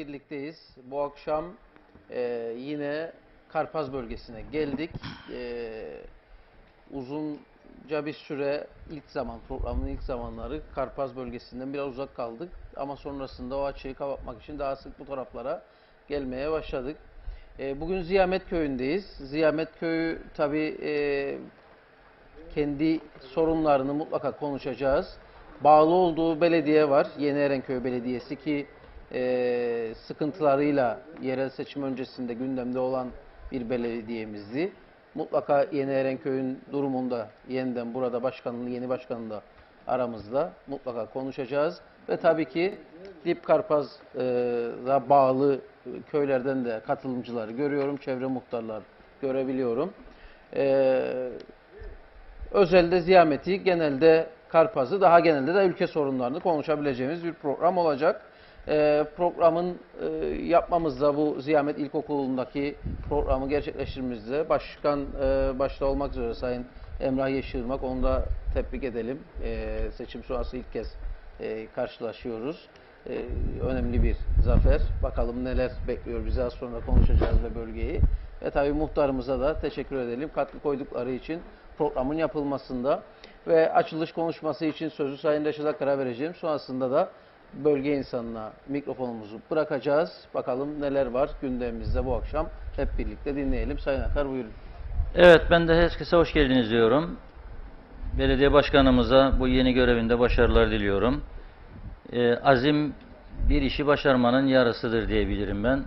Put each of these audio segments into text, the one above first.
birlikteyiz. Bu akşam yine Karpaz bölgesine geldik. Uzunca bir süre programın ilk zamanları Karpaz bölgesinden biraz uzak kaldık. Ama sonrasında o açığı kapatmak için daha sık bu taraflara gelmeye başladık. Bugün Ziyamet Köyü'ndeyiz. Ziyamet Köyü tabii kendi sorunlarını mutlaka konuşacağız. Bağlı olduğu belediye var. Yeni Erenköy Belediyesi ki sıkıntılarıyla yerel seçim öncesinde gündemde olan bir belediyemizdi. Mutlaka Yeni Erenköy'ün durumunda yeniden burada yeni başkanı da aramızda mutlaka konuşacağız. Ve tabii ki Dip Karpaz'a bağlı köylerden de katılımcıları görüyorum. Çevre muhtarlar görebiliyorum. Özelde Ziyamet'i, genelde Karpaz'ı, daha genelde de ülke sorunlarını konuşabileceğimiz bir program olacak. Programın yapmamızda bu Ziyamet İlkokulu'ndaki programı gerçekleştirmemizde başkan başta olmak üzere Sayın Emrah Yeşilırmak, onu da tebrik edelim. Seçim sonrası ilk kez karşılaşıyoruz. Önemli bir zafer. Bakalım neler bekliyor bizi, az sonra konuşacağız ve bölgeyi. Ve tabii muhtarımıza da teşekkür edelim katkı koydukları için programın yapılmasında. Ve açılış konuşması için sözü Sayın Reşat Akar'a vereceğim. Sonrasında da bölge insanına mikrofonumuzu bırakacağız. Bakalım neler var gündemimizde bu akşam. Hep birlikte dinleyelim. Sayın Akar, buyurun. Evet, ben de herkese hoş geldiniz diyorum. Belediye başkanımıza bu yeni görevinde başarılar diliyorum. Azim bir işi başarmanın yarısıdır diyebilirim ben.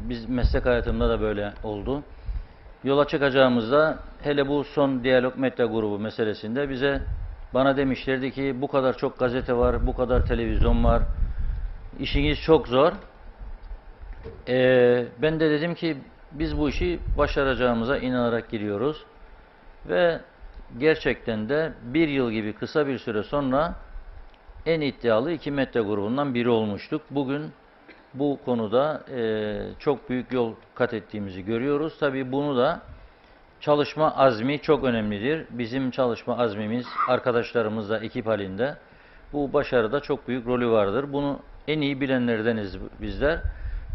Biz meslek hayatımda da böyle oldu. Yola çıkacağımızda hele bu son Diyalog Medya Grubu meselesinde bana demişlerdi ki bu kadar çok gazete var, bu kadar televizyon var, işiniz çok zor. Ben de dedim ki biz bu işi başaracağımıza inanarak giriyoruz. Ve gerçekten de bir yıl gibi kısa bir süre sonra en iddialı iki medya grubundan biri olmuştuk. Bugün bu konuda çok büyük yol kat ettiğimizi görüyoruz. Tabii bunu da çalışma azmi çok önemlidir. Bizim çalışma azmimiz arkadaşlarımızla ekip halinde bu başarıda çok büyük rolü vardır. Bunu en iyi bilenlerdeniz bizler.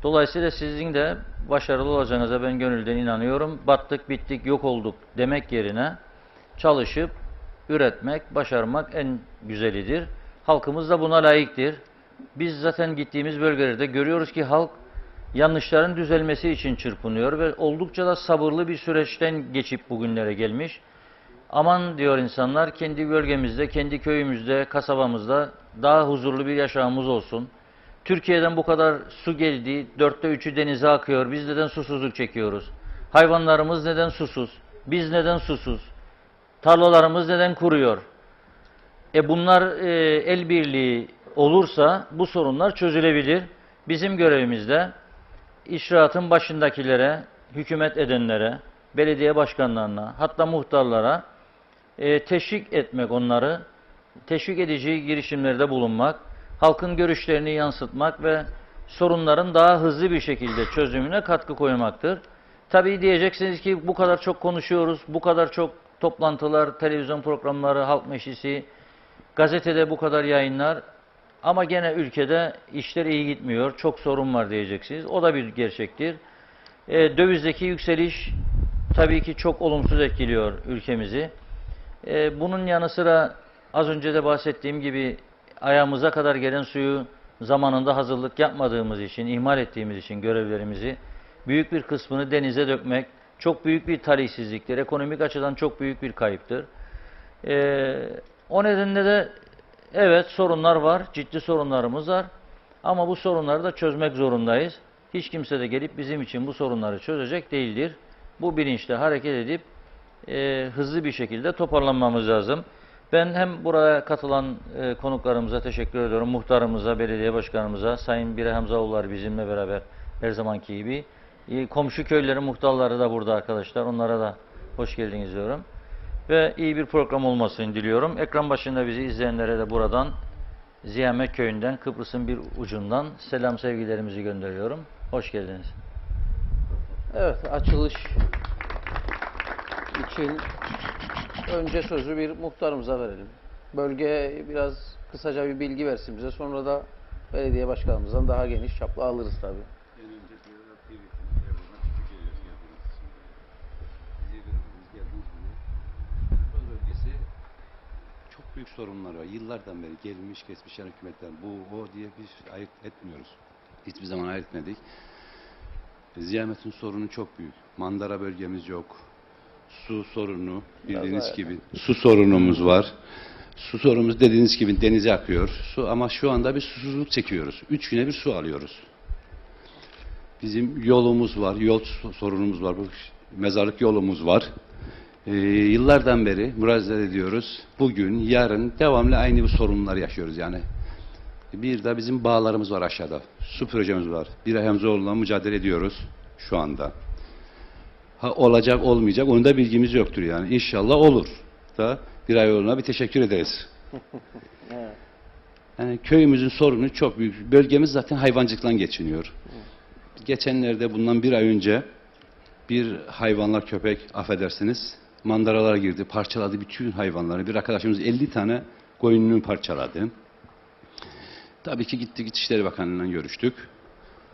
Dolayısıyla sizin de başarılı olacağınıza ben gönülden inanıyorum. Battık, bittik, yok olduk demek yerine çalışıp üretmek, başarmak en güzelidir. Halkımız da buna layıktır. Biz zaten gittiğimiz bölgelerde görüyoruz ki halk yanlışların düzelmesi için çırpınıyor ve oldukça da sabırlı bir süreçten geçip bugünlere gelmiş. Aman diyor insanlar, kendi bölgemizde, kendi köyümüzde, kasabamızda daha huzurlu bir yaşamımız olsun. Türkiye'den bu kadar su geldi, 3'ü denize akıyor, biz neden susuzluk çekiyoruz? Hayvanlarımız neden susuz? Biz neden susuz? Tarlalarımız neden kuruyor? Bunlar el birliği olursa bu sorunlar çözülebilir. Bizim görevimizde İşraatın başındakilere, hükümet edenlere, belediye başkanlarına, hatta muhtarlara teşvik etmek, onları teşvik edici girişimlerde bulunmak, halkın görüşlerini yansıtmak ve sorunların daha hızlı bir şekilde çözümüne katkı koymaktır. Tabii diyeceksiniz ki bu kadar çok konuşuyoruz, bu kadar çok toplantılar, televizyon programları, halk meclisi, gazetede bu kadar yayınlar ama gene ülkede işler iyi gitmiyor, çok sorun var diyeceksiniz. O da bir gerçektir. Dövizdeki yükseliş tabii ki çok olumsuz etkiliyor ülkemizi. Bunun yanı sıra az önce de bahsettiğim gibi ayağımıza kadar gelen suyu zamanında hazırlık yapmadığımız için, ihmal ettiğimiz için görevlerimizi büyük bir kısmını denize dökmek çok büyük bir talihsizliktir. Ekonomik açıdan çok büyük bir kayıptır. O nedenle de evet sorunlar var, ciddi sorunlarımız var ama bu sorunları da çözmek zorundayız. Hiç kimse de gelip bizim için bu sorunları çözecek değildir. Bu bilinçle hareket edip hızlı bir şekilde toparlanmamız lazım. Ben hem buraya katılan konuklarımıza teşekkür ediyorum. Muhtarımıza, belediye başkanımıza, Sayın Bire Hamzaoğulları bizimle beraber her zamanki gibi. Komşu köylerin muhtarları da burada arkadaşlar. Onlara da hoş geldiniz diyorum. Ve iyi bir program olmasını diliyorum. Ekran başında bizi izleyenlere de buradan Ziyamet Köyü'nden, Kıbrıs'ın bir ucundan selam sevgilerimizi gönderiyorum. Hoş geldiniz. Evet, açılış için önce sözü bir muhtarımıza verelim. Bölge biraz kısaca bir bilgi versin bize. Sonra da belediye başkanımızdan daha geniş çaplı alırız tabii. En önce Sedat TV'sine teşekkür ediyoruz geldiğiniz için. Bizi gördünüz, geldiniz buraya. Bu bölgesi çok büyük sorunlar var. Yıllardan beri gelmiş geçmiş hükümetler bu o diye biz ayırt etmiyoruz. Hiçbir zaman ayırt etmedik. Ziyametin sorunu çok büyük. Mandara bölgemiz yok. Su sorunu bildiğiniz evet. gibi. Su sorunumuz var. Su sorunumuz dediğiniz gibi denize akıyor. Su ama şu anda bir susuzluk çekiyoruz. 3 güne bir su alıyoruz. Bizim yolumuz var, yol sorunumuz var, bu mezarlık yolumuz var. Yıllardan beri müracaat ediyoruz. Bugün, yarın devamlı aynı bu sorunları yaşıyoruz yani. Bir de bizim bağlarımız var aşağıda. Su projemiz var. Bir Hamzoğlu'na mücadele ediyoruz şu anda. Ha, olacak olmayacak onun da bilgimiz yoktur yani. İnşallah olur da bir ay yoluna bir teşekkür ederiz. Evet. Yani köyümüzün sorunu çok büyük. Bölgemiz zaten hayvancılıkla geçiniyor. Geçenlerde bundan bir ay önce bir hayvanlar köpek affedersiniz mandaralara girdi, parçaladı bütün hayvanları. Bir arkadaşımız 50 tane koyununu parçaladı. Tabii ki gittik İçişleri Bakanlığı'yla görüştük.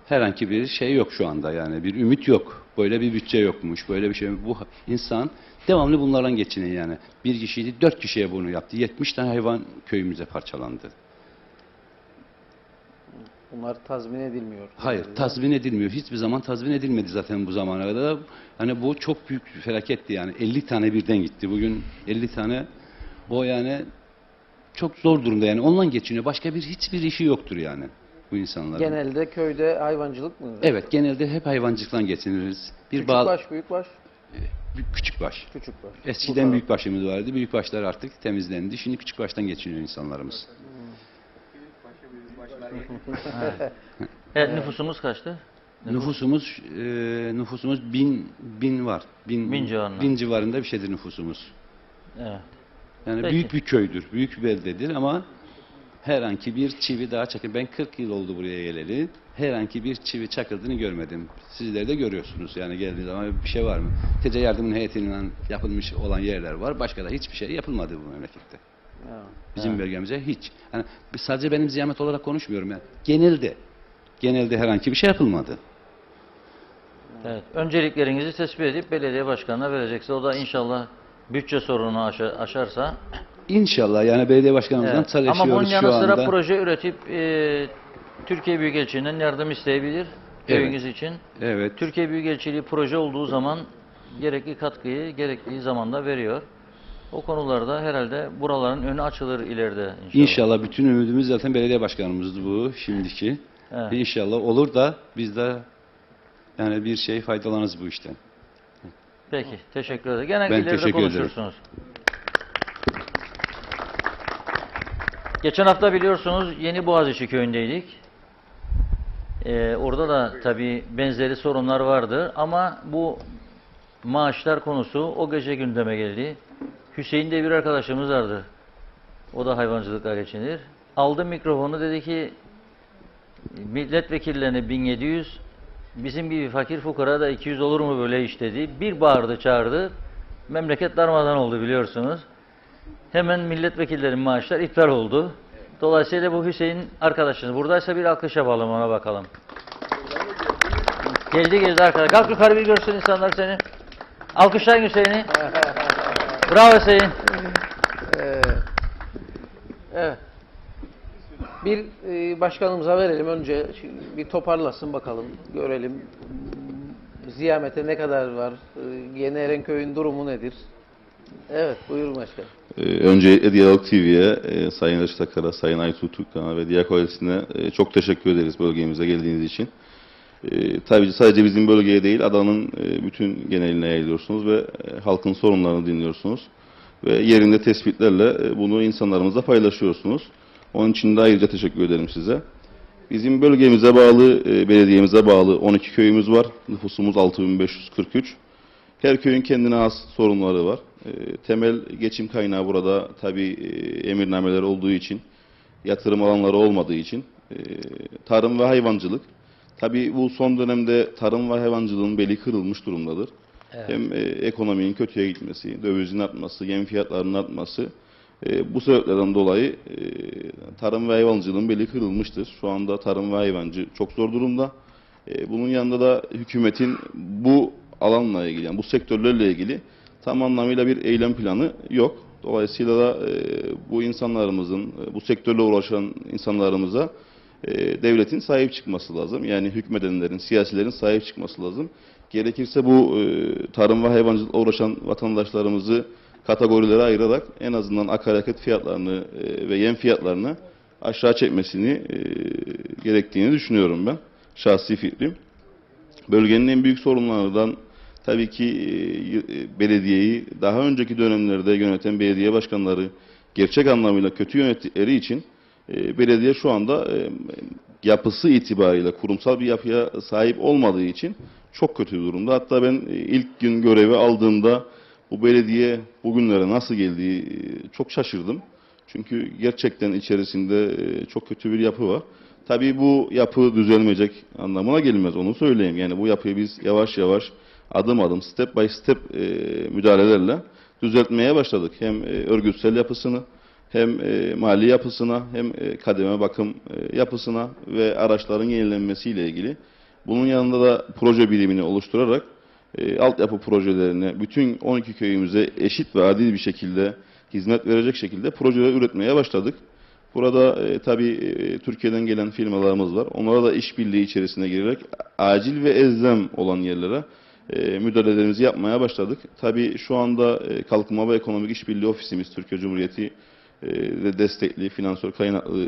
Herhangi bir şey yok şu anda yani bir ümit yok. Böyle bir bütçe yokmuş, böyle bir şey. Bu insan devamlı bunlarla geçiniyor yani. Bir kişiydi, 4 kişiye bunu yaptı. 70 tane hayvan köyümüze parçalandı. Bunlar tazmin edilmiyor. Hayır, tazmin edilmiyor. Hiçbir zaman tazmin edilmedi zaten bu zamana kadar. Hani bu çok büyük bir felaketti yani. 50 tane birden gitti. Bugün 50 tane o yani çok zor durumda yani. Onunla geçiniyor. Başka hiçbir işi yoktur yani bu insanların. Genelde köyde hayvancılık mı? Evet, genelde hep hayvancılıkla geçiniriz. Küçükbaş, büyükbaş, Küçükbaş. küçükbaş. Eskiden büyükbaşımız vardı. Büyükbaşlar artık temizlendi. Şimdi küçükbaştan geçiniyor insanlarımız. Evet, nüfusumuz kaçtı? Nüfusumuz bin var. Bin civarında. Bin civarında bir şeydir nüfusumuz. Evet. Yani Peki. büyük bir köydür, büyük bir beldedir ama herhangi bir çivi daha çakıl. Ben 40 yıl oldu buraya geleli. Herhangi bir çivi çakıldığını görmedim. Sizler de görüyorsunuz yani geldiğiniz zaman bir şey var mı? TC Yardımın heyetinden yapılmış olan yerler var. Başka da hiçbir şey yapılmadı bu memlekette. Ya. Bizim bölgemize hiç. Yani sadece benim ziyamet olarak konuşmuyorum yani. Genelde herhangi bir şey yapılmadı. Evet. Önceliklerinizi tespit edip belediye başkanına vereceksiniz. O da inşallah bütçe sorununu aşarsa. İnşallah yani belediye başkanımızdan Evet. çalışıyoruz Ama bunun yanı şu sıra anda. proje üretip Türkiye Büyükelçiliğinden yardım isteyebilir köyünüz için. Evet. Türkiye Büyükelçiliği proje olduğu zaman gerekli katkıyı gerekli zamanda veriyor. O konularda herhalde buraların önü açılır ileride inşallah. İnşallah bütün ümidimiz zaten belediye başkanımızdı bu şimdiki. Evet. İnşallah olur da biz de yani bir şey faydalanırız bu işten. Peki, teşekkür ederim. Gene Ben ileride teşekkür ederim. konuşursunuz. Geçen hafta biliyorsunuz Yeni Boğaziçi köyündeydik. Orada da tabii benzeri sorunlar vardı ama bu maaşlar konusu o gece gündeme geldi. Hüseyin de bir arkadaşımız vardı. O da hayvancılıkla geçinir. Aldı mikrofonu dedi ki milletvekillerine 1700, bizim gibi fakir fukara da 200 olur mu böyle iş dedi. Bir bağırdı çağırdı. Memleket darmadan oldu biliyorsunuz. Hemen milletvekillerinin maaşlar iptal oldu. Dolayısıyla bu Hüseyin arkadaşınız. Buradaysa bir alkış yapalım ona bakalım. Geldi arkadaş. Kalk yukarı bir görsün insanlar seni. Alkışlayın Hüseyin'i. Bravo Hüseyin. Evet. Bir başkanımıza verelim önce. Şimdi bir toparlasın bakalım. Görelim. Ziyamete ne kadar var? Yeni Erenköy'ün durumu nedir? Evet, buyurun başkanım. Öncelikle Diyalog TV'ye, Sayın Reşit Akar'a, Sayın Aytu Türkkan'a ve diğer koalisine çok teşekkür ederiz bölgemize geldiğiniz için. Tabii sadece bizim bölgeye değil, adanın bütün geneline yayılıyorsunuz ve halkın sorunlarını dinliyorsunuz. Ve yerinde tespitlerle bunu insanlarımızla paylaşıyorsunuz. Onun için de ayrıca teşekkür ederim size. Bizim bölgemize bağlı, belediyemize bağlı 12 köyümüz var. Nüfusumuz 6543. Her köyün kendine has sorunları var. Temel geçim kaynağı burada tabii emirnameler olduğu için, yatırım alanları olmadığı için tarım ve hayvancılık. Tabii bu son dönemde tarım ve hayvancılığın beli kırılmış durumdadır. Evet. Hem ekonominin kötüye gitmesi, dövizin artması, yem fiyatlarının artması Bu sebeplerden dolayı tarım ve hayvancılığın beli kırılmıştır. Şu anda tarım ve hayvancı çok zor durumda. Bunun yanında da hükümetin bu alanla ilgili, yani bu sektörlerle ilgili tam anlamıyla bir eylem planı yok. Dolayısıyla da bu insanlarımızın, bu sektörle uğraşan insanlarımıza devletin sahip çıkması lazım. Yani hükmedenlerin, siyasilerin sahip çıkması lazım. Gerekirse bu tarım ve hayvancılıkla uğraşan vatandaşlarımızı kategorilere ayırarak en azından akaryakıt fiyatlarını ve yem fiyatlarını aşağı çekmesini gerektiğini düşünüyorum ben. Şahsi fikrim. Bölgenin en büyük sorunlarından tabii ki belediyeyi daha önceki dönemlerde yöneten belediye başkanları gerçek anlamıyla kötü yönettikleri için belediye şu anda yapısı itibariyle kurumsal bir yapıya sahip olmadığı için çok kötü durumda. Hatta ben ilk gün görevi aldığımda bu belediye bugünlere nasıl geldiği çok şaşırdım. Çünkü gerçekten içerisinde çok kötü bir yapı var. Tabii bu yapı düzelmeyecek anlamına gelmez, onu söyleyeyim. Yani bu yapıyı biz yavaş yavaş, adım adım, step by step müdahalelerle düzeltmeye başladık. Hem örgütsel yapısını, hem mali yapısına, hem kademe bakım yapısına ve araçların yenilenmesiyle ilgili. Bunun yanında da proje birimini oluşturarak altyapı projelerine bütün 12 köyümüze eşit ve adil bir şekilde hizmet verecek şekilde projeler üretmeye başladık. Burada tabii Türkiye'den gelen firmalarımız var. Onlara da işbirliği içerisine girerek acil ve elzem olan yerlere müdahalelerimizi yapmaya başladık. Tabii şu anda Kalkınma ve Ekonomik İşbirliği Ofisimiz, Türkiye Cumhuriyeti ve destekli finansör kaynaklı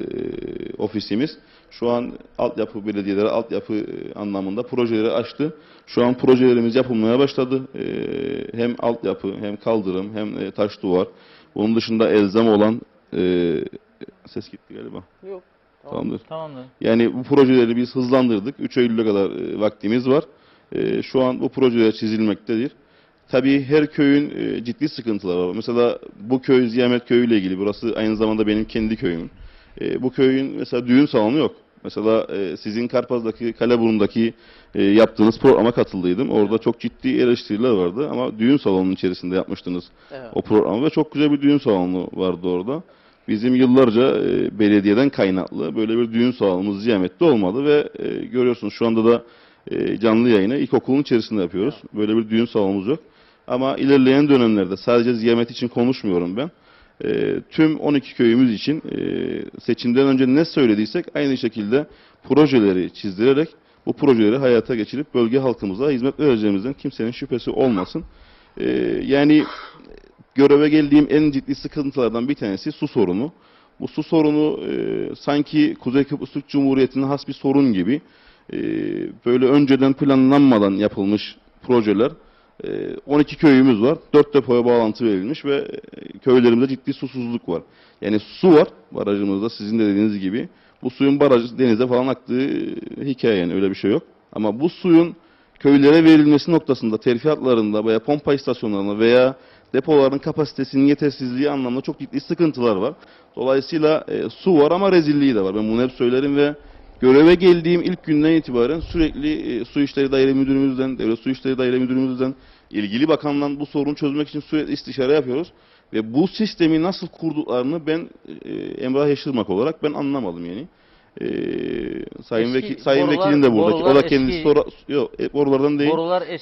ofisimiz şu an altyapı belediyeleri altyapı anlamında projeleri açtı. Şu an projelerimiz yapılmaya başladı. Hem altyapı, hem kaldırım, hem taş duvar. Bunun dışında elzem olan ses gitti galiba. Yok. Tamamdır. Tamamdır. Yani bu projeleri biz hızlandırdık. 3 Eylül'e kadar vaktimiz var. Şu an bu projeler çizilmektedir. Tabii her köyün ciddi sıkıntıları var. Mesela bu köy Ziyamet Köyü ile ilgili. Burası aynı zamanda benim kendi köyüm. Bu köyün mesela düğün salonu yok. Mesela sizin Karpaz'daki, Kaleburnu'ndaki yaptığınız programa katıldıydım. Orada çok ciddi eleştiriler vardı ama düğün salonunun içerisinde yapmıştınız Evet. o programı ve çok güzel bir düğün salonu vardı orada. Bizim yıllarca belediyeden kaynaklı böyle bir düğün salonumuz Ziyamet'te olmadı ve görüyorsunuz şu anda da canlı yayını ilkokulun içerisinde yapıyoruz. Böyle bir düğün salonumuz yok. Ama ilerleyen dönemlerde sadece Ziyamet için konuşmuyorum ben. Tüm 12 köyümüz için seçimden önce ne söylediysek aynı şekilde projeleri çizdirerek bu projeleri hayata geçirip bölge halkımıza hizmet vereceğimizden kimsenin şüphesi olmasın. Yani göreve geldiğim en ciddi sıkıntılardan bir tanesi su sorunu. Bu su sorunu sanki Kuzey Kıbrıs Türk Cumhuriyeti'ne has bir sorun gibi böyle önceden planlanmadan yapılmış projeler. 12 köyümüz var. 4 depoya bağlantı verilmiş ve köylerimizde ciddi susuzluk var. Yani su var barajımızda sizin de dediğiniz gibi. Bu suyun baraj denize falan aktığı hikaye, yani öyle bir şey yok. Ama bu suyun köylere verilmesi noktasında terfihatlarında veya pompa istasyonlarında veya depoların kapasitesinin yetersizliği anlamında çok ciddi sıkıntılar var. Dolayısıyla su var ama rezilliği de var. Ben bunu hep söylerim ve göreve geldiğim ilk günden itibaren sürekli Su İşleri Daire Müdürümüzden, Devlet Su İşleri Daire Müdürümüzden, ilgili bakanla bu sorunu çözmek için sürekli istişare yapıyoruz. Ve bu sistemi nasıl kurduklarını ben Emrah Yeşilmak olarak ben anlamadım yani. Sayın Vekilim de burada. O da kendisi borulardan değil.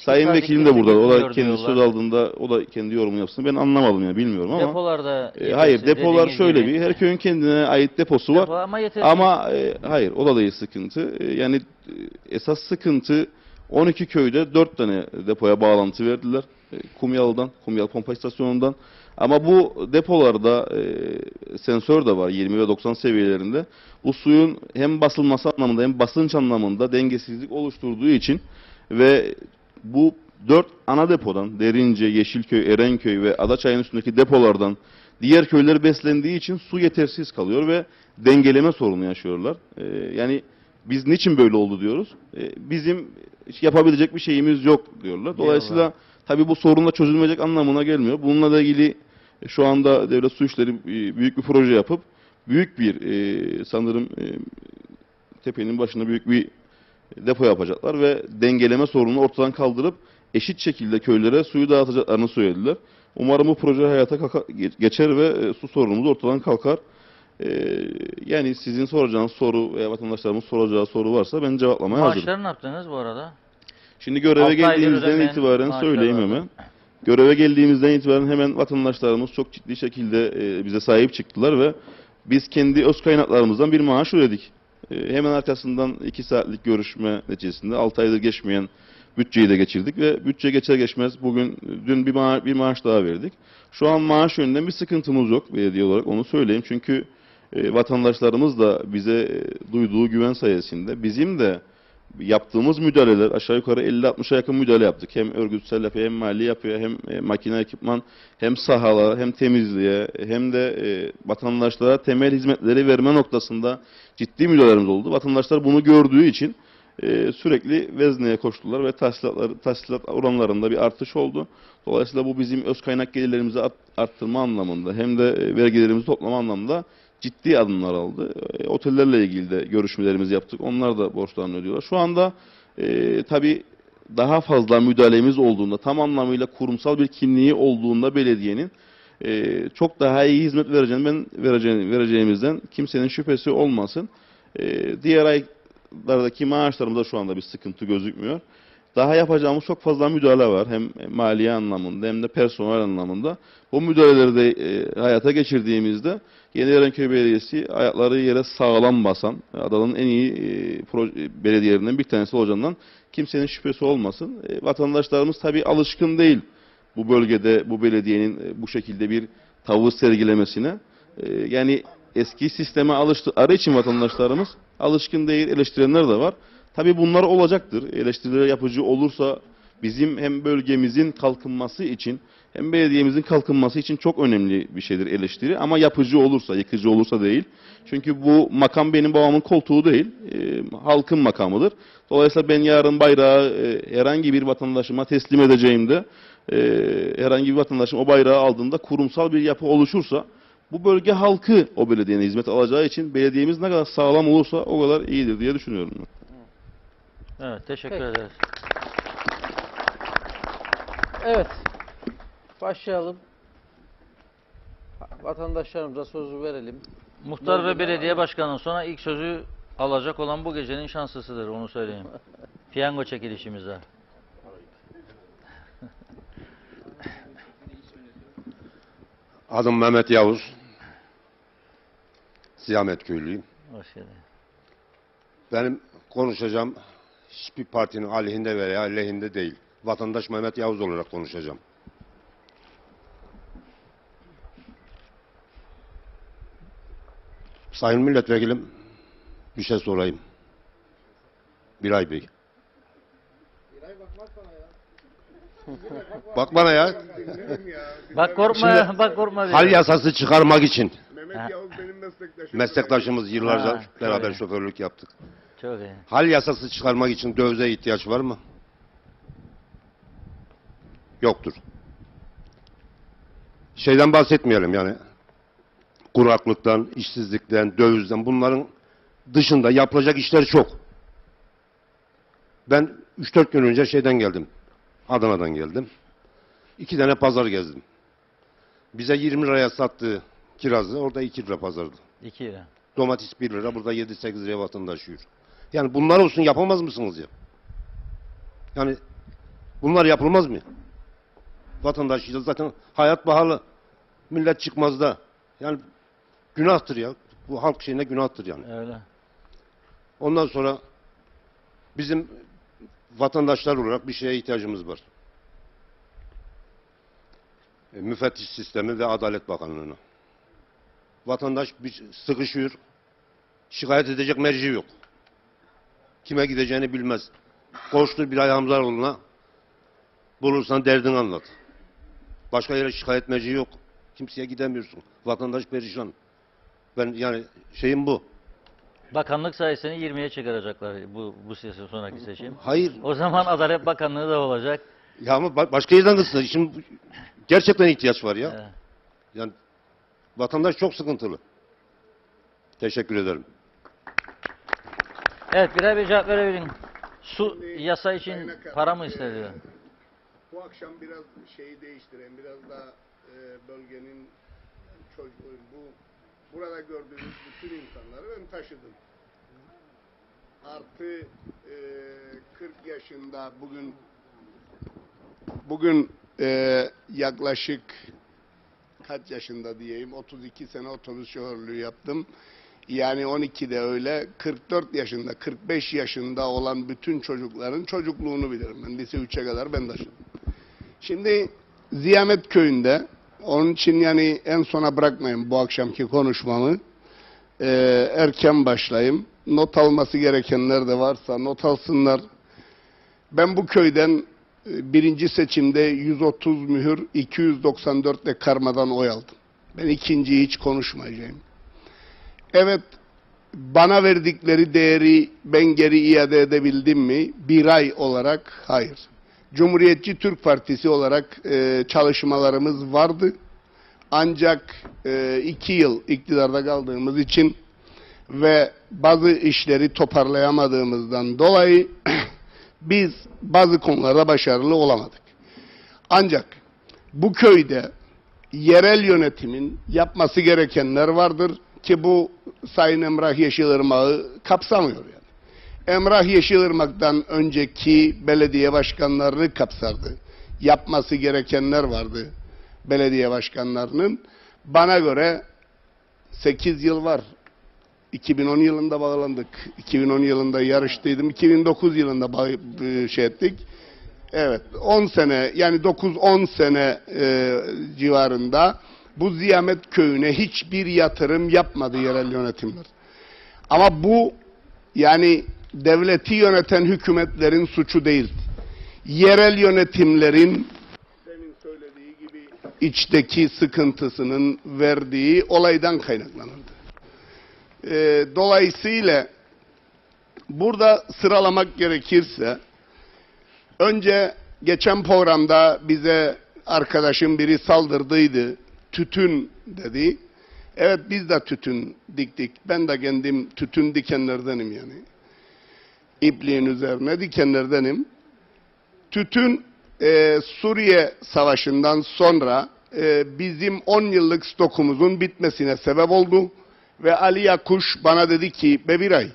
Sayın Vekilim de burada. O da kendisi söz aldığında o da kendi yorumunu yapsın. Ben anlamadım yani, bilmiyorum ama. Depolarda hayır, depolar şöyle bir, her köyün kendine ait deposu var. Ama hayır, o da değil sıkıntı. Yani esas sıkıntı 12 köyde 4 tane depoya bağlantı verdiler. Kumyalı'dan, Kumyalı Pompa İstasyonu'ndan. Ama bu depolarda sensör de var 20 ve 90 seviyelerinde. Bu suyun hem basılması anlamında hem basınç anlamında dengesizlik oluşturduğu için ve bu 4 ana depodan Derince, Yeşilköy, Erenköy ve Adaçay'ın üstündeki depolardan diğer köyler beslendiği için su yetersiz kalıyor ve dengeleme sorunu yaşıyorlar. Yani biz niçin böyle oldu diyoruz. Bizim yapabilecek bir şeyimiz yok diyorlar. Dolayısıyla tabii bu sorunla çözülmeyecek anlamına gelmiyor. Bununla da ilgili şu anda Devlet Su İşleri büyük bir proje yapıp büyük bir sanırım tepenin başında büyük bir depo yapacaklar ve dengeleme sorununu ortadan kaldırıp eşit şekilde köylere suyu dağıtacaklarını söylediler. Umarım bu proje hayata geçer ve su sorunumuz ortadan kalkar. Yani sizin soracağınız soru veya vatandaşlarımız soracağı soru varsa ben cevaplamaya hazırım. Maaşları ne yaptınız bu arada? Şimdi göreve 6 aydır geldiğimizden ödemeyen itibaren maaşlar söyleyeyim vardı. hemen. Göreve geldiğimizden itibaren hemen vatandaşlarımız çok ciddi şekilde bize sahip çıktılar ve biz kendi öz kaynaklarımızdan bir maaş ödedik. Hemen arkasından 2 saatlik görüşme neticesinde 6 aydır geçmeyen bütçeyi de geçirdik ve bütçe geçer geçmez dün bir maaş daha verdik. Şu an maaş yönünden bir sıkıntımız yok belediye olarak, onu söyleyeyim. Çünkü vatandaşlarımız da bize duyduğu güven sayesinde bizim de yaptığımız müdahaleler, aşağı yukarı 50-60'a yakın müdahale yaptık. Hem örgütsel yapıya, hem mali yapıya, hem makine ekipman, hem sahalara, hem temizliğe, hem de vatandaşlara temel hizmetleri verme noktasında ciddi müdahalelerimiz oldu. Vatandaşlar bunu gördüğü için sürekli vezneye koştular ve tahsilat oranlarında bir artış oldu. Dolayısıyla bu bizim öz kaynak gelirlerimizi arttırma anlamında, hem de vergilerimizi toplama anlamında ciddi adımlar aldı. Otellerle ilgili de görüşmelerimizi yaptık. Onlar da borçlarını ödüyorlar. Şu anda tabii daha fazla müdahalemiz olduğunda, tam anlamıyla kurumsal bir kimliği olduğunda belediyenin çok daha iyi hizmet vereceğimizden kimsenin şüphesi olmasın. Diğer aylardaki maaşlarımızda şu anda bir sıkıntı gözükmüyor. Daha yapacağımız çok fazla müdahale var. Hem maliye anlamında hem de personel anlamında. Bu müdahaleleri de hayata geçirdiğimizde Yeni Erenköy Belediyesi ayakları yere sağlam basan, adanın en iyi belediyelerinden bir tanesi olacağından kimsenin şüphesi olmasın. Vatandaşlarımız tabii alışkın değil bu bölgede bu belediyenin bu şekilde bir tavır sergilemesine. Yani eski sisteme alıştıkları için vatandaşlarımız alışkın değil, eleştirenler de var. Tabii bunlar olacaktır. Eleştiriler yapıcı olursa bizim hem bölgemizin kalkınması için hem belediyemizin kalkınması için çok önemli bir şeydir eleştiri. Ama yapıcı olursa, yıkıcı olursa değil. Çünkü bu makam benim babamın koltuğu değil, halkın makamıdır. Dolayısıyla ben yarın bayrağı herhangi bir vatandaşıma teslim edeceğimde, herhangi bir vatandaşım o bayrağı aldığında kurumsal bir yapı oluşursa, bu bölge halkı o belediyenin hizmet alacağı için belediyemiz ne kadar sağlam olursa o kadar iyidir diye düşünüyorum ben. Evet, teşekkür Peki. ederiz. Evet. Başlayalım. Vatandaşlarımıza sözü verelim. Muhtar ve belediye başkanının sonra ilk sözü alacak olan bu gecenin şanslısıdır, onu söyleyeyim. Piyango çekilişimizde. Adım Mehmet Yavuz. Ziyamet köylüyüm. Hoş geldin. Benim konuşacağım hiçbir partinin aleyhinde veya lehinde değil. Vatandaş Mehmet Yavuz olarak konuşacağım. Sayın Milletvekilim, bir şey sorayım. Bilay Bey. Bak bana ya. Bak korkma Şimdi- ya, bak korkma diyor. Hal yasası çıkarmak için. Ha. Yavuz benim meslektaşım. Meslektaşımız yıllarca Ha, beraber öyle. şoförlük yaptık. Çok iyi. Hal yasası çıkarmak için dövize ihtiyaç var mı? Yoktur. Şeyden bahsetmeyelim yani. Kuraklıktan, işsizlikten, dövizden, bunların dışında yapılacak işler çok. Ben 3-4 gün önce şeyden geldim. Adana'dan geldim. 2 tane pazar gezdim. Bize 20 liraya sattığı kirazı orada 2 lira pazardı. 2 lira. Domates 1 lira, burada 7-8 liraya vatandaş yiyor. Yani bunlar olsun yapamaz mısınız ya? Yani bunlar yapılmaz mı? Vatandaş zaten hayat pahalı. Millet çıkmazda. Yani günahtır ya. Bu halk şeyine günahtır yani. Öyle. Ondan sonra bizim vatandaşlar olarak bir şeye ihtiyacımız var. Müfettiş sistemi ve Adalet Bakanlığı'na. Vatandaş bir sıkışıyor. Şikayet edecek merci yok. Kime gideceğini bilmez. Koştur bir Hamzaoğlu'na. Bulursan derdini anlat. Başka yere şikayet merci yok. Kimseye gidemiyorsun. Vatandaş perişan. Ben yani şeyim bu. Bakanlık sayısını 20'ye çıkaracaklar bu sonraki seçim. Hayır. O zaman Adalet Bakanlığı da olacak. Ya ama başka yerden kısın. Şimdi gerçekten ihtiyaç var ya. Evet. Yani vatandaş çok sıkıntılı. Teşekkür ederim. Evet, birer bir cevap verebilin. Su yasa için para mı istedi? Bu akşam biraz şeyi değiştireyim. Biraz daha bölgenin çocuğuyum. Burada gördüğünüz bütün insanları ben taşıdım. Artı 40 yaşında bugün yaklaşık kaç yaşında diyeyim, 32 sene otobüs şoförlüğü yaptım. Yani 12'de öyle, 44 yaşında, 45 yaşında olan bütün çocukların çocukluğunu bilirim. Ben lise 3'e kadar ben taşıdım. Şimdi Ziyamet Köyü'nde, onun için yani en sona bırakmayayım bu akşamki konuşmamı. Erken başlayayım. Not alması gerekenler de varsa not alsınlar. Ben bu köyden birinci seçimde 130 mühür, 294 de karmadan oy aldım. Ben ikinciyi hiç konuşmayacağım. Evet, bana verdikleri değeri ben geri iade edebildim mi? Bir ay olarak hayır. Cumhuriyetçi Türk Partisi olarak çalışmalarımız vardı. Ancak 2 yıl iktidarda kaldığımız için ve bazı işleri toparlayamadığımızdan dolayı biz bazı konularda başarılı olamadık. Ancak bu köyde yerel yönetimin yapması gerekenler vardır ki bu Sayın Emrah Yeşilırmak'ı kapsamıyor yani. Emrah Yeşilırmak'tan önceki belediye başkanlarını kapsardı. Yapması gerekenler vardı belediye başkanlarının. Bana göre 8 yıl var. 2010 yılında bağlandık. 2010 yılında yarıştıydım. 2009 yılında şey ettik. Evet, 10 sene yani 9-10 sene civarında bu Ziyamet Köyü'ne hiçbir yatırım yapmadı yerel yönetimler. Ama bu yani devleti yöneten hükümetlerin suçu değil. Yerel yönetimlerin demin söylediği gibi içteki sıkıntısının verdiği olaydan kaynaklanırdı. Dolayısıyla burada sıralamak gerekirse önce geçen programda bize arkadaşım biri saldırdıydı. Tütün dedi. Evet, biz de tütün diktik. Ben de kendim tütün dikenlerdenim yani. İpliğin üzerine dikenlerdenim. Tütün Suriye Savaşı'ndan sonra bizim 10 yıllık stokumuzun bitmesine sebep oldu. Ve Ali Yakuş bana dedi ki, Bebiray,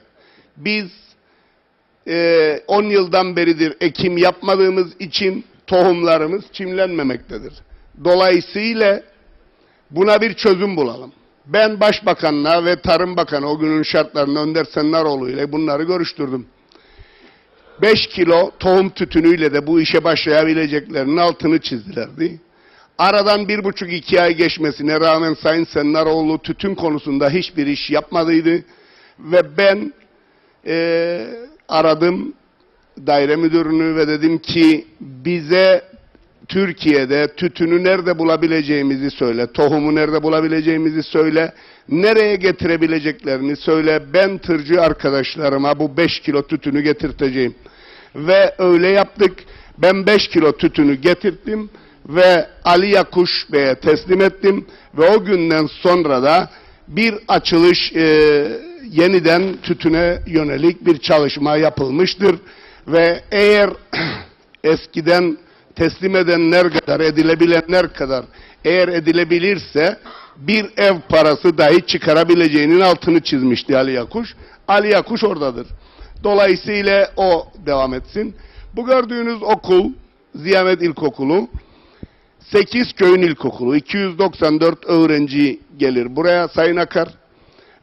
biz 10 yıldan beridir ekim yapmadığımız için tohumlarımız çimlenmemektedir. Dolayısıyla buna bir çözüm bulalım. Ben Başbakan'la ve Tarım Bakanı o günün şartlarında Önder Sennaroğlu ile bunları görüştürdüm. 5 kilo tohum tütünüyle de bu işe başlayabileceklerinin altını çizdilerdi. Aradan 1,5-2 ay geçmesine rağmen Sayın Sennaroğlu tütün konusunda hiçbir iş yapmadıydı. Ve ben aradım daire müdürünü ve dedim ki bize Türkiye'de tütünü nerede bulabileceğimizi söyle, tohumu nerede bulabileceğimizi söyle, nereye getirebileceklerini söyle, ben tırcı arkadaşlarıma bu 5 kilo tütünü getirteceğim. Ve öyle yaptık, ben 5 kilo tütünü getirttim ve Ali Yakuş Bey'e teslim ettim ve o günden sonra da bir açılış yeniden tütüne yönelik bir çalışma yapılmıştır ve eğer eskiden teslim edenler kadar, edilebilenler kadar eğer edilebilirse bir ev parası dahi çıkarabileceğinin altını çizmişti Ali Yakuş. Ali Yakuş oradadır. Dolayısıyla o devam etsin. Bu gördüğünüz okul, Ziyamet İlkokulu, 8 köyün ilkokulu, 294 öğrenci gelir buraya Sayın Akar.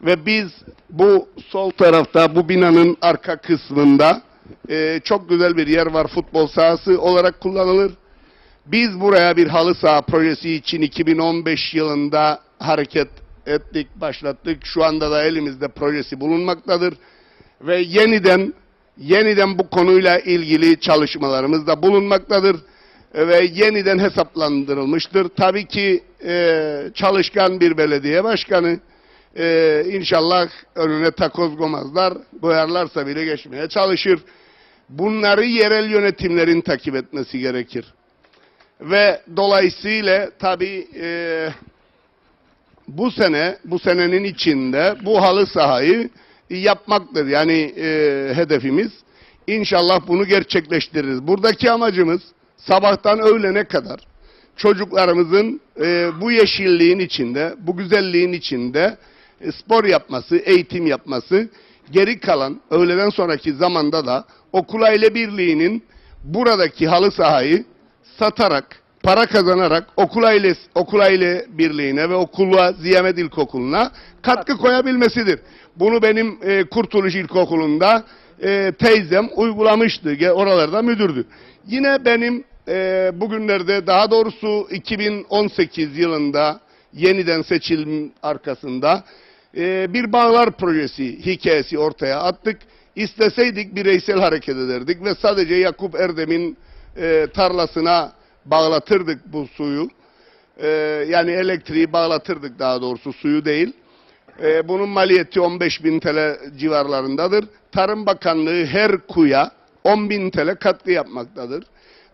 Ve biz bu sol tarafta, bu binanın arka kısmında çok güzel bir yer var, futbol sahası olarak kullanılır. Biz buraya bir halı saha projesi için 2015 yılında hareket ettik, başlattık. Şu anda da elimizde projesi bulunmaktadır. Ve yeniden bu konuyla ilgili çalışmalarımız da bulunmaktadır. Ve yeniden hesaplandırılmıştır. Tabii ki çalışkan bir belediye başkanı, İnşallah önüne takoz koymazlar, koyarlarsa bile geçmeye çalışır. Bunları yerel yönetimlerin takip etmesi gerekir. Ve dolayısıyla tabii bu senenin içinde bu halı sahayı yapmaktır. Yani hedefimiz. İnşallah bunu gerçekleştiririz. Buradaki amacımız sabahtan öğlene kadar çocuklarımızın bu yeşilliğin içinde, bu güzelliğin içinde spor yapması, eğitim yapması, geri kalan öğleden sonraki zamanda da okul aile birliğinin buradaki halı sahayı satarak, para kazanarak okul aile birliğine ve okula, Ziyamet İlkokulu'na katkı koyabilmesidir. Bunu benim Kurtuluş İlkokulu'nda teyzem uygulamıştı. Oralarda müdürdü. Yine benim bugünlerde, daha doğrusu 2018 yılında yeniden seçilim arkasında bir bağlar projesi hikayesi ortaya attık. İsteseydik bireysel hareket ederdik ve sadece Yakup Erdem'in tarlasına bağlatırdık bu suyu. Yani elektriği bağlatırdık, daha doğrusu suyu değil. Bunun maliyeti 15.000 TL civarlarındadır. Tarım Bakanlığı her kuya 10.000 TL katkı yapmaktadır.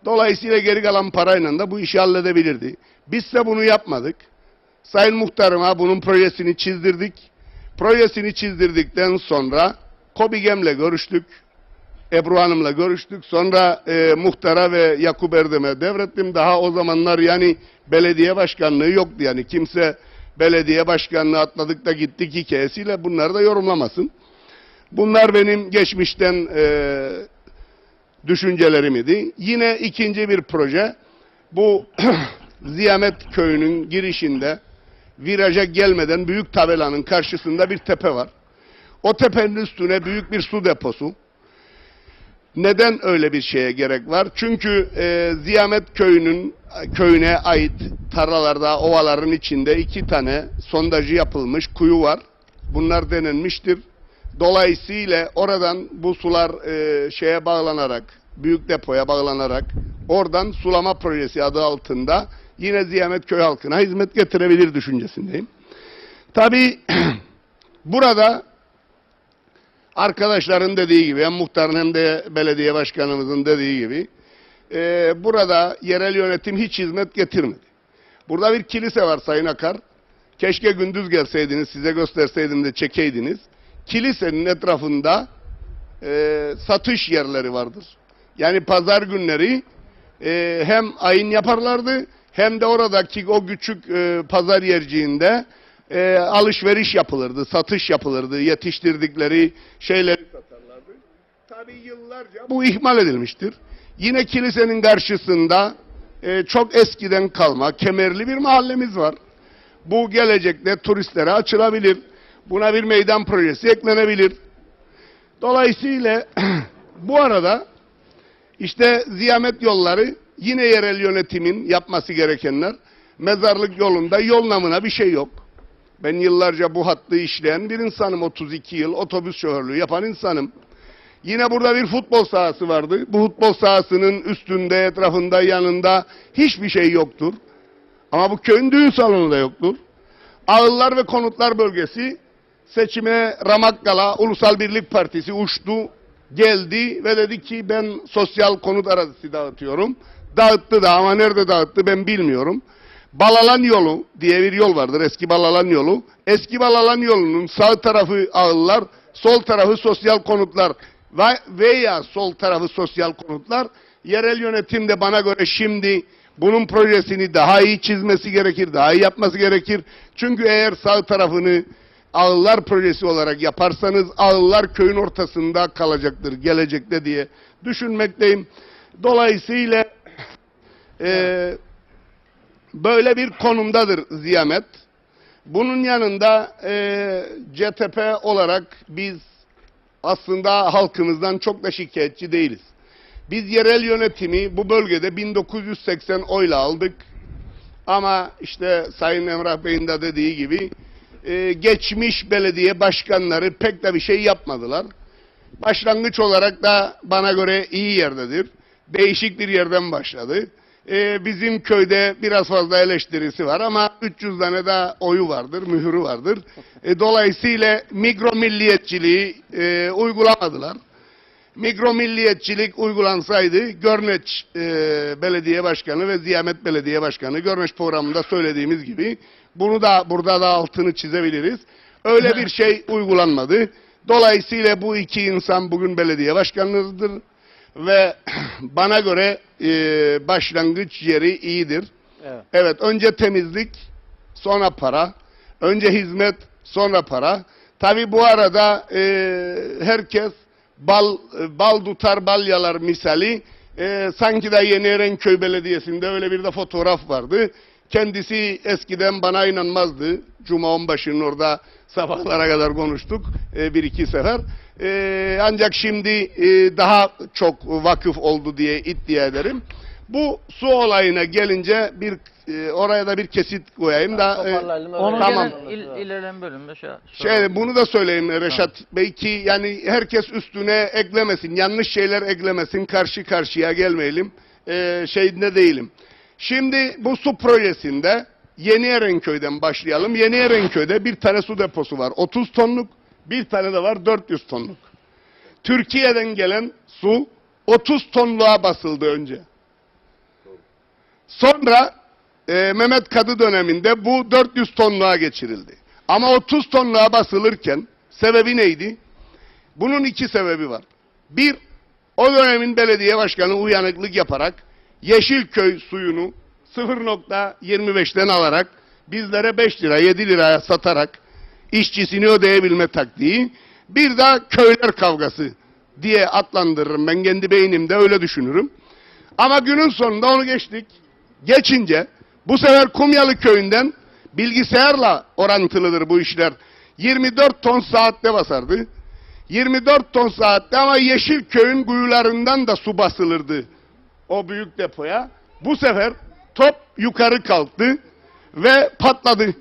Dolayısıyla geri kalan parayla da bu işi halledebilirdi. Biz de bunu yapmadık. Sayın Muhtarıma bunun projesini çizdirdik. Projesini çizdirdikten sonra KOBİGEM'le görüştük. Ebru Hanım'la görüştük. Sonra muhtara ve Yakup Erdem'e devrettim. Daha o zamanlar yani belediye başkanlığı yoktu. Yani kimse belediye başkanlığı atladık da gittik hikayesiyle bunları da yorumlamasın. Bunlar benim geçmişten düşüncelerim idi. Yine ikinci bir proje. Bu Ziyamet Köyü'nün girişinde viraja gelmeden büyük tabelanın karşısında bir tepe var. O tepenin üstüne büyük bir su deposu. Neden öyle bir şeye gerek var? Çünkü Ziyamet köyüne ait tarlalarda, ovaların içinde 2 tane sondajı yapılmış kuyu var. Bunlar denenmiştir. Dolayısıyla oradan bu sular şeye bağlanarak, büyük depoya bağlanarak oradan sulama projesi adı altında yine Ziyamet köy halkına hizmet getirebilir düşüncesindeyim. Tabii burada arkadaşların dediği gibi, hem muhtarın hem de belediye başkanımızın dediği gibi burada yerel yönetim hiç hizmet getirmedi. Burada bir kilise var Sayın Akar. Keşke gündüz gelseydiniz, size gösterseydim de çekeydiniz. Kilisenin etrafında satış yerleri vardır. Yani pazar günleri hem ayin yaparlardı hem de oradaki o küçük pazar yerciğinde alışveriş yapılırdı, satış yapılırdı, yetiştirdikleri şeyleri satarlardı. Tabii yıllarca bu ihmal edilmiştir. Yine kilisenin karşısında çok eskiden kalma kemerli bir mahallemiz var. Bu gelecekte turistlere açılabilir. Buna bir meydan projesi eklenebilir. Dolayısıyla bu arada işte Ziyamet yolları yine yerel yönetimin yapması gerekenler. Mezarlık yolunda yol namına bir şey yok. Ben yıllarca bu hattı işleyen bir insanım. 32 yıl otobüs şoförlüğü yapan insanım. Yine burada bir futbol sahası vardı. Bu futbol sahasının üstünde, etrafında, yanında hiçbir şey yoktur. Ama bu köyün düğün salonu da yoktur. Ağıllar ve Konutlar Bölgesi seçime Ramakkala Ulusal Birlik Partisi uçtu, geldi ve dedi ki ben sosyal konut arazisi dağıtıyorum. Dağıttı da ama nerede dağıttı ben bilmiyorum. Balalan yolu diye bir yol vardır, eski Balalan yolu. Eski Balalan yolunun sağ tarafı ağıllar, sol tarafı sosyal konutlar veya sol tarafı sosyal konutlar. Yerel yönetimde bana göre şimdi bunun projesini daha iyi çizmesi gerekir, daha iyi yapması gerekir. Çünkü eğer sağ tarafını ağıllar projesi olarak yaparsanız ağıllar köyün ortasında kalacaktır gelecekte diye düşünmekteyim. Dolayısıyla böyle bir konumdadır Ziyamet. Bunun yanında CTP olarak biz aslında halkımızdan çok da şikayetçi değiliz. Biz yerel yönetimi bu bölgede 1980 oyla aldık. Ama işte Sayın Emrah Bey'in de dediği gibi geçmiş belediye başkanları pek de bir şey yapmadılar. Başlangıç olarak da bana göre iyi yerdedir. Değişik bir yerden başladı. Bizim köyde biraz fazla eleştirisi var ama 300 tane de oyu vardır, mühürü vardır. Dolayısıyla mikro milliyetçiliği uygulamadılar. Mikro milliyetçilik uygulansaydı Görneç Belediye Başkanı ve Ziyamet Belediye Başkanı Görneç programında söylediğimiz gibi bunu da burada da altını çizebiliriz. Öyle bir şey uygulanmadı. Dolayısıyla bu iki insan bugün belediye başkanlarıdır ve bana göre başlangıç yeri iyidir. Evet. Evet, önce temizlik, sonra para. Önce hizmet, sonra para. Tabi bu arada herkes bal tutar bal yalar misali. Sanki de Yeniörenköy Belediyesi'nde öyle bir de fotoğraf vardı. Kendisi eskiden bana inanmazdı. Cuma 15'inin orada sabahlara kadar konuştuk bir iki sefer. Ancak şimdi daha çok vakıf oldu diye iddia ederim. Bu su olayına gelince oraya da bir kesit koyayım da. Toparlayalım, öyle. Onu Tamam. ilerleyen bölümde Bunu da söyleyeyim Reşat Bey ki yani herkes üstüne eklemesin, yanlış şeyler eklemesin, karşı karşıya gelmeyelim, şeyinde değilim. Şimdi bu su projesinde Yeniörenköy'den başlayalım. Yeniörenköy'de bir tane su deposu var, 30 tonluk, bir tane de var 400 tonluk. Türkiye'den gelen su 30 tonluğa basıldı önce. Sonra Mehmet Kadı döneminde bu 400 tonluğa geçirildi. Ama 30 tonluğa basılırken sebebi neydi? Bunun iki sebebi var. Bir, o dönemin belediye başkanı uyanıklık yaparak Yeşilköy suyunu 0.25'ten alarak bizlere 5 lira 7 liraya satarak işçisini ödeyebilme taktiği. Bir de köyler kavgası diye adlandırırım. Ben kendi beynimde öyle düşünürüm. Ama günün sonunda onu geçtik. Geçince bu sefer Kumyalı köyünden bilgisayarla orantılıdır bu işler. 24 ton saatte basardı. 24 ton saatte ama Yeşilköy'ün kuyularından da su basılırdı o büyük depoya. Bu sefer top yukarı kalktı ve patladı.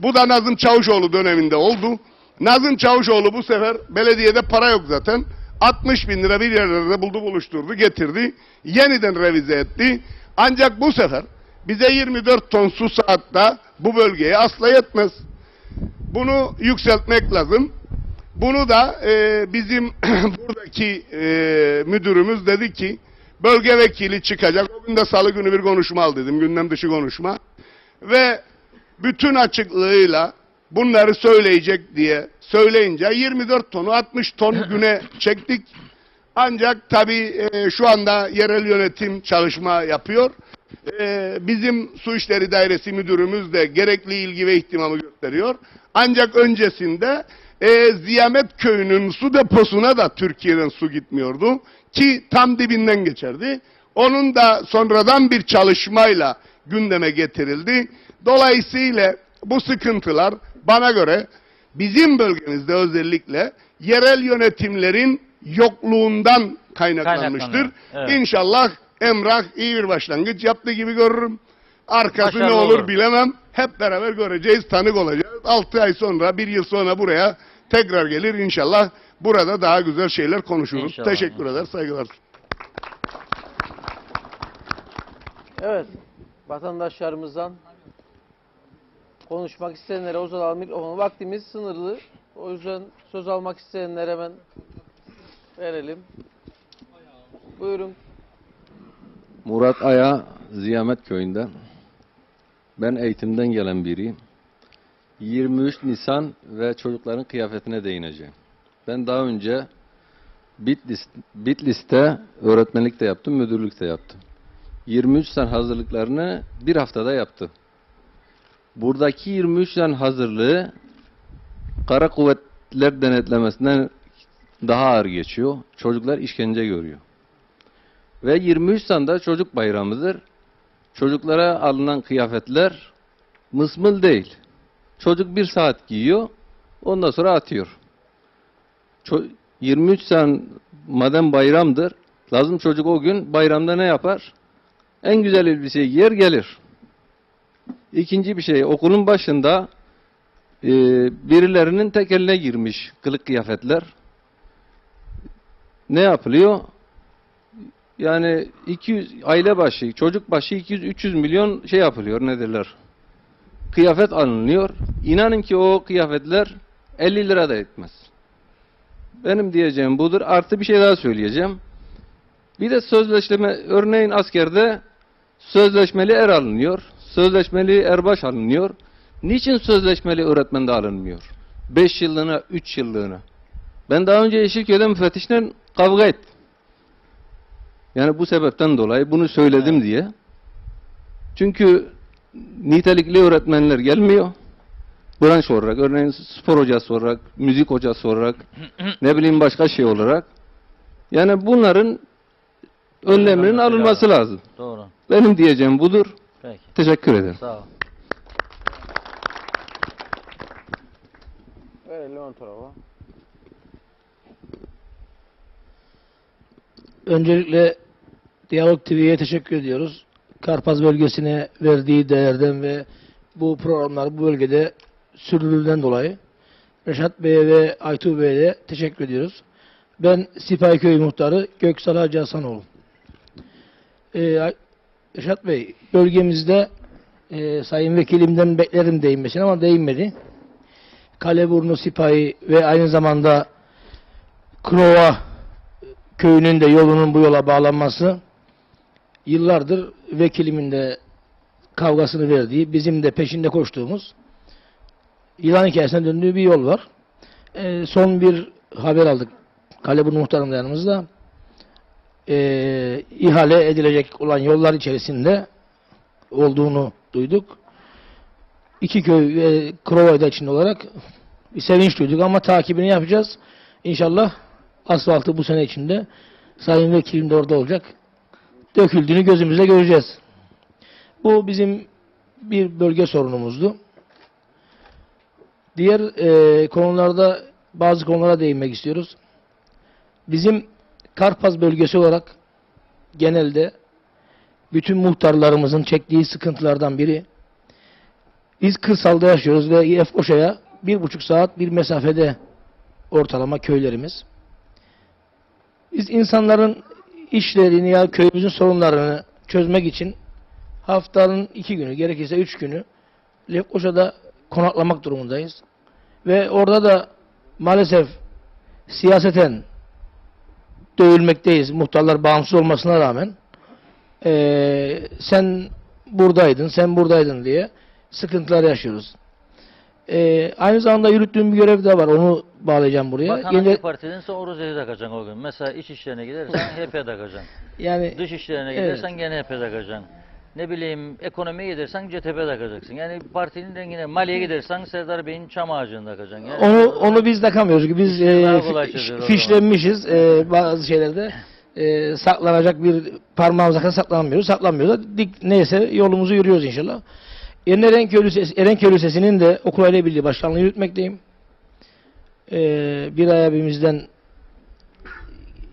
Bu da Nazım Çavuşoğlu döneminde oldu. Nazım Çavuşoğlu bu sefer belediyede para yok zaten. 60 bin lira bir yerlerde buldu, buluşturdu, getirdi. Yeniden revize etti. Ancak bu sefer bize 24 ton su saatte bu bölgeye asla yetmez. Bunu yükseltmek lazım. Bunu da bizim buradaki müdürümüz dedi ki bölge vekili çıkacak. O gün de salı günü bir konuşma al dedim. Gündem dışı konuşma. Ve bütün açıklığıyla bunları söyleyecek diye söyleyince 24 tonu 60 ton güne çektik. Ancak tabii şu anda yerel yönetim çalışma yapıyor. Bizim Su İşleri Dairesi müdürümüz de gerekli ilgi ve ihtimamı gösteriyor. Ancak öncesinde Ziyamet Köyü'nün su deposuna da Türkiye'den su gitmiyordu ki tam dibinden geçerdi. Onun da sonradan bir çalışmayla gündeme getirildi. Dolayısıyla bu sıkıntılar bana göre bizim bölgemizde özellikle yerel yönetimlerin yokluğundan kaynaklanmıştır. Evet. İnşallah Emrah iyi bir başlangıç yaptığı gibi görürüm. Arkası Başarılı ne olur olur bilemem. Hep beraber göreceğiz, tanık olacağız. 6 ay sonra, 1 yıl sonra buraya tekrar gelir inşallah. Burada daha güzel şeyler konuşuruz. İnşallah. Teşekkür eder, saygılar. Evet, vatandaşlarımızdan konuşmak isteyenlere uzatalım mikrofonu. Vaktimiz sınırlı. O yüzden söz almak isteyenlere hemen verelim. Buyurun. Murat Aya, Ziyamet Köyü'nden. Ben eğitimden gelen biriyim. 23 Nisan ve çocukların kıyafetine değineceğim. Ben daha önce Bitlis'te öğretmenlik de yaptım, müdürlük de yaptım. 23 Nisan hazırlıklarını bir haftada yaptım. Buradaki 23 Nisan hazırlığı Kara Kuvvetler denetlemesinden daha ağır geçiyor. Çocuklar işkence görüyor. Ve 23 Nisan'da çocuk bayramıdır. Çocuklara alınan kıyafetler mısmıl değil. Çocuk 1 saat giyiyor, ondan sonra atıyor. 23 Nisan madem bayramdır, lazım çocuk o gün bayramda ne yapar? En güzel elbiseyi giyer gelir. İkinci bir şey, okulun başında birilerinin tek eline girmiş kılık kıyafetler. Ne yapılıyor? Yani 200 aile başı, çocuk başı 200-300 milyon şey yapılıyor, ne derler? Kıyafet alınıyor. İnanın ki o kıyafetler 50 lira da etmez. Benim diyeceğim budur. Artı bir şey daha söyleyeceğim. Bir de sözleşme, örneğin askerde sözleşmeli er alınıyor. Sözleşmeli erbaş alınıyor. Niçin sözleşmeli öğretmen de alınmıyor? 5 yıllığına, 3 yıllığına. Ben daha önce Yeşilköy'de müfettişle kavga ettim. Yani bu sebepten dolayı bunu söyledim diye. Çünkü nitelikli öğretmenler gelmiyor. Branş olarak, örneğin spor hocası olarak, müzik hocası olarak, ne bileyim başka şey olarak. Yani bunların önleminin alınması lazım. Doğru. Benim diyeceğim budur. Peki. Teşekkür ederim. Sağ ol. Verelim ön tarafa. Öncelikle Diyalog TV'ye teşekkür ediyoruz. Karpaz bölgesine verdiği değerden ve bu programlar bu bölgede sürdürüldüğünden dolayı Reşat Bey'e ve Aytuğ Bey'e de teşekkür ediyoruz. Ben Sipahiköy Muhtarı Göksal Hacı Hasanoğlu. Reşat Bey, bölgemizde Sayın Vekilimden beklerim değinmesini ama değinmedi. Kaleburnu Sipahi ve aynı zamanda Krova köyünün de yolunun bu yola bağlanması yıllardır vekilimin de kavgasını verdiği, bizim de peşinde koştuğumuz yılan hikayesine döndüğü bir yol var. Son bir haber aldık. Kaleburnu Muhtarı'nın yanımızda. İhale edilecek olan yollar içerisinde olduğunu duyduk. İki köy ve Krova'da içinde olarak bir sevinç duyduk ama takibini yapacağız. İnşallah asfaltı bu sene içinde Sayın Vekilim de orada olacak. Döküldüğünü gözümüzle göreceğiz. Bu bizim bir bölge sorunumuzdu. Diğer konularda bazı konulara değinmek istiyoruz. Bizim Karpaz bölgesi olarak genelde bütün muhtarlarımızın çektiği sıkıntılardan biri, biz kırsalda yaşıyoruz ve Efkoşa'ya 1,5 saat bir mesafede ortalama köylerimiz. Biz insanların işlerini ya köyümüzün sorunlarını çözmek için haftanın 2 günü, gerekirse 3 günü Lefkoşa'da konaklamak durumundayız. Ve orada da maalesef siyaseten dövülmekteyiz. Muhtarlar bağımsız olmasına rağmen sen buradaydın diye sıkıntılar yaşıyoruz. Aynı zamanda yürüttüğüm bir görev de var. Onu bağlayacağım buraya. Bakan hangi partidense o rozeti takacaksın o gün. Mesela iç işlerine gidersen HP takacaksın. Yani Dış işlerine evet. gidersen gene HP takacaksın. Ne bileyim ekonomiye gidersen CTP takacaksın. Yani partinin rengine, Mali'ye gidersen Serdar Bey'in çam ağacını takacaksın. Yani onu biz takamıyoruz. Biz daha kolay çözüyoruz o fişlenmişiz bazı şeylerde. Saklanacak bir parmağımıza kadar saklanmıyoruz. Saklanmıyoruz da dik neyse yolumuzu yürüyoruz inşallah. Erenköy Lisesi'nin de okulayla birliği başkanlığı yürütmekteyim. Bir ay abimizden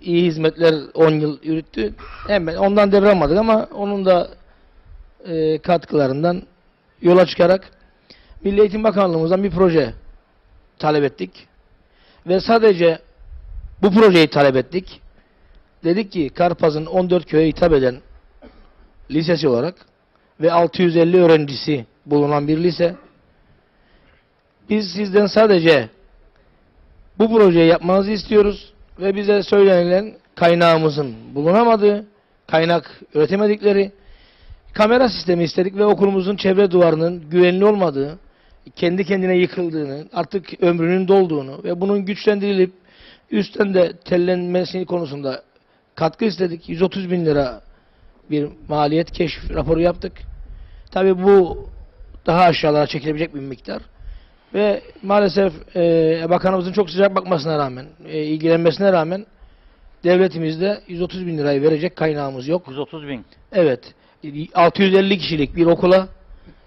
iyi hizmetler 10 yıl yürüttü. Hemen ondan devralmadık ama onun da katkılarından yola çıkarak Milli Eğitim Bakanlığımızdan bir proje talep ettik. Ve sadece bu projeyi talep ettik. Dedik ki Karpaz'ın 14 köye hitap eden lisesi olarak ve 650 öğrencisi bulunan bir lise. Biz sizden sadece bu projeyi yapmanızı istiyoruz ve bize söylenilen kaynağımızın bulunamadığı, kaynak üretemedikleri, kamera sistemi istedik ve okulumuzun çevre duvarının güvenli olmadığı, kendi kendine yıkıldığını, artık ömrünün dolduğunu ve bunun güçlendirilip üstten de tellenmesi konusunda katkı istedik. 130 bin lira bir maliyet keşif raporu yaptık. Tabii bu daha aşağılara çekilebilecek bir miktar. Ve maalesef bakanımızın çok sıcak bakmasına rağmen, ilgilenmesine rağmen devletimizde 130 bin lirayı verecek kaynağımız yok. 130 bin. Evet. 650 kişilik bir okula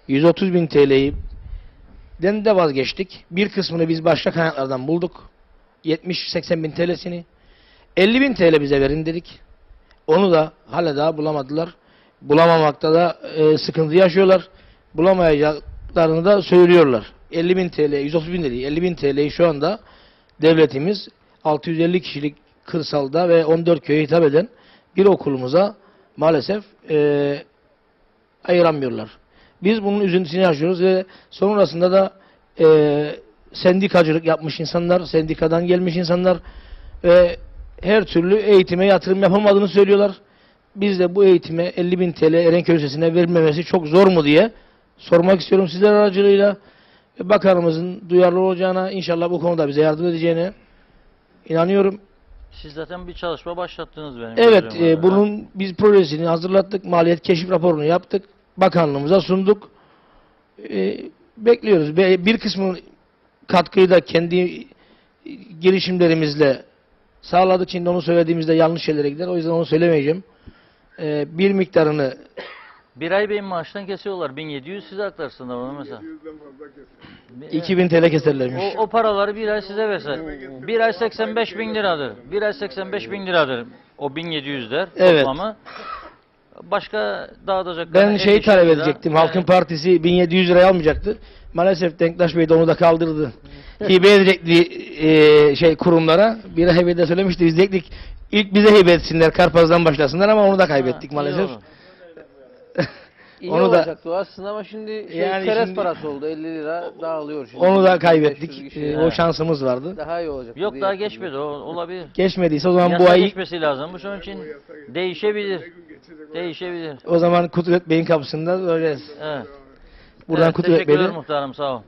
130 bin TL'yi de vazgeçtik. Bir kısmını biz başka kaynaklardan bulduk. 70-80 bin TL'sini. 50 bin TL bize verin dedik. Onu da hala daha bulamadılar. Bulamamakta da sıkıntı yaşıyorlar. Bulamayacaklarını da söylüyorlar. 50 bin TL, 130 bin değil, 50 bin TL'yi şu anda devletimiz 650 kişilik kırsalda ve 14 köye hitap eden bir okulumuza maalesef ayıramıyorlar. Biz bunun üzüntüsünü yaşıyoruz ve sonrasında da sendikacılık yapmış insanlar, sendikadan gelmiş insanlar ve her türlü eğitime yatırım yapılmadığını söylüyorlar. Biz de bu eğitime 50 bin TL Erenköy Lisesi'ne verilmemesi çok zor mu diye sormak istiyorum sizler aracılığıyla. Bakanımızın duyarlı olacağına, inşallah bu konuda bize yardım edeceğine inanıyorum. Siz zaten bir çalışma başlattınız benim. Evet, bunun biz projesini hazırlattık, maliyet keşif raporunu yaptık. bakanlığımıza sunduk. Bekliyoruz. Bir kısmı katkıyı da kendi girişimlerimizle sağladık. Şimdi onu söylediğimizde yanlış şeylere gider. O yüzden onu söylemeyeceğim. Bir miktarını Bir ay benim maaştan kesiyorlar. 1700 size aktarsınlar ona mesela. 2000 TL keserlermiş. O paraları bir ay size verse. Bir ay 85 bin liradır. Bir ay 85 bin liradır. O 1700'ler Evet. toplamı. Başka dağıtacak. Ben şeyi talep edecektim. Halkın Partisi 1700 liraya almayacaktı. Maalesef Denktaş Bey de onu da kaldırdı. Hibe edecekti kurumlara. Bir ay evvel de söylemişti. Biz diyecektik ilk bize hibe etsinler. Karpaz'dan başlasınlar ama onu da kaybettik maalesef. İyi Onu da- olacaktı aslında ama şimdi Yani çerez şimdi- parası oldu. 50 lira dağılıyor şimdi. Onu da 500 kaybettik. kişi. O şansımız vardı. Daha iyi olacak. Yok daha geçmedi, o olabilir. Geçmediyse o zaman Yasa bu ay geçmesi lazım. Bu şunun için değişebilir. Değişebilir. o zaman Kudret Bey'in kapısında göreceğiz. Evet. Buradan Evet, Kudret teşekkürler Bey'e muhtarım, sağ ol.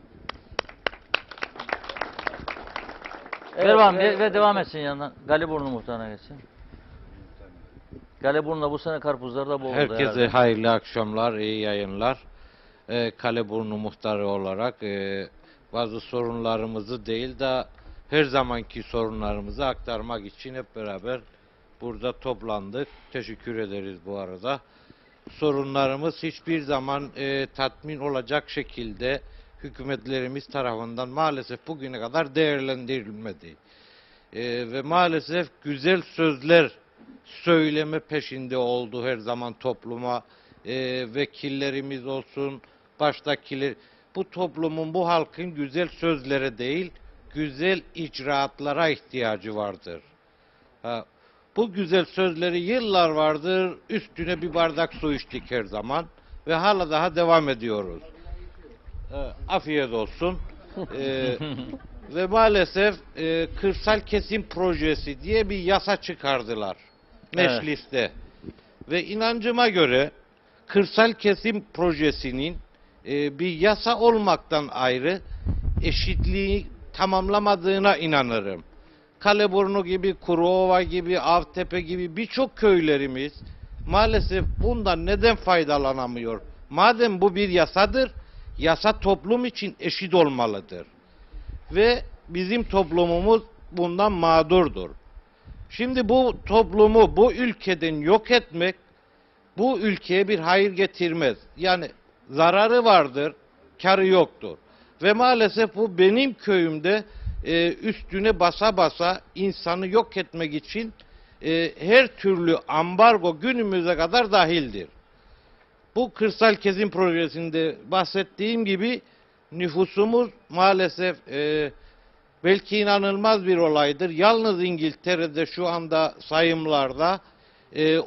Evet, ver bakalım ve- ve devam etsin yanına. Galiburnu muhtarına geçsin. Galiburnu'da bu sene karpuzlar da bol oldu Herkese herhalde. hayırlı akşamlar, iyi yayınlar. Kaleburnu muhtarı olarak bazı sorunlarımızı değil de her zamanki sorunlarımızı aktarmak için hep beraber burada toplandık. Teşekkür ederiz bu arada. Sorunlarımız hiçbir zaman tatmin olacak şekilde hükümetlerimiz tarafından maalesef bugüne kadar değerlendirilmedi. Ve maalesef güzel sözler söyleme peşinde oldu her zaman topluma. Vekillerimiz olsun, baştakiler. Bu toplumun, bu halkın güzel sözlere değil, güzel icraatlara ihtiyacı vardır. Bu güzel sözleri yıllar vardır, üstüne bir bardak su içtik her zaman ve hala daha devam ediyoruz. Afiyet olsun. Ve maalesef kırsal kesim projesi diye bir yasa çıkardılar mecliste. Ve inancıma göre kırsal kesim projesinin bir yasa olmaktan ayrı eşitliği tamamlamadığına inanırım. Kaleburnu gibi, Kuruova gibi, Avtepe gibi birçok köylerimiz maalesef bundan neden faydalanamıyor? Madem bu bir yasadır, yasa toplum için eşit olmalıdır. Ve bizim toplumumuz bundan mağdurdur. Şimdi bu toplumu bu ülkeden yok etmek bu ülkeye bir hayır getirmez. Yani zararı vardır, karı yoktur. Ve maalesef bu benim köyümde üstüne basa basa insanı yok etmek için her türlü ambargo günümüze kadar dahildir. Bu kırsal kesim projesinde bahsettiğim gibi nüfusumuz maalesef belki inanılmaz bir olaydır. Yalnız İngiltere'de şu anda sayımlarda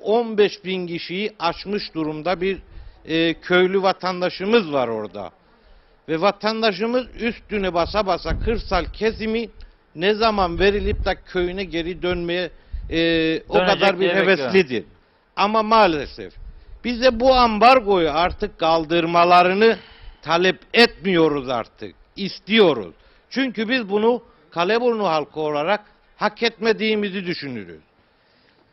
15 bin kişiyi aşmış durumda bir köylü vatandaşımız var orada. Ve vatandaşımız üstüne basa basa kırsal kesimi ne zaman verilip de köyüne geri dönmeye o kadar bir diye bekliyor. heveslidir. Ama maalesef bize bu ambargoyu artık kaldırmalarını talep etmiyoruz artık. İstiyoruz. Çünkü biz bunu Kaleburnu halkı olarak hak etmediğimizi düşünürüz.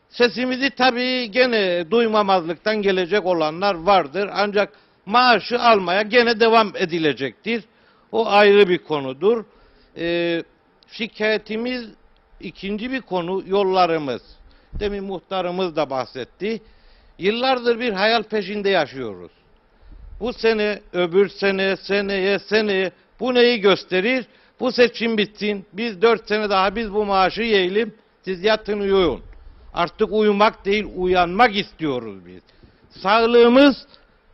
Sesimizi tabii gene duymamazlıktan gelecek olanlar vardır. Ancak maaşı almaya gene devam edilecektir. O ayrı bir konudur. Şikayetimiz ikinci bir konu yollarımız. Demin muhtarımız da bahsetti. Yıllardır bir hayal peşinde yaşıyoruz. Bu sene, öbür sene, seneye bu neyi gösterir? Bu seçim bitsin. Biz 4 sene daha biz bu maaşı yiyelim. Siz yatın uyuyun. Artık uyumak değil, uyanmak istiyoruz biz. Sağlığımız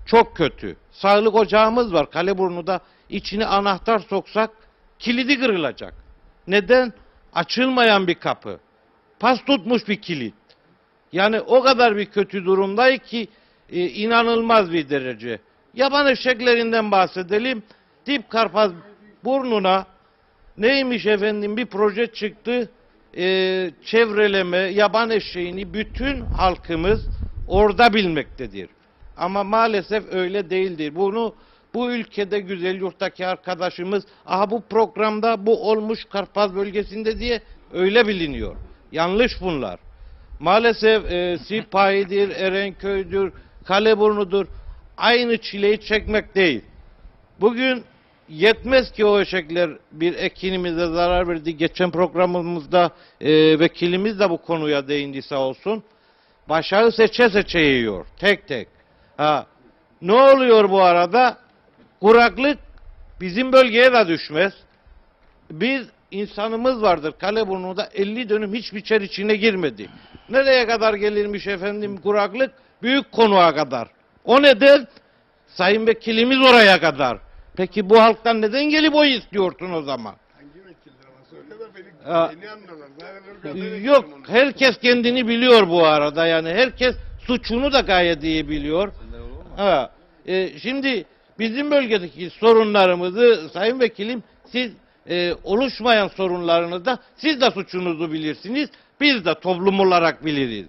çok kötü. Sağlık ocağımız var Kaleburnu'da. İçine anahtar soksak kilidi kırılacak. Neden? Açılmayan bir kapı. Pas tutmuş bir kilit. Yani o kadar bir kötü durumdayız ki inanılmaz bir derece. Yaban eşeklerinden bahsedelim. Dip Karpaz burnuna neymiş efendim bir proje çıktı. Çevreleme, yaban eşeğini bütün halkımız orada bilmektedir. Ama maalesef öyle değildir. Bunu bu ülkede Güzelyurt'taki arkadaşımız bu programda bu olmuş Karpaz bölgesinde diye öyle biliniyor. Yanlış bunlar. Maalesef Sipahi'dir, Erenköy'dür, Kaleburnu'dur. aynı çileyi çekmek değil. Bugün yetmez ki o eşekler bir ekinimize zarar verdi. Geçen programımızda vekilimiz de bu konuya değindi sağ olsun. Başağı seçe seçe yiyor. Tek tek. Ha, ne oluyor bu arada? Kuraklık bizim bölgeye de düşmez. Biz insanımız vardır Kaleburnu'da 50 dönüm hiç biçer içine girmedi. Nereye kadar gelirmiş efendim kuraklık? Büyük konuğa kadar. O neden? Sayın vekilimiz oraya kadar. Peki bu halktan neden gelip oy istiyorsun o zaman? Hangi vekildir ama söyle de beni anlarlar. Zaten Yok, herkes kendini biliyor bu arada. Yani herkes suçunu da gayet iyi biliyor. Ha, şimdi bizim bölgedeki sorunlarımızı Sayın Vekilim siz oluşmayan sorunlarınızda siz de suçunuzu bilirsiniz. Biz de toplum olarak biliriz.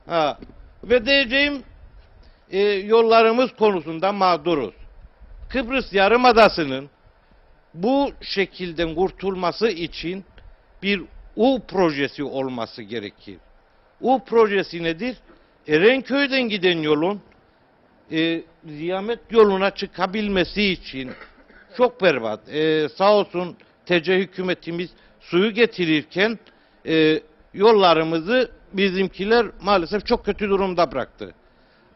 Ha, ve diyeceğim yollarımız konusunda mağduruz. Kıbrıs Yarımadası'nın bu şekilden kurtulması için bir U projesi olması gerekir. U projesi nedir? Erenköy'den giden yolun Ziyamet yoluna çıkabilmesi için çok berbat. Sağ olsun TC hükümetimiz suyu getirirken yollarımızı bizimkiler maalesef çok kötü durumda bıraktı.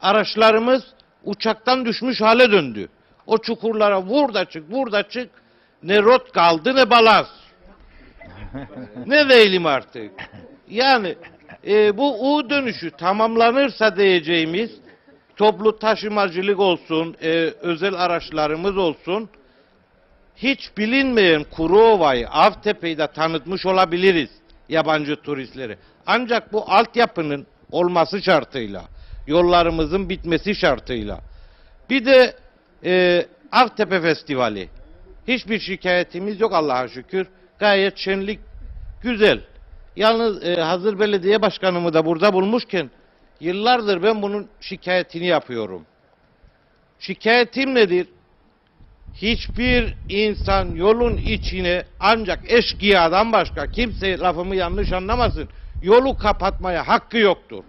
Araçlarımız uçaktan düşmüş hale döndü. O çukurlara vur da çık, ne rot kaldı ne balans. Ne değilim artık. Yani bu U dönüşü tamamlanırsa diyeceğimiz toplu taşımacılık olsun, özel araçlarımız olsun, hiç bilinmeyen Kuruova'yı, Avtepe'yi de tanıtmış olabiliriz yabancı turistleri. Ancak bu altyapının olması şartıyla, yollarımızın bitmesi şartıyla. Bir de Avtepe Festivali. Hiçbir şikayetimiz yok Allah'a şükür. Gayet şenlik güzel. Yalnız hazır belediye başkanımı da burada bulmuşken yıllardır ben bunun şikayetini yapıyorum. Şikayetim nedir? Hiçbir insan yolun içine ancak eşkıyadan başka kimse lafımı yanlış anlamasın. Yolu kapatmaya hakkı yoktur.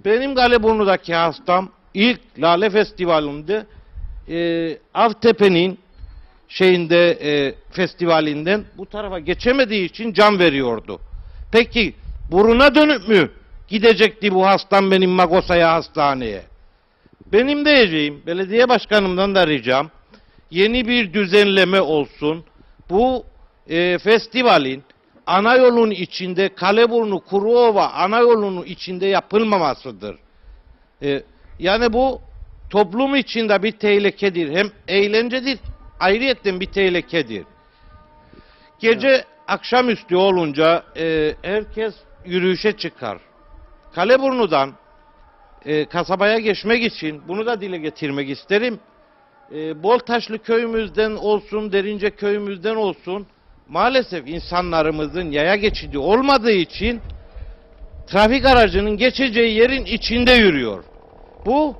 Benim Kaleburnu'daki hastam ilk Lale Festivali'nde Avtepe'nin festivalinden bu tarafa geçemediği için can veriyordu. Peki buruna dönüp mü gidecekti bu hastam benim Magosa'ya hastaneye? Benim diyeceğim, belediye başkanımdan da ricam, yeni bir düzenleme olsun. Bu festivalin ana yolun içinde, Kaleburnu Kuruova ana yolunun içinde yapılmamasıdır. Yani bu toplum içinde bir tehlikedir. Hem eğlencedir, ayrıyetten bir tehlikedir. Gece akşamüstü olunca herkes yürüyüşe çıkar. Kaleburnu'dan kasabaya geçmek için bunu da dile getirmek isterim. Boltaşlı köyümüzden olsun, Derince köyümüzden olsun maalesef insanlarımızın yaya geçidi olmadığı için trafik aracının geçeceği yerin içinde yürüyor. Bu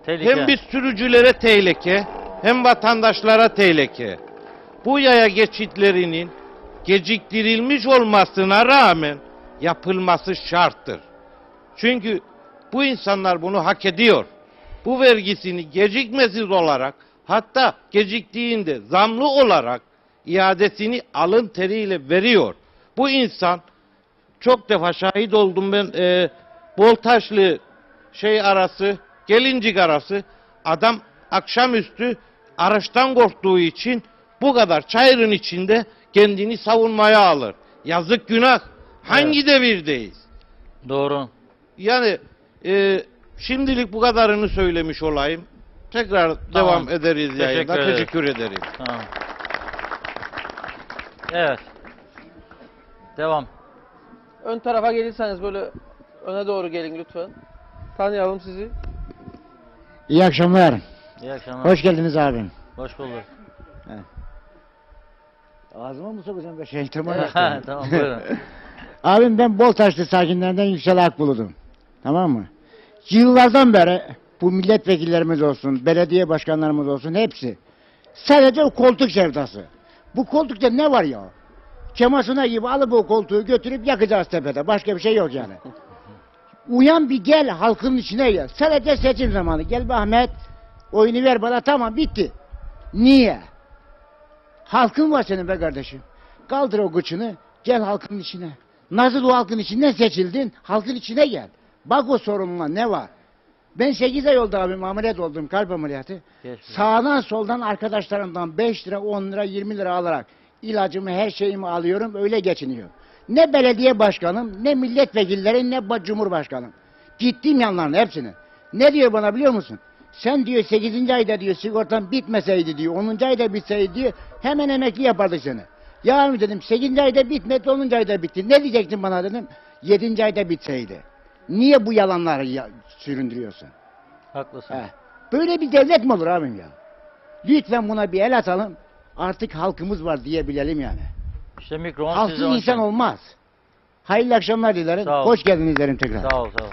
Tehlike. hem bir sürücülere tehlike hem vatandaşlara tehlike. Bu yaya geçitlerinin geciktirilmiş olmasına rağmen yapılması şarttır. Çünkü bu insanlar bunu hak ediyor. Bu vergisini gecikmesiz olarak, hatta geciktiğinde zamlı olarak iadesini alın teriyle veriyor. Bu insan, çok defa şahit oldum ben, Boltaşlı arası, Gelincik arası, adam akşamüstü araçtan korktuğu için bu kadar çayırın içinde kendini savunmaya alır. Yazık, günah. Hangi devirdeyiz? Doğru. Yani şimdilik bu kadarını söylemiş olayım. Tekrar devam ederiz yayında. Teşekkür ederiz. Teşekkür ederim. Tamam. Evet. Devam. Ön tarafa gelirseniz böyle öne doğru gelin lütfen. Tanıyalım sizi. İyi akşamlar. İyi akşamlar. Hoş geldiniz abim. Hoş bulduk. Ağzıma mı sokacağım be şey? Tamam buyurun. Abim ben Boltaşlı sakinlerinden Yüksel Akbulut'um. Tamam mı? Yıllardan beri bu milletvekillerimiz olsun, belediye başkanlarımız olsun hepsi sadece o koltuk sevdası. Bu koltukta ne var ya? Kemasına gibi alıp o koltuğu götürüp yakacağız tepede. Başka bir şey yok yani. Uyan bir gel halkın içine gel. Sadece seçim zamanı. Gel be Ahmet. Oyunu ver bana, tamam, bitti. Niye? Halkın var senin be kardeşim. Kaldır o gıçını, gel halkın içine. Nasıl o halkın içinden seçildin? Halkın içine gel. Bak o sorunla ne var? Ben 8 ay oldu abim, ameliyat oldum, kalp ameliyatı. Geçmiş. Sağdan soldan arkadaşlarımdan 5 lira, 10 lira, 20 lira alarak ilacımı, her şeyimi alıyorum, öyle geçiniyor. Ne belediye başkanım, ne milletvekilleri, ne cumhurbaşkanım. Gittiğim yanlarına hepsini. Ne diyor bana biliyor musun? Sen diyor 8. ayda diyor sigortan bitmeseydi diyor, 10. ayda bitseydi diyor, hemen emekli yapardık seni. Ya abi dedim, 8. ayda bitmedi, 10. ayda bitti. Ne diyecektin bana dedim, 7. ayda bitseydi. Niye bu yalanları süründürüyorsun? Haklısın. Böyle bir devlet mi olur abim ya? Lütfen buna bir el atalım. Artık halkımız var diyebilelim yani. İşte mikrofon Halksız size onun insan için. olmaz. Hayırlı akşamlar dilerim. Sağ ol. Hoş geldiniz derim tekrar. Sağ ol, sağ ol.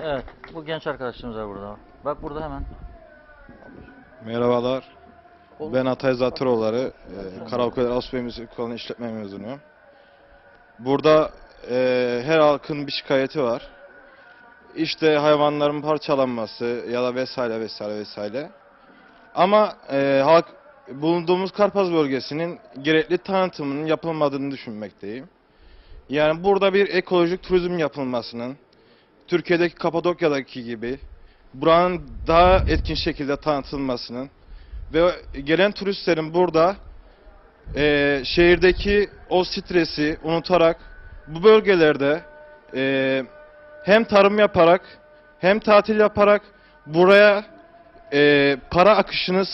Evet, bu genç arkadaşımız var burada. Bak burada hemen. Merhabalar. Ben Atay Zatıroğulları, Karakoylar Asbey Müzik Okulu'nun işletme mezunuyum. Burada her halkın bir şikayeti var. İşte hayvanların parçalanması ya da vesaire vesaire vesaire. Ama halk bulunduğumuz Karpaz bölgesinin gerekli tanıtımının yapılmadığını düşünmekteyim. Yani burada bir ekolojik turizm yapılmasının, Türkiye'deki Kapadokya'daki gibi buranın daha etkin şekilde tanıtılmasının ve gelen turistlerin burada şehirdeki o stresi unutarak bu bölgelerde hem tarım yaparak hem tatil yaparak buraya para akışını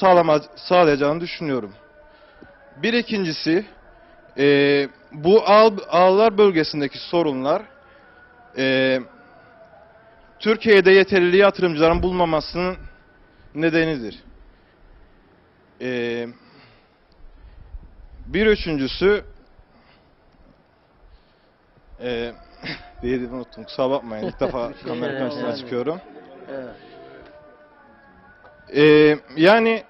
sağlayacağını düşünüyorum. Bir ikincisi bu ağlar bölgesindeki sorunlar Türkiye'de yeterli yatırımcıların bulunmamasının nedenidir. Bir üçüncüsü dediğimi unuttum, kusura bakmayın, ilk defa kamera karşısına çıkıyorum. Yani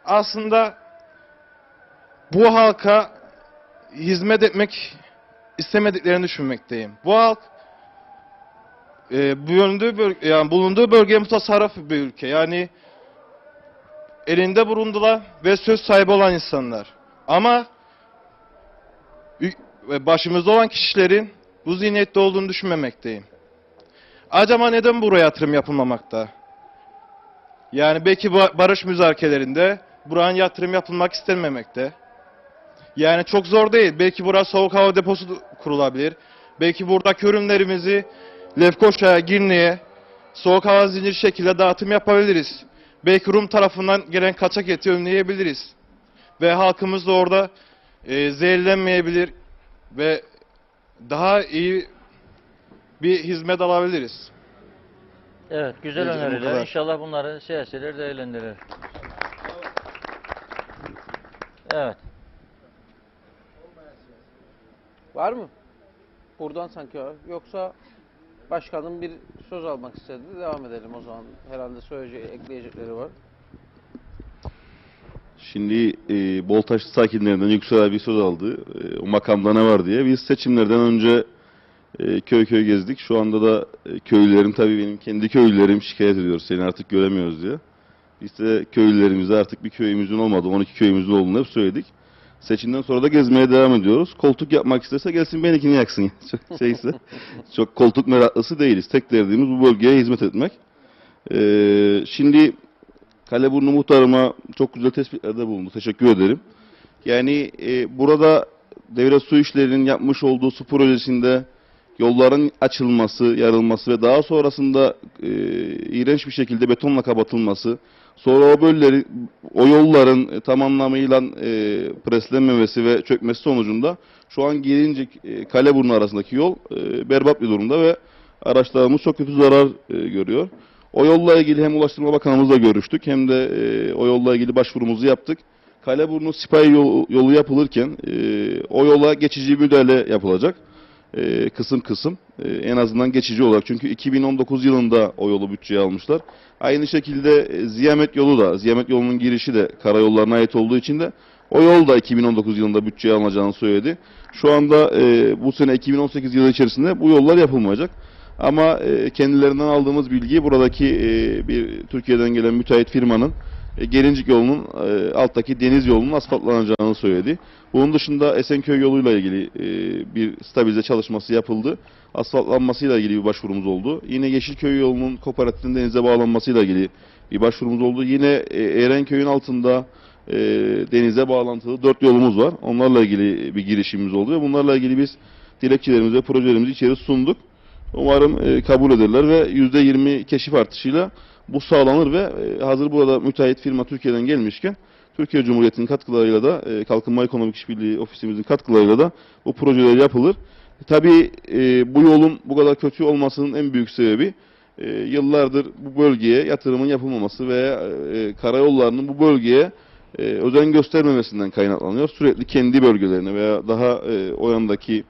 aslında bu halka hizmet etmek istemediklerini düşünmekteyim. Bu halk bulunduğu bölgeye mutasarrif bir ülke. Yani elinde bulundular ve söz sahibi olan insanlar. Ama başımızda olan kişilerin bu zihniyette olduğunu düşünmemekteyim. Acaba neden buraya yatırım yapılmamakta? Yani belki barış müzakerelerinde buranın yatırım yapılmak istenmemekte. Yani çok zor değil. Belki burası soğuk hava deposu kurulabilir. Belki buradaki ürünlerimizi Lefkoşa'ya, Girne'ye soğuk hava zinciri şekilde dağıtım yapabiliriz. Belki Rum tarafından gelen kaçak eti önleyebiliriz. Ve halkımız da orada zehirlenmeyebilir ve daha iyi bir hizmet alabiliriz. Evet, güzel Diyeceğim bu öneriler. kadar. İnşallah bunları siyasiler değerlendirir. Evet. Var mı? Buradan sanki var. Yoksa başkanın bir söz almak istedi. Devam edelim o zaman. Herhalde ekleyecekleri var. Şimdi Boltaş sakinlerinden Yüksel abi söz aldı. O makamda ne var diye. Biz seçimlerden önce köy köy gezdik. Şu anda da köylülerim, tabii benim kendi köylülerim şikayet ediyor. Seni artık göremiyoruz diye. Biz de köylülerimize artık bir köyümüzün olmadı, 12 köyümüzün olduğunu hep söyledik. Seçimden sonra da gezmeye devam ediyoruz. Koltuk yapmak isterse gelsin benimkini yaksın. Çok koltuk meraklısı değiliz. Tek derdimiz bu bölgeye hizmet etmek. Şimdi Kaleburnu muhtarıma çok güzel tespitlerde bulundu. Teşekkür ederim. Yani burada Devlet Su İşleri'nin yapmış olduğu su projesinde yolların açılması, yarılması ve daha sonrasında iğrenç bir şekilde betonla kapatılması, sonra o yolların tamamlamıyla preslenmemesi ve çökmesi sonucunda şu an Gelincik Kaleburnu arasındaki yol berbat bir durumda ve araçlarımız çok kötü zarar görüyor. O yolla ilgili hem Ulaştırma Bakanımızla görüştük hem de o yolla ilgili başvurumuzu yaptık. Kaleburnu Sipahi yolu yapılırken o yola geçici müdahale yapılacak. Kısım kısım en azından geçici olarak, çünkü 2019 yılında o yolu bütçeye almışlar. Aynı şekilde Ziyamet yolu da, Ziyamet yolunun girişi de karayollarına ait olduğu için de o yol da 2019 yılında bütçeye alınacağını söyledi. Şu anda bu sene 2018 yılı içerisinde bu yollar yapılmayacak. Ama kendilerinden aldığımız bilgi buradaki bir Türkiye'den gelen müteahhit firmanın Gelincik yolunun alttaki deniz yolunun asfaltlanacağını söyledi. Bunun dışında Esenköy yoluyla ilgili bir stabilize çalışması yapıldı. Asfaltlanmasıyla ilgili bir başvurumuz oldu. Yine Yeşilköy yolunun kooperatifin denize bağlanmasıyla ilgili bir başvurumuz oldu. Yine Erenköy'ün altında denize bağlantılı 4 yolumuz var. Onlarla ilgili bir girişimimiz oldu ve bunlarla ilgili biz dilekçelerimizi ve projelerimizi içeri sunduk. Umarım kabul ederler ve %20 keşif artışıyla bu sağlanır ve hazır burada müteahhit firma Türkiye'den gelmişken Türkiye Cumhuriyeti'nin katkılarıyla da Kalkınma Ekonomik İşbirliği Ofisimizin katkılarıyla da bu projeler yapılır. Tabii bu yolun bu kadar kötü olmasının en büyük sebebi yıllardır bu bölgeye yatırımın yapılmaması veya karayollarının bu bölgeye özen göstermemesinden kaynaklanıyor. Sürekli kendi bölgelerine veya daha o yandaki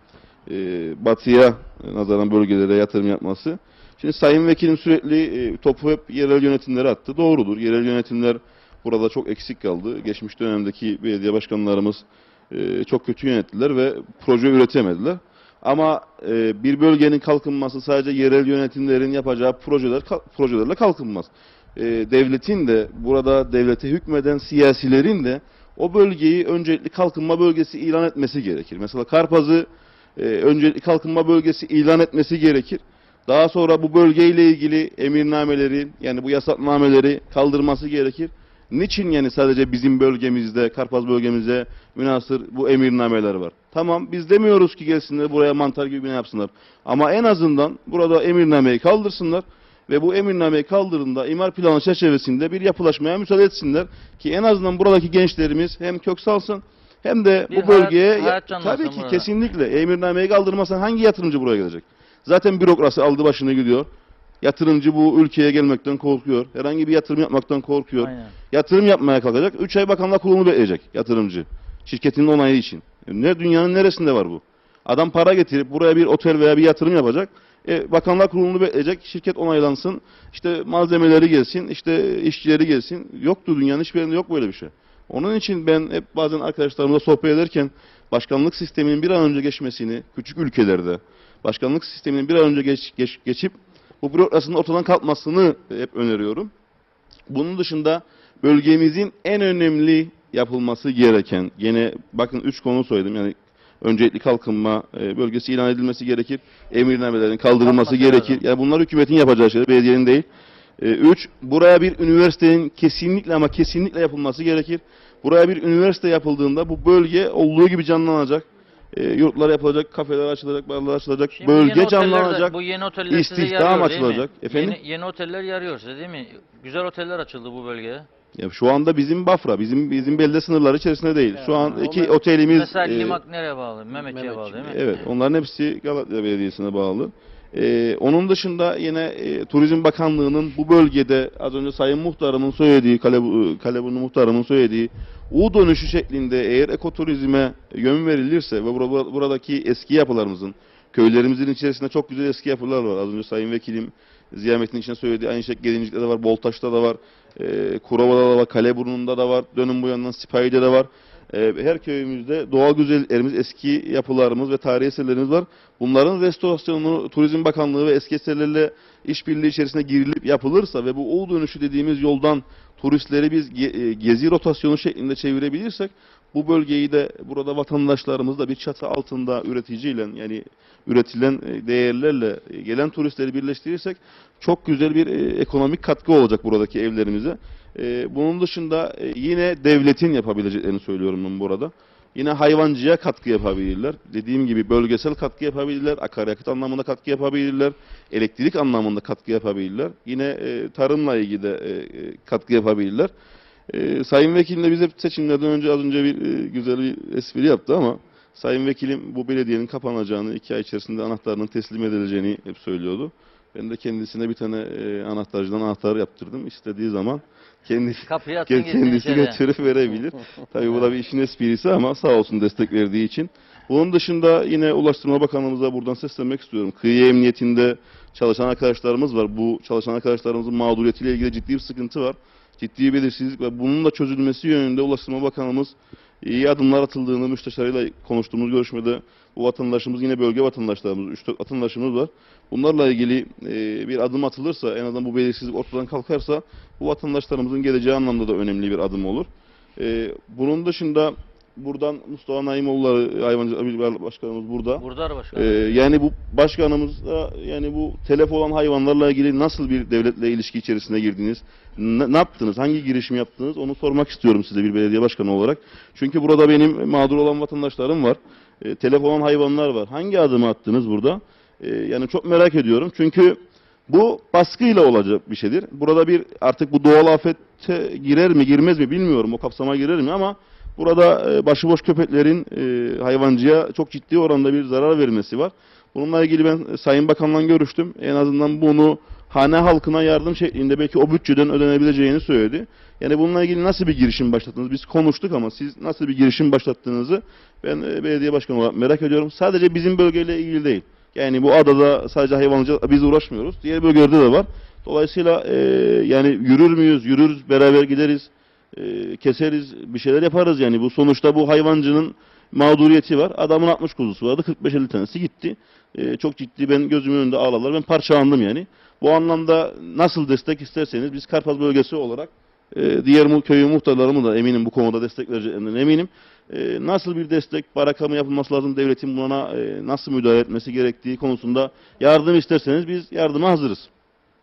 batıya nazaran bölgelere yatırım yapması. Şimdi Sayın Vekilim sürekli topu hep yerel yönetimlere attı. Doğrudur. Yerel yönetimler burada çok eksik kaldı. Geçmiş dönemdeki belediye başkanlarımız çok kötü yönettiler ve proje üretemediler. Ama bir bölgenin kalkınması sadece yerel yönetimlerin yapacağı projelerle kalkınmaz. Devletin de burada devlete hükmeden siyasilerin de o bölgeyi öncelikli kalkınma bölgesi ilan etmesi gerekir. Mesela Karpaz'ı öncelikli kalkınma bölgesi ilan etmesi gerekir. Daha sonra bu bölgeyle ilgili emirnameleri yani bu yasaknameleri kaldırması gerekir. Niçin yani sadece bizim bölgemizde, Karpaz bölgemize münhasır bu emirnameler var? Tamam biz demiyoruz ki gelsinler buraya mantar gibi ne yapsınlar. Ama en azından burada emirnameyi kaldırsınlar ve bu emirnameyi kaldırında imar planı çerçevesinde bir yapılaşmaya müsaade etsinler ki en azından buradaki gençlerimiz hem kök salsın hem de Bir bu bölgeye hayat canlansın tabii ki burada. kesinlikle emirnameyi kaldırmasan hangi yatırımcı buraya gelecek? Zaten bürokrasi aldı başını gidiyor. Yatırımcı bu ülkeye gelmekten korkuyor. Herhangi bir yatırım yapmaktan korkuyor. Aynen. Yatırım yapmaya kalkacak. 3 ay Bakanlar Kurulu'nu bekleyecek yatırımcı. Şirketinin onayı için. Ne dünyanın neresinde var bu? Adam para getirip buraya bir otel veya bir yatırım yapacak. Bakanlar Kurulu'nu bekleyecek. Şirket onaylansın. İşte malzemeleri gelsin. İşte işçileri gelsin. Yoktu dünyanın hiçbir yerinde yok böyle bir şey. Onun için ben hep bazen arkadaşlarımla sohbet ederken başkanlık sisteminin bir an önce geçmesini küçük ülkelerde başkanlık sisteminin bir an önce geçip bu bürokrasinin ortadan kalkmasını hep öneriyorum. Bunun dışında bölgemizin en önemli yapılması gereken, yine bakın 3 konu söyledim. Yani öncelikli kalkınma bölgesi ilan edilmesi gerekir. Emirnamelerin kaldırılması gerekir. Yani bunlar hükümetin yapacağı şeyler, belediyenin değil. 3, buraya bir üniversitenin kesinlikle ama kesinlikle yapılması gerekir. Buraya bir üniversite yapıldığında bu bölge olduğu gibi canlanacak. Yurtlar yapılacak, kafeler açılacak, barlar açılacak, Şimdi bölge canlanacak, bu yeni oteller size istihdam yarıyor, değil mi? açılacak. Efendim? Yeni oteller yarıyor size değil mi? Güzel oteller açıldı bu bölgeye. Ya şu anda bizim Bafra, bizim belde sınırları içerisinde değil. Şu an o iki otelimiz Mesela Limak nereye bağlı? Mehmetçi'ye bağlı değil mi? evet, onların hepsi Galatya Belediyesi'ne bağlı. Onun dışında yine Turizm Bakanlığı'nın bu bölgede az önce Sayın Muhtarımın söylediği, Kaleburnu Muhtarımın söylediği U dönüşü şeklinde eğer ekoturizme yön verilirse ve buradaki eski yapılarımızın, köylerimizin içerisinde çok güzel eski yapılar var. Az önce Sayın Vekilim Ziyamet'in içine söylediği aynı şekilde Gelincik'te de var, Boltaş'ta da var, Kurova'da da var, Kaleburnu'nda da var, dönüm bu yandan Sipahi'de de var. Her köyümüzde doğal güzelliklerimiz, eski yapılarımız ve tarihi eserlerimiz var. Bunların restorasyonu Turizm Bakanlığı ve eski eserlerle işbirliği içerisine girilip yapılırsa ve bu U dönüşü dediğimiz yoldan turistleri biz gezi rotasyonu şeklinde çevirebilirsek bu bölgeyi de burada vatandaşlarımızla bir çatı altında üreticiyle yani üretilen değerlerle gelen turistleri birleştirirsek çok güzel bir ekonomik katkı olacak buradaki evlerimize. Bunun dışında yine devletin yapabileceklerini söylüyorum ben burada. Yine hayvancıya katkı yapabilirler. Dediğim gibi bölgesel katkı yapabilirler. Akaryakıt anlamında katkı yapabilirler. Elektrik anlamında katkı yapabilirler. Yine tarımla ilgili de katkı yapabilirler. Sayın Vekilim biz hep seçimlerden önce az önce bir güzel bir espri yaptı ama Sayın Vekilim bu belediyenin kapanacağını, 2 ay içerisinde anahtarının teslim edileceğini hep söylüyordu. Ben de kendisine bir tane anahtarcıdan anahtar yaptırdım. İstediği zaman kendisi götürüp verebilir. Tabii bu da bir işin esprisi ama sağ olsun destek verdiği için. Bunun dışında yine Ulaştırma Bakanlığımıza buradan seslenmek istiyorum. Kıyı emniyetinde çalışan arkadaşlarımız var. Bu çalışan arkadaşlarımızın mağduriyetiyle ilgili ciddi bir sıkıntı var. Ciddi bir belirsizlik var. Bunun da çözülmesi yönünde Ulaştırma Bakanlığımız iyi adımlar atıldığını müsteşarıyla konuştuğumuz görüşmede bu vatandaşımız yine bölge vatandaşlarımız, 3-4 vatandaşımız var. Bunlarla ilgili bir adım atılırsa, en azından bu belirsizlik ortadan kalkarsa bu vatandaşlarımızın geleceği anlamda da önemli bir adım olur. Bunun dışında buradan Mustafa Naimoğulları hayvancılık başkanımız burada. Burada başkanım. Yani bu başkanımız da yani bu telef olan hayvanlarla ilgili nasıl bir devletle ilişki içerisine girdiniz? Ne yaptınız? Hangi girişim yaptınız? Onu sormak istiyorum size bir belediye başkanı olarak. Çünkü burada benim mağdur olan vatandaşlarım var. Telef olan hayvanlar var. Hangi adımı attınız burada? Yani çok merak ediyorum. Çünkü bu baskıyla olacak bir şeydir. Burada bir artık bu doğal afete girer mi girmez mi bilmiyorum. O kapsama girer mi ama burada başıboş köpeklerin hayvancıya çok ciddi oranda bir zarar vermesi var. Bununla ilgili ben Sayın Bakan'la görüştüm. En azından bunu hane halkına yardım şeklinde belki o bütçeden ödenebileceğini söyledi. Yani bununla ilgili nasıl bir girişim başlattınız? Biz konuştuk ama siz nasıl bir girişim başlattığınızı ben belediye başkanı olarak merak ediyorum. Sadece bizim bölgeyle ilgili değil. Yani bu adada sadece hayvancılıkla biz uğraşmıyoruz. Diğer bölgelerde de var. Dolayısıyla yani yürür müyüz? Yürürüz, beraber gideriz. Keseriz, bir şeyler yaparız yani. Bu sonuçta bu hayvancının mağduriyeti var. Adamın 60 kuzusu vardı, 45-50 tanesi gitti. Çok ciddi, ben gözümün önünde ağladılar. Ben parçalandım yani. Bu anlamda nasıl destek isterseniz biz Karpaz bölgesi olarak diğer köyün muhtarlarımı da eminim bu konuda destek vereceğinden eminim. Nasıl bir destek, baraka mı yapılması lazım, devletin buna nasıl müdahale etmesi gerektiği konusunda yardım isterseniz biz yardıma hazırız.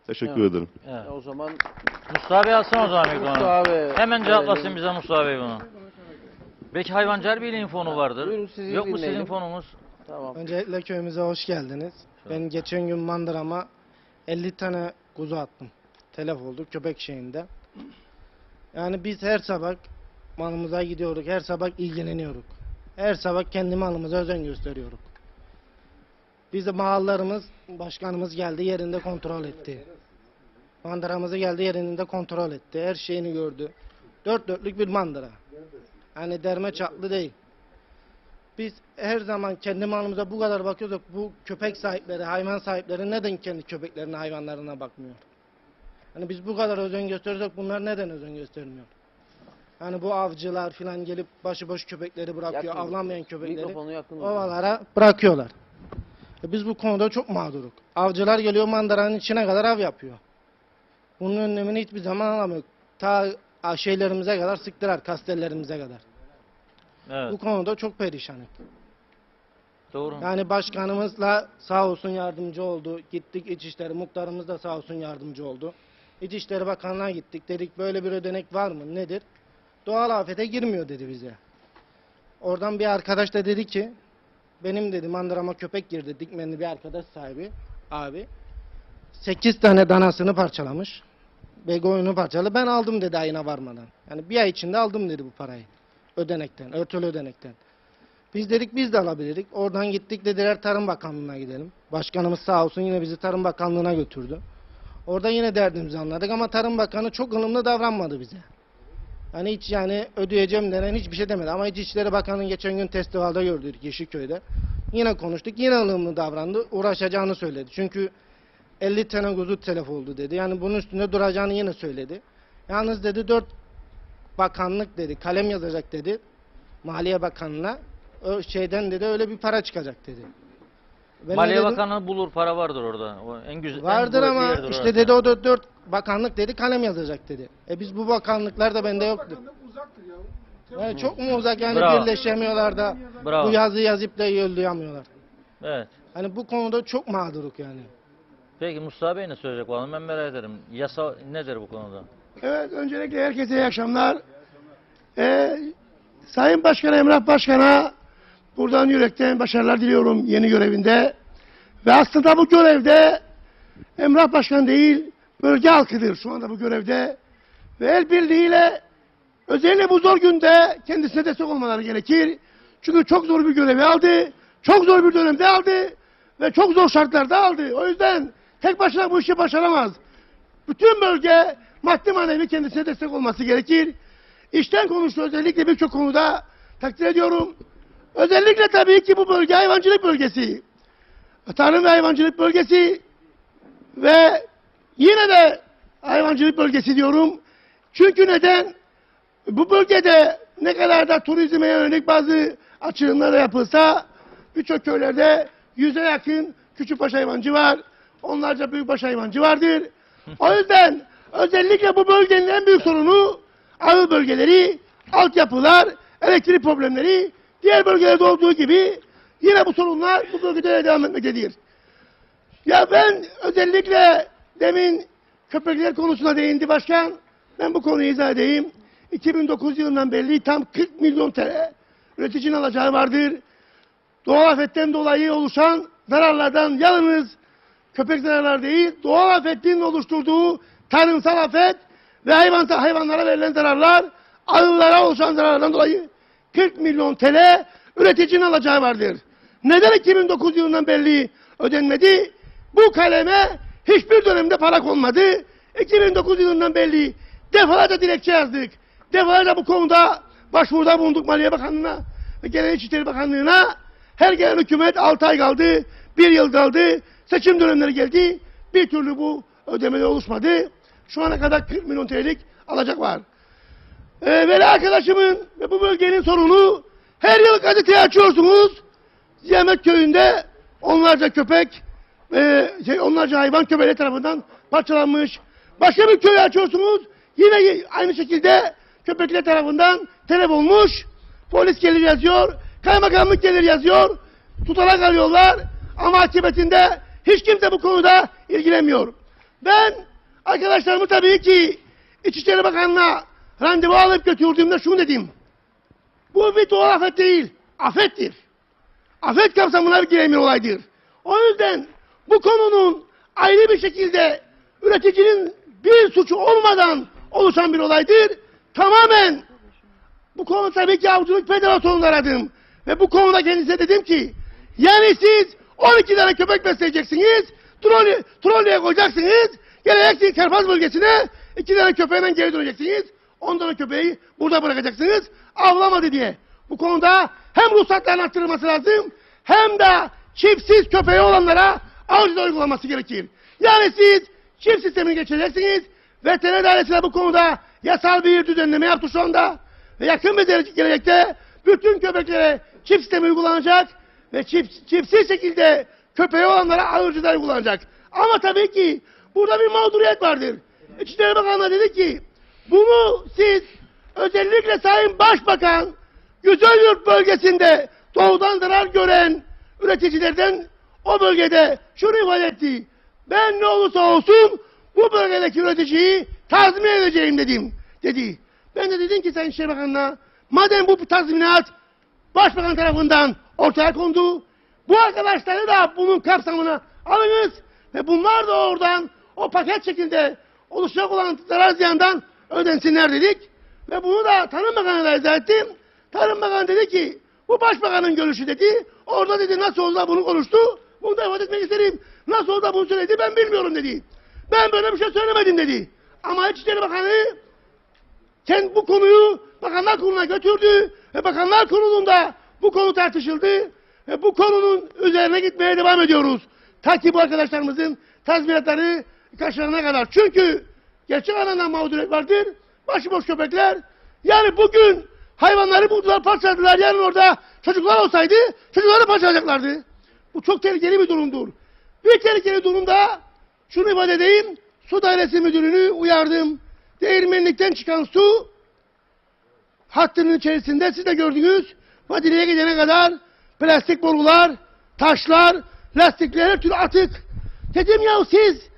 Teşekkür ederim. Evet. O zaman Mustafa Bey alsana o zaman mikrofonu. Mustafa Bey, Hemen cevaplasın bize Mustafa Bey bunu. Belki Hayvancılar Birliği'nin fonu vardır. Buyurun, sizi Yok mu dinleyelim. sizin fonunuz? Tamam. Öncelikle köyümüze hoş geldiniz. Ben geçen gün mandırama 50 tane kuzu attım. Telef oldu köpek şeyinde. Yani biz her sabah malımıza gidiyoruz. Her sabah ilgileniyoruz. Her sabah kendi malımıza özen gösteriyoruz. Biz de mahallarımız, başkanımız geldi yerinde kontrol etti. Mandıramızı geldi yerinde kontrol etti. Her şeyini gördü. Dört dörtlük bir mandıra. Yani derme çatlı değil. Biz her zaman kendi malımıza bu kadar bakıyoruz. Bu köpek sahipleri, hayvan sahipleri neden kendi köpeklerine, hayvanlarına bakmıyor? Hani biz bu kadar özen gösteriyorsak bunlar neden özen göstermiyor? Hani bu avcılar falan gelip başıboş köpekleri bırakıyor, Yakın. avlanmayan köpekleri Mikrofonu yakın. ovalara bırakıyorlar. Biz bu konuda çok mağduruk. Avcılar geliyor mandıranın içine kadar av yapıyor. Bunun önlemini hiçbir zaman alamıyor. Ta şeylerimize kadar sıktılar, kastellerimize kadar. Evet. Bu konuda çok perişanım. Doğru. Yani başkanımızla sağ olsun yardımcı oldu. Gittik İçişleri, muhtarımız da sağ olsun yardımcı oldu. İçişleri Bakanlığı'na gittik. Dedik böyle bir ödenek var mı? Nedir? Doğal afete girmiyor dedi bize. Oradan bir arkadaş da dedi ki benim dedi mandırama köpek girdi. Dikmenli bir arkadaş sahibi abi. 8 tane danasını parçalamış. Begoyunu parçaladı. Ben aldım dedi ayına varmadan. Yani bir ay içinde aldım dedi bu parayı. Ödenekten, örtülü ödenekten. Biz dedik biz de alabilirdik. Oradan gittik dediler Tarım Bakanlığı'na gidelim. Başkanımız sağ olsun yine bizi Tarım Bakanlığı'na götürdü. Orada yine derdimizi anladık ama Tarım Bakanı çok ılımlı davranmadı bize. Hani hiç yani ödeyeceğim denen hiçbir şey demedi. Ama İçişleri Bakanı'nın geçen gün festivalde gördük Yeşilköy'de. Yine konuştuk. Yine ılımlı davrandı. Uğraşacağını söyledi. Çünkü 50 tane kuzu telef oldu dedi. Yani bunun üstünde duracağını yine söyledi. Yalnız dedi 4 bakanlık dedi. Kalem yazacak dedi. Maliye Bakanı'na. O şeyden dedi öyle bir para çıkacak dedi. Ben Maliye dedim, Bakanı bulur, para vardır orada. O en güzel. vardır en ama yerdir işte orası. dedi o 4 bakanlık dedi kalem yazacak dedi. Biz bu bakanlıklar da bende yoktu. Yani çok mu uzak yani Bravo. birleşemiyorlar da Bravo. bu yazı yazıp da yollayamıyorlar. Evet. Hani bu konuda çok mağduruk yani. Peki Mustafa Bey ne söyleyecek bu ben merak ederim. Yasa nedir bu konuda? Evet, öncelikle herkese iyi akşamlar. Sayın Başkan Emrah Başkan'a buradan yürekten başarılar diliyorum yeni görevinde. Ve aslında bu görevde Emrah Başkan değil, bölge halkıdır şu anda bu görevde. Ve el birliğiyle özellikle bu zor günde kendisine destek olmaları gerekir. Çünkü çok zor bir görevi aldı, çok zor bir dönemde aldı ve çok zor şartlarda aldı. O yüzden tek başına bu işi başaramaz. Bütün bölge maddi manevi kendisine destek olması gerekir. İşten konuştu özellikle birçok konuda takdir ediyorum. Özellikle tabii ki bu bölge hayvancılık bölgesi. Tarım ve hayvancılık bölgesi ve yine de hayvancılık bölgesi diyorum. Çünkü neden? Bu bölgede ne kadar da turizme yönelik bazı açılımlar yapılsa birçok köylerde 100'e yakın küçükbaş hayvancı var. Onlarca büyükbaş hayvancı vardır. O yüzden özellikle bu bölgenin en büyük sorunu ahır bölgeleri, altyapılar, elektrik problemleri, diğer bölgelerde olduğu gibi yine bu sorunlar bu bölgede devam etmektedir. Ya ben özellikle demin köpekler konusuna değindi başkan. Ben bu konuyu izah edeyim. 2009 yılından beri tam 40 milyon TL üreticinin alacağı vardır. Doğal afetten dolayı oluşan zararlardan yalnız köpek zararları değil, doğal afetin oluşturduğu tarımsal afet ve hayvanlara verilen zararlar, ahırlara oluşan zararlardan dolayı 40 milyon TL üreticinin alacağı vardır. Neden 2009 yılından beri ödenmedi? Bu kaleme hiçbir dönemde para konmadı. 2009 yılından beri defalarca dilekçe yazdık. Defalarca bu konuda başvuruda bulunduk Maliye Bakanlığı'na ve Genel İçişleri Bakanlığı'na. Her gelen hükümet 6 ay kaldı, 1 yıl kaldı, seçim dönemleri geldi. Bir türlü bu ödemede oluşmadı. Şu ana kadar 40 milyon TL'lik alacak var. Veli arkadaşımın ve bu bölgenin sorunu, her yıl gazeteyi açıyorsunuz. Ziyamet köyünde onlarca köpek, onlarca hayvan köpekler tarafından parçalanmış. Başka bir köyü açıyorsunuz. Yine aynı şekilde köpekler tarafından telef olmuş. Polis gelir yazıyor. Kaymakamlık gelir yazıyor. Tutanak alıyorlar. Ama akıbetinde hiç kimse bu konuda ilgilenmiyor. Ben arkadaşlarımı tabii ki İçişleri Bakanlığı'na randevu alıp götürdüğümde şunu dedim. Bu bir doğal afet değil. Afettir. Afet kapsamına giren bir olaydır. O yüzden bu konunun ayrı bir şekilde üreticinin bir suçu olmadan oluşan bir olaydır. Tamamen bu konu tabii ki Avcılık Federasyonu'nu aradım. Ve bu konuda kendisine dedim ki yani siz 12 tane köpek besleyeceksiniz, trolleye koyacaksınız, geleceksiniz Karpaz bölgesine, 2 tane köpeğinden geri döneceksiniz, 10 tane köpeği burada bırakacaksınız, avlamadı diye. Bu konuda hem ruhsatların arttırılması lazım, hem de çipsiz köpeği olanlara avcılık uygulanması gerekir. Yani siz çift sistemini geçeceksiniz, veteriner dairesiyle bu konuda yasal bir düzenleme yaptı şu anda ve yakın bir gelecekte bütün köpeklere çift sistemi uygulanacak ve çipsiz şekilde köpeği olanlara ağırcılar uygulanacak. Ama tabii ki burada bir mağduriyet vardır. İçişleri Bakanlığı dedi ki bunu siz özellikle Sayın Başbakan Güzelyurt bölgesinde doğudan zarar gören üreticilerden o bölgede şunu ifade etti. Ben ne olursa olsun bu bölgedeki üreticiyi tazmin edeceğim dedi. Ben de dedim ki Sayın İçişleri Bakanı'na madem bu tazminat Başbakan tarafından ortaya kondu, bu arkadaşları da bunun kapsamına alınız ve bunlar da oradan o paket şekilde oluşacak olan zarar ziyandan ödensinler dedik. Ve bunu da Tarım Bakanı'na izah ettim. Tarım Bakanı dedi ki bu Başbakan'ın görüşü dedi. Orada dedi nasıl oldu da bunu konuştu. Bunu da ifade etmek isterim. Nasıl oldu da bunu söyledi ben bilmiyorum dedi. Ben böyle bir şey söylemedim dedi. Ama İçişleri Bakanı bu konuyu Bakanlar Kurulu'na götürdü ve Bakanlar Kurulu'nda bu konu tartışıldı ve bu konunun üzerine gitmeye devam ediyoruz. Ta ki bu arkadaşlarımızın tazminatları karşılanana kadar. Çünkü gerçek anlamda mağduriyet vardır. Başıboş köpekler. Yani bugün hayvanları buldular, parçaladılar. Yarın orada çocuklar olsaydı çocukları parçalayacaklardı. Bu çok tehlikeli bir durumdur. Bir tehlikeli durumda şunu ifade edeyim. Su Dairesi Müdürünü uyardım. Değirmenlikten çıkan su hattının içerisinde siz de gördünüz. Vadileye gidene kadar plastik borular, taşlar, lastikler her türlü atık. Dedim ya siz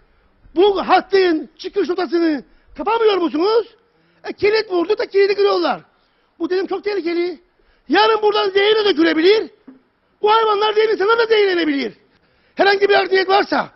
bu hattın çıkış notasını kapamıyor musunuz? Kilit vurdu da kilidi kırıyorlar. Bu dedim çok tehlikeli. Yarın buradan zehir de dökülebilir. Bu hayvanlar değil insanlar da zehirlenebilir. Herhangi bir art niyet varsa.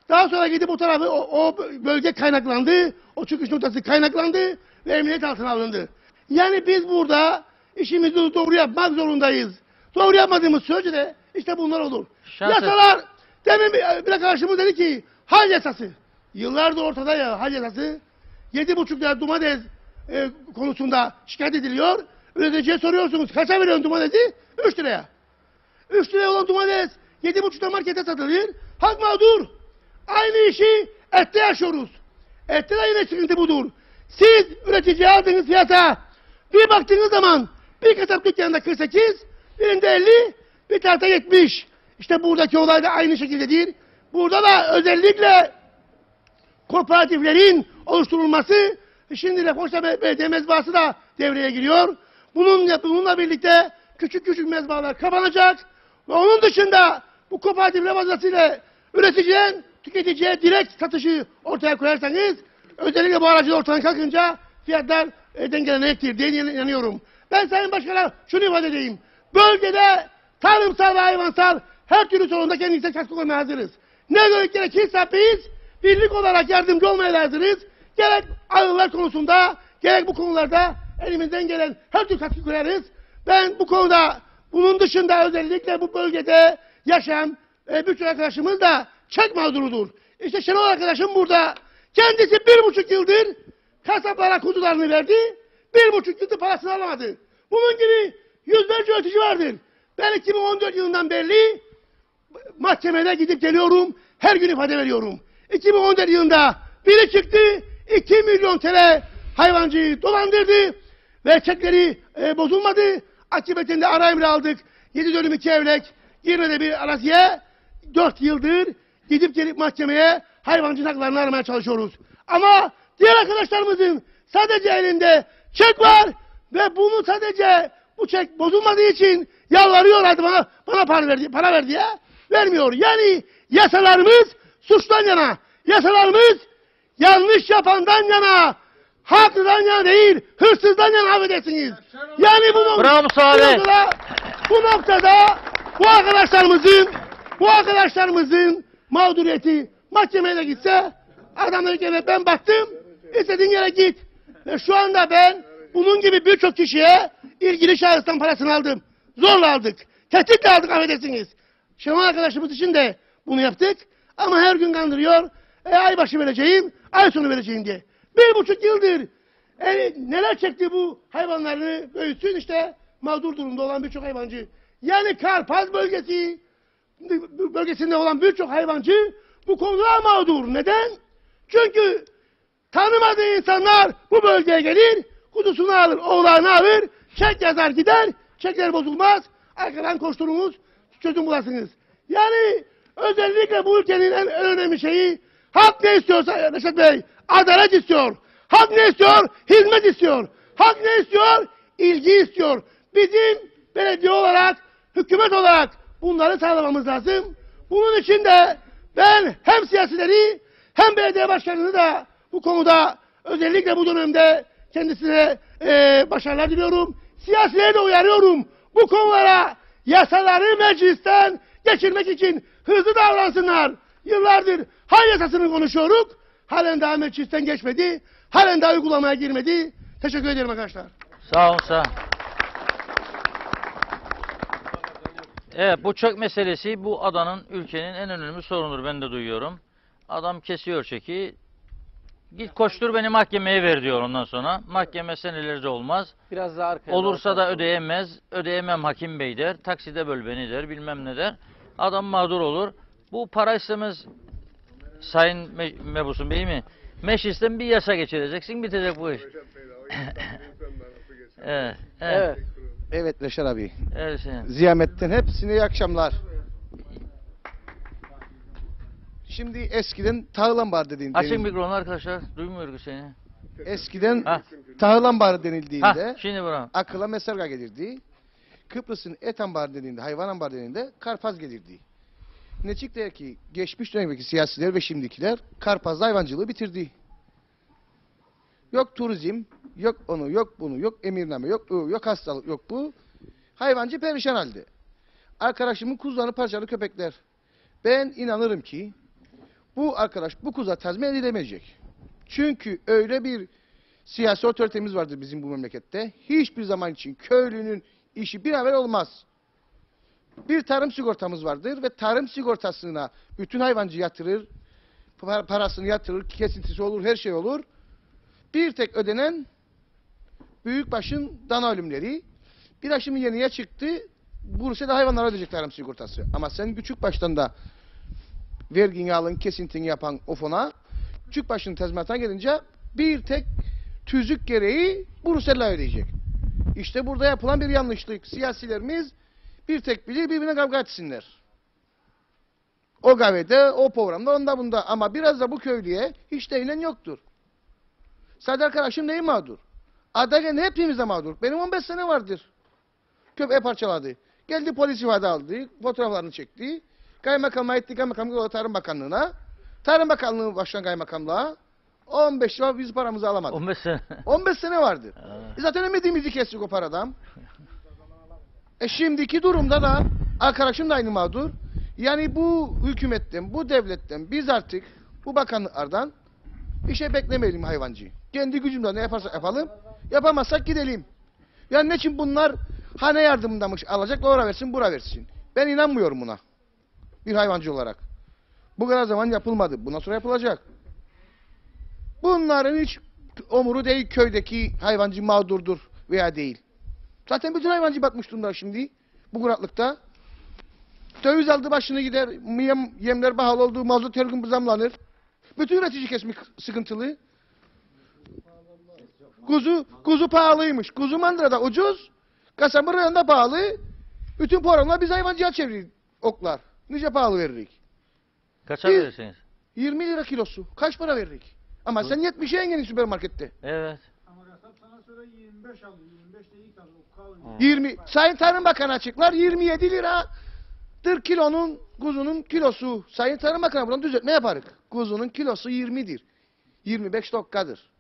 Daha sonra gidip o tarafı o bölge kaynaklandı. O çıkış noktası kaynaklandı ve emniyet altına alındı. Yani biz burada işimizi doğru yapmak zorundayız. Doğru yapmadığımız sürece de işte bunlar olur. Yasalar, demin bir arkadaşımız dedi ki hal yasası. Yıllardır ortada ya hal yasası. 7,5 lira domates konusunda şikayet ediliyor. Üreticiye soruyorsunuz kaça veriyorsun domatesi? 3 liraya. 3 liraya olan domates 7,5 lira markete satılır. Halk mağdur. Aynı işi ette yaşıyoruz. Ette de yine sıkıntı budur. Siz üreticiye aldığınız fiyata Bir baktığınız zaman bir kasap dükkanında 48, birinde 50, bir tarafta 70. İşte buradaki olay da aynı şekildedir. Burada da özellikle kooperatiflerin oluşturulması, şimdi Lefkoşa Belediye Mezbahası da devreye giriyor. Bununla birlikte küçük mezbahalar kapanacak ve onun dışında bu kooperatifler vasıtasıyla üreticiden tüketiciye direkt satışı ortaya koyarsanız, özellikle bu aracılar ortadan kalkınca fiyatlar dengelenecektir diye inanıyorum. Ben Sayın Başkan'a şunu ifade edeyim. Bölgede tarımsal ve hayvansal her türlü sorunda kendimize katkı koymaya hazırız. Ne gerekirse biz birlik olarak yardımcı olmaya hazırız. Gerek ağırlar konusunda, gerek bu konularda elimizden gelen her türlü katkı koyarız. Ben bu konuda, bunun dışında özellikle bu bölgede yaşayan birçok arkadaşımız da çek mağdurudur. İşte Şenol arkadaşım burada. Kendisi 1,5 yıldır kasaplara kuzularını verdi. 1,5 yıldır parasını alamadı. Bunun gibi yüzlerce üretici vardır. Ben 2014 yılından beri mahkemede gidip geliyorum. Her gün ifade veriyorum. 2014 yılında biri çıktı. 2 milyon TL hayvancıyı dolandırdı. Ve çekleri bozulmadı. Akıbetinde ara emri aldık. 7 dönüm 2 evlek Girne'de bir araziye 4 yıldır gidip gelip mahkemeye hayvancı haklarını aramaya çalışıyoruz. Ama diğer arkadaşlarımızın sadece elinde çek var ve bunu sadece bu çek bozulmadığı için yalvarıyor, hadi bana para ver diye vermiyor. Yani yasalarımız suçtan yana, yasalarımız yanlış yapandan yana, haklıdan yana değil, hırsızdan yana affedersiniz. Yani bu noktada bu arkadaşlarımızın mağduriyeti mahkemeye de gitse, adamlar gene ben baktım, istediğin yere git. Ve şu anda ben bunun gibi birçok kişiye ilgili şahıstan parasını aldım. Zorla aldık. Tehditle aldık affedersiniz. Şenol arkadaşımız için de bunu yaptık. Ama her gün kandırıyor. Ay başı vereceğim, ay sonu vereceğim diye. 1,5 yıldır neler çekti bu hayvanlarını büyütsün, işte mağdur durumda olan birçok hayvancı. Yani Karpaz bölgesinde olan birçok hayvancı bu konuda mağdur. Neden? Çünkü tanımadığı insanlar bu bölgeye gelir, kudusunu alır, oğlağını alır, çek yazar gider, çekler bozulmaz, arkadan koşturunuz, çözüm bulasınız. Yani özellikle bu ülkenin en önemli şeyi, halk ne istiyorsa Reşat Bey, adalet istiyor. Halk ne istiyor? Hizmet istiyor. Halk ne istiyor? İlgi istiyor. Bizim belediye olarak, hükümet olarak bunları sağlamamız lazım. Bunun için de ben hem siyasileri hem belediye başkanını da bu konuda özellikle bu dönemde kendisine başarılar diliyorum. Siyasileri de uyarıyorum. Bu konulara yasaları meclisten geçirmek için hızlı davransınlar. Yıllardır hal yasasını konuşuyoruz. Halen daha meclisten geçmedi. Halen daha uygulamaya girmedi. Teşekkür ederim arkadaşlar. Sağ olun, sağ olun. Evet, bu çök meselesi bu adanın, ülkenin en önemli sorunudur. Ben de duyuyorum. Adam kesiyor çeki. Git koştur beni mahkemeye ver diyor ondan sonra. Mahkeme senelerce olmaz. Biraz daha arkaya. Olursa da ödeyemez. Ödeyemem hakim bey der. Takside böl beni der. Bilmem ne der. Adam mağdur olur. Bu para istemez Sayın Mebusun Bey mi? Meclisten bir yasa geçireceksin. Bitecek bu iş. Evet. Evet. Evet Reşat abi. Evet. Ziyamettin hepsine iyi akşamlar. Şimdi eskiden tahılambar dediğinde... Açın mikrofonu arkadaşlar. Duymuyoruz seni. Eskiden tahılambar denildiğinde şimdi akıla mesarga gelirdi. Kıbrıs'ın et ambarı dediğinde, hayvan ambarı dediğinde karpaz gelirdi. Ne çıktı ki geçmiş dönemdeki siyasiler ve şimdikiler karpazlı hayvancılığı bitirdi. Yok turizm, yok onu, yok bunu, yok emirname, yok hastalık, yok bu. Hayvancı perişan halde. Arkadaşımın kuzularını parçalı köpekler. Ben inanırım ki bu arkadaş bu kuzular tazmin edilemeyecek. Çünkü öyle bir siyasi otoritemiz vardır bizim bu memlekette. Hiçbir zaman için köylünün işi bir haber olmaz. Bir tarım sigortamız vardır ve tarım sigortasına bütün hayvancı yatırır, parasını yatırır, kesintisi olur, her şey olur. Bir tek ödenen büyükbaşın dana ölümleri. Bir de şimdi yeniye çıktı, Bursa'da hayvanlara ödeyecek tarım sigortası. Ama sen küçük baştan da vergini alın, kesintini yapan o fona, küçük başın tazminatına gelince bir tek tüzük gereği Bursa'da ödeyecek. İşte burada yapılan bir yanlışlık. Siyasilerimiz bir tek bilir birbirine kavga etsinler. O kahvede, o programda, onda bunda. Ama biraz da bu köylüye hiç değinen yoktur. Sadece arkadaşım neyi mağdur? Adagen hepimiz de mağdur. Benim 15 sene vardır. Köpeği parçaladı. Geldi polis ifade aldı. Fotoğraflarını çekti. Kaymakamlığa etti. Kaymakamlığa Tarım Bakanlığı'na. Tarım Bakanlığı başkan kaymakamlığa. 15 yıl biz paramızı alamadık. 15 sene. 15 sene vardır. Zaten ümidimizi kestik o paradan. Şimdiki durumda da arkadaşım da aynı mağdur. Yani bu hükümetten, bu devletten biz artık bu bakanlıklardan bir şey beklemeyelim hayvancıyı. Kendi gücümüzle ne yaparsak yapalım. Yapamazsak gidelim. Yani ne için bunlar hane yardımındamış alacak, oraya versin, buraya versin. Ben inanmıyorum buna. Bir hayvancı olarak. Bu kadar zaman yapılmadı. Bundan sonra yapılacak. Bunların hiç umuru değil köydeki hayvancı mağdurdur veya değil. Zaten bütün hayvancı batmış durumda şimdi. Bu kuraklıkta. Döviz aldı başını gider. Yemler pahalı oldu. Mazot her gün zamlanır. Bütün üretici kesmiş sıkıntılı. Kuzu pahalıymış. Kuzu mandırada ucuz. Kasabın rayonunda pahalı. Bütün programlar biz hayvancıya çeviririk oklar. Nice pahalı veririk. Kaça verirsiniz? 20 lira kilosu. Kaç para veririk? Ama sen 70'e engeni süpermarkette. Evet. 20. Sayın Tarım Bakanı açıklar 27 liradır kilonun kuzunun kilosu. Sayın Tarım Bakanı buradan düzeltme yaparız. Kuzunun kilosu 20'dir. 25 okkadır.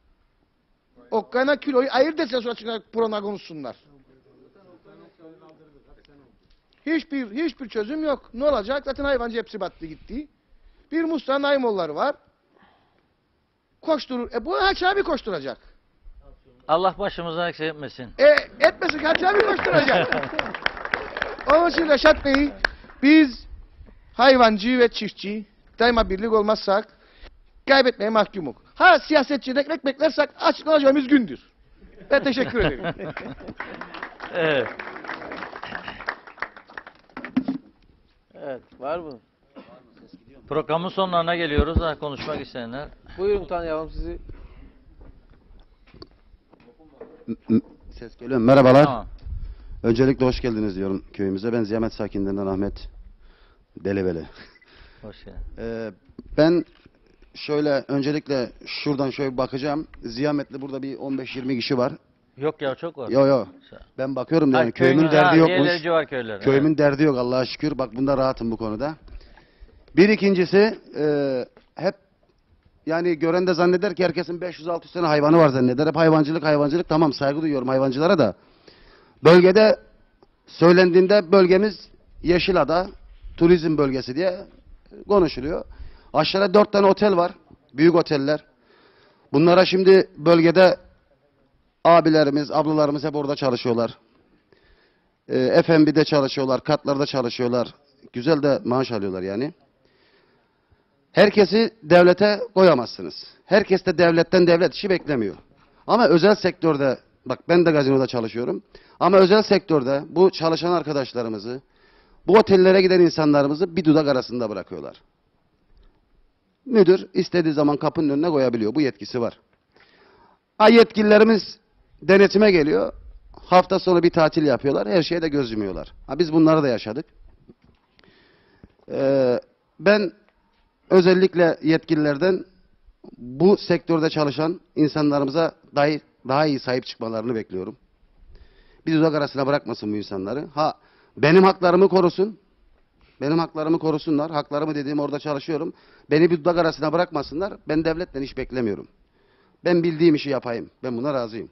Okkana kiloyu ayırt etse sonra çıkar programa konuşsunlar. Hiçbir çözüm yok. Ne olacak? Zaten hayvancı hepsi battı gitti. Bir Mustafa Naimoğulları var. Koşturur. Bu Hacı abi koşturacak. Allah başımızdan eksik etmesin. Etmesin Hacı abi koşturacak. Onun için Reşat Bey, biz hayvancı ve çiftçi daima birlik olmazsak kaybetmeye mahkumuk. Ha siyasetçiden ekmek beklersek açıklanacağımız gündür. Ben teşekkür ederim. Evet. Evet, var mı? Programın sonlarına geliyoruz. Daha konuşmak isteyenler. Buyurun tanıyalım sizi. Ses geliyor. Merhabalar. Tamam. Öncelikle hoş geldiniz diyorum köyümüze. Ben Ziyamet sakinlerinden Ahmet Deleveli. Hoş geldin. Ben şöyle öncelikle şuradan şöyle bakacağım. Ziyametli burada bir 15-20 kişi var. Yok ya çok var. Yo. Ben bakıyorum da yani Köyün köyümün derdi yokmuş. diğerleri civar köyler. Köyümün Evet. derdi yok Allah'a şükür. Bak bunda rahatım bu konuda. Bir ikincisi hep yani gören de zanneder ki herkesin 500-600 tane hayvanı var zanneder. Hep hayvancılık. Tamam saygı duyuyorum hayvancılara da. Bölgede söylendiğinde bölgemiz Yeşilada turizm bölgesi diye konuşuluyor. Aşağıda 4 tane otel var. Büyük oteller. Bunlara şimdi bölgede abilerimiz, ablalarımız hep orada çalışıyorlar. F&B'de çalışıyorlar, katlarda çalışıyorlar. Güzel de maaş alıyorlar yani. Herkesi devlete koyamazsınız. Herkes de devletten devlet işi beklemiyor. Ama özel sektörde, bak ben de gazinoda çalışıyorum. Ama özel sektörde bu çalışan arkadaşlarımızı, bu otellere giden insanlarımızı bir dudak arasında bırakıyorlar. Müdür istediği zaman kapının önüne koyabiliyor. Bu yetkisi var. Yetkililerimiz denetime geliyor. Hafta sonu bir tatil yapıyorlar. Her şeye de göz yumuyorlar. Biz bunları da yaşadık. Ben özellikle yetkililerden bu sektörde çalışan insanlarımıza daha iyi sahip çıkmalarını bekliyorum. Bir dudak arasına bırakmasın bu insanları. Benim haklarımı korusun. Benim haklarımı korusunlar. Haklarımı dediğim orada çalışıyorum. Beni bir dudak arasına bırakmasınlar. Ben devletten iş beklemiyorum. Ben bildiğim işi yapayım. Ben buna razıyım.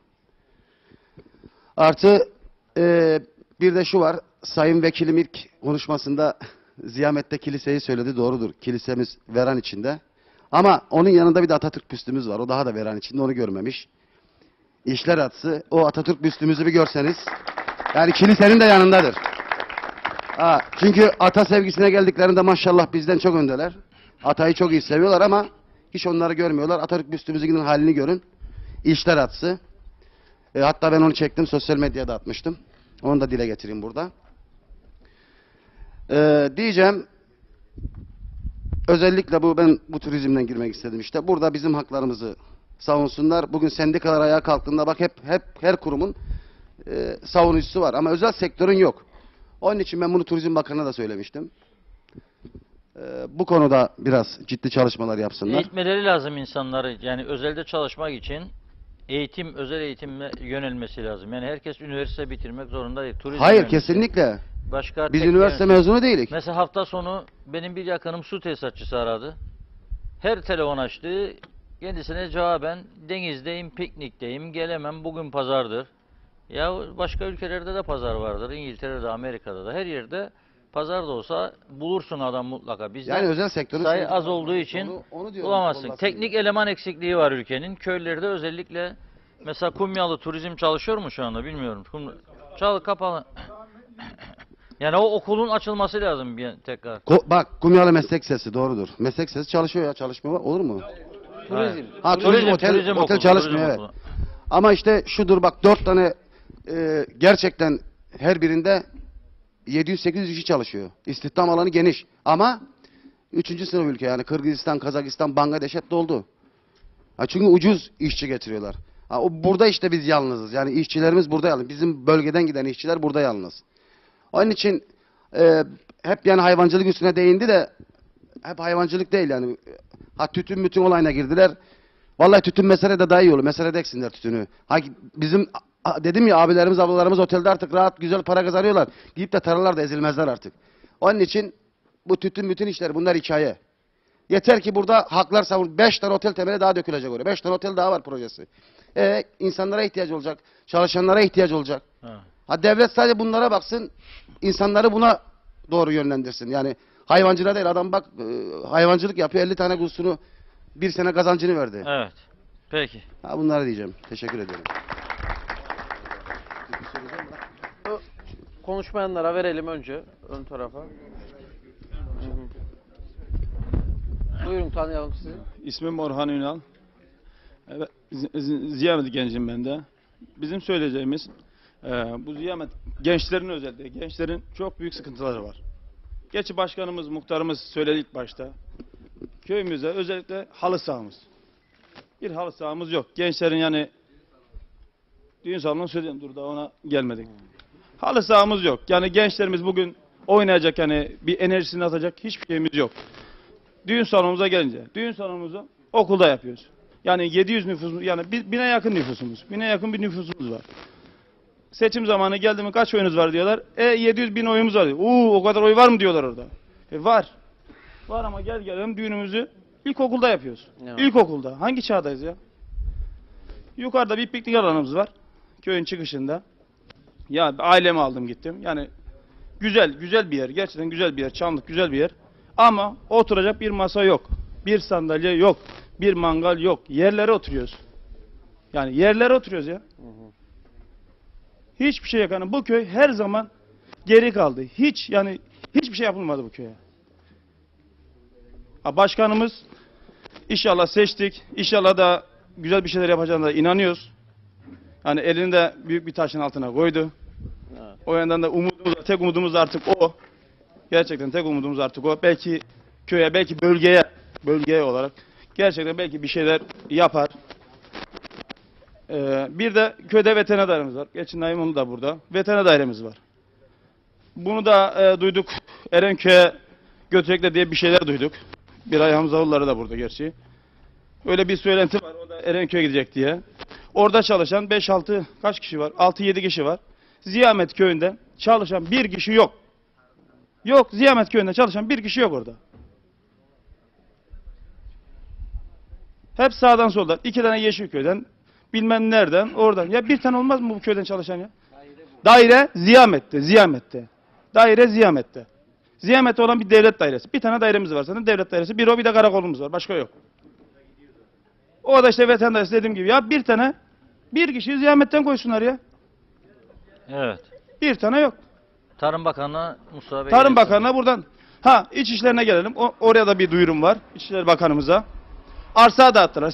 Artı bir de şu var. Sayın Vekilim ilk konuşmasında Ziyamet'te kiliseyi söyledi. Doğrudur. Kilisemiz veran içinde. Ama onun yanında bir de Atatürk büstümüz var. O daha da veran içinde. Onu görmemiş. İşler atsı. O Atatürk büstümüzü bir görseniz. Yani kilisenin de yanındadır. Çünkü ata sevgisine geldiklerinde maşallah bizden çok öndeler. Atayı çok iyi seviyorlar ama hiç onları görmüyorlar. Atatürk büstümüzün halini görün. İşler atsı. Hatta ben onu çektim. Sosyal medyada atmıştım. Onu da dile getireyim burada. Diyeceğim özellikle ben bu turizmden girmek istedim işte. Burada bizim haklarımızı savunsunlar. Bugün sendikalar ayağa kalktığında bak hep her kurumun savunucusu var ama özel sektörün yok. Onun için ben bunu Turizm Bakanı'na da söylemiştim. Bu konuda biraz ciddi çalışmalar yapsınlar. Eğitmeleri lazım insanları. Yani özelde çalışmak için özel eğitime yönelmesi lazım. Yani herkes üniversite bitirmek zorunda değil. Turizm Hayır, mühendisi. kesinlikle. Başka Biz tek üniversite yönetim. mezunu değilik. Mesela hafta sonu benim bir yakınım su tesisatçısı aradı. Her telefon açtı. Kendisine cevaben denizdeyim, piknikteyim, gelemem, bugün pazardır. Ya başka ülkelerde de pazar vardır. İngiltere'de, Amerika'da da, her yerde pazar da olsa bulursun adam mutlaka. Bizde Yani özel sektörün sayı az olduğu için onu diyorum, bulamazsın. olmasın Teknik eleman eksikliği var ülkenin. Köylerde özellikle mesela Kumyalı turizm çalışıyor mu şu anda bilmiyorum. Kapalı. Yani o okulun açılması lazım bir tekrar. Bak, Kumyalı Meslek Sesi doğrudur. Meslek Sesi çalışıyor ya, çalışmıyor olur mu? Turizm. Ha, turizm otel okulu, çalışmıyor, turizm evet. okulu. Ama işte şudur bak, 4 tane gerçekten her birinde 700-800 kişi çalışıyor. İstihdam alanı geniş. Ama 3. sınıf ülke yani Kırgızistan, Kazakistan, Bangladeş hep doldu. Ha, çünkü ucuz işçi getiriyorlar. Ha, burada işte biz yalnızız. Yani işçilerimiz burada yalnız. Bizim bölgeden giden işçiler burada yalnız. Onun için hep yani hayvancılık üstüne değindi de hep hayvancılık değil yani. Ha, tütün bütün olayına girdiler. Vallahi tütün meselede daha iyi olur. Meselede eksinler tütünü. Ha, bizim dedim ya, abilerimiz ablalarımız otelde artık rahat güzel para kazanıyorlar. Gidip de tarlalarda ezilmezler artık. Onun için bu tütün bütün işler bunlar hikaye. Yeter ki burada haklar savun. 5 tane otel temeli daha dökülecek oraya. 5 tane otel daha var projesi. İnsanlara ihtiyaç olacak. Çalışanlara ihtiyaç olacak. Ha, devlet sadece bunlara baksın. İnsanları buna doğru yönlendirsin. Yani hayvancılığa değil. Adam bak hayvancılık yapıyor. 50 tane kuzusunu bir sene kazancını verdi. Evet. Peki. Ha, bunları diyeceğim. Teşekkür ederim. Konuşmayanlara verelim önce ön tarafa. Buyurun, tanıyalım sizi. İsmim Orhan Ünal. Evet, Ziyamet gencim ben de. Bizim söyleyeceğimiz bu Ziyamet gençlerin özellikle gençlerin çok büyük sıkıntıları var. Gerçi başkanımız, muhtarımız söyledi ilk başta. Köyümüzde özellikle halı sahamız. Bir halı sahamız yok. Gençlerin yani düğün salonunu söyleyeyim, dur da ona gelmedik. Halı sahamız yok. Yani gençlerimiz bugün oynayacak, yani bir enerjisini atacak hiçbir şeyimiz yok. Düğün salonumuza gelince, düğün salonumuzu okulda yapıyoruz. Yani 700 nüfusumuz, yani 1000'e yakın nüfusumuz. 1000'e yakın bir nüfusumuz var. Seçim zamanı geldi mi kaç oyunuz var diyorlar. 700.000 oyumuz var diyor. O kadar oy var mı diyorlar orada. Var. Var ama gel gelelim düğünümüzü ilkokulda yapıyoruz. Evet. İlkokulda. Hangi çağdayız ya? Yukarıda bir piknik alanımız var. Köyün çıkışında. Ya ailemi aldım gittim. Yani güzel bir yer. Gerçekten güzel bir yer. Çamlık güzel bir yer. Ama oturacak bir masa yok. Bir sandalye yok. Bir mangal yok. Yerlere oturuyoruz. Yani yerlere oturuyoruz ya. Hiçbir şey yok. Yani bu köy her zaman geri kaldı. Hiçbir şey yapılmadı bu köye. Başkanımız inşallah seçtik. İnşallah da güzel bir şeyler yapacağına da inanıyoruz. Yani elini de büyük bir taşın altına koydu. Evet. O yandan da tek umudumuz artık o. Gerçekten tek umudumuz artık o. Belki köye, belki bölgeye olarak gerçekten belki bir şeyler yapar. Bir de köyde veteriner dairemiz var. Geçen ayım da burada. Veteriner dairemiz var. Bunu da duyduk. Erenköy'e götürecekler diye bir şeyler duyduk. Bir ay Hamzaoğulları da burada gerçi. Öyle bir söylenti var. O da Erenköy'e gidecek diye. Orada çalışan 5-6 kaç kişi var? 6-7 kişi var. Ziyamet köyünde çalışan bir kişi yok. Yok, Ziyamet köyünde çalışan bir kişi yok orada. Hep sağdan soldan. 2 tane Yeşilköy'den, bilmem nereden, oradan. Ya bir tane olmaz mı bu köyden çalışan ya? Daire Ziyamet'te. Daire Ziyamet'te. Ziyamet'te olan bir devlet dairesi. Bir tane dairemiz var zaten, devlet dairesi. Bir de karakolumuz var. Başka yok. O da işte veteriner dairesi dediğim gibi. Ya bir kişi Ziyamet'ten koysunlar ya. Evet. Bir tane yok. Tarım Bakanı'na Mustafa Bey. Tarım Bakanı'na buradan. İç işlerine gelelim. Oraya da bir duyurum var. İçişleri Bakanımıza. Arsa dağıttılar.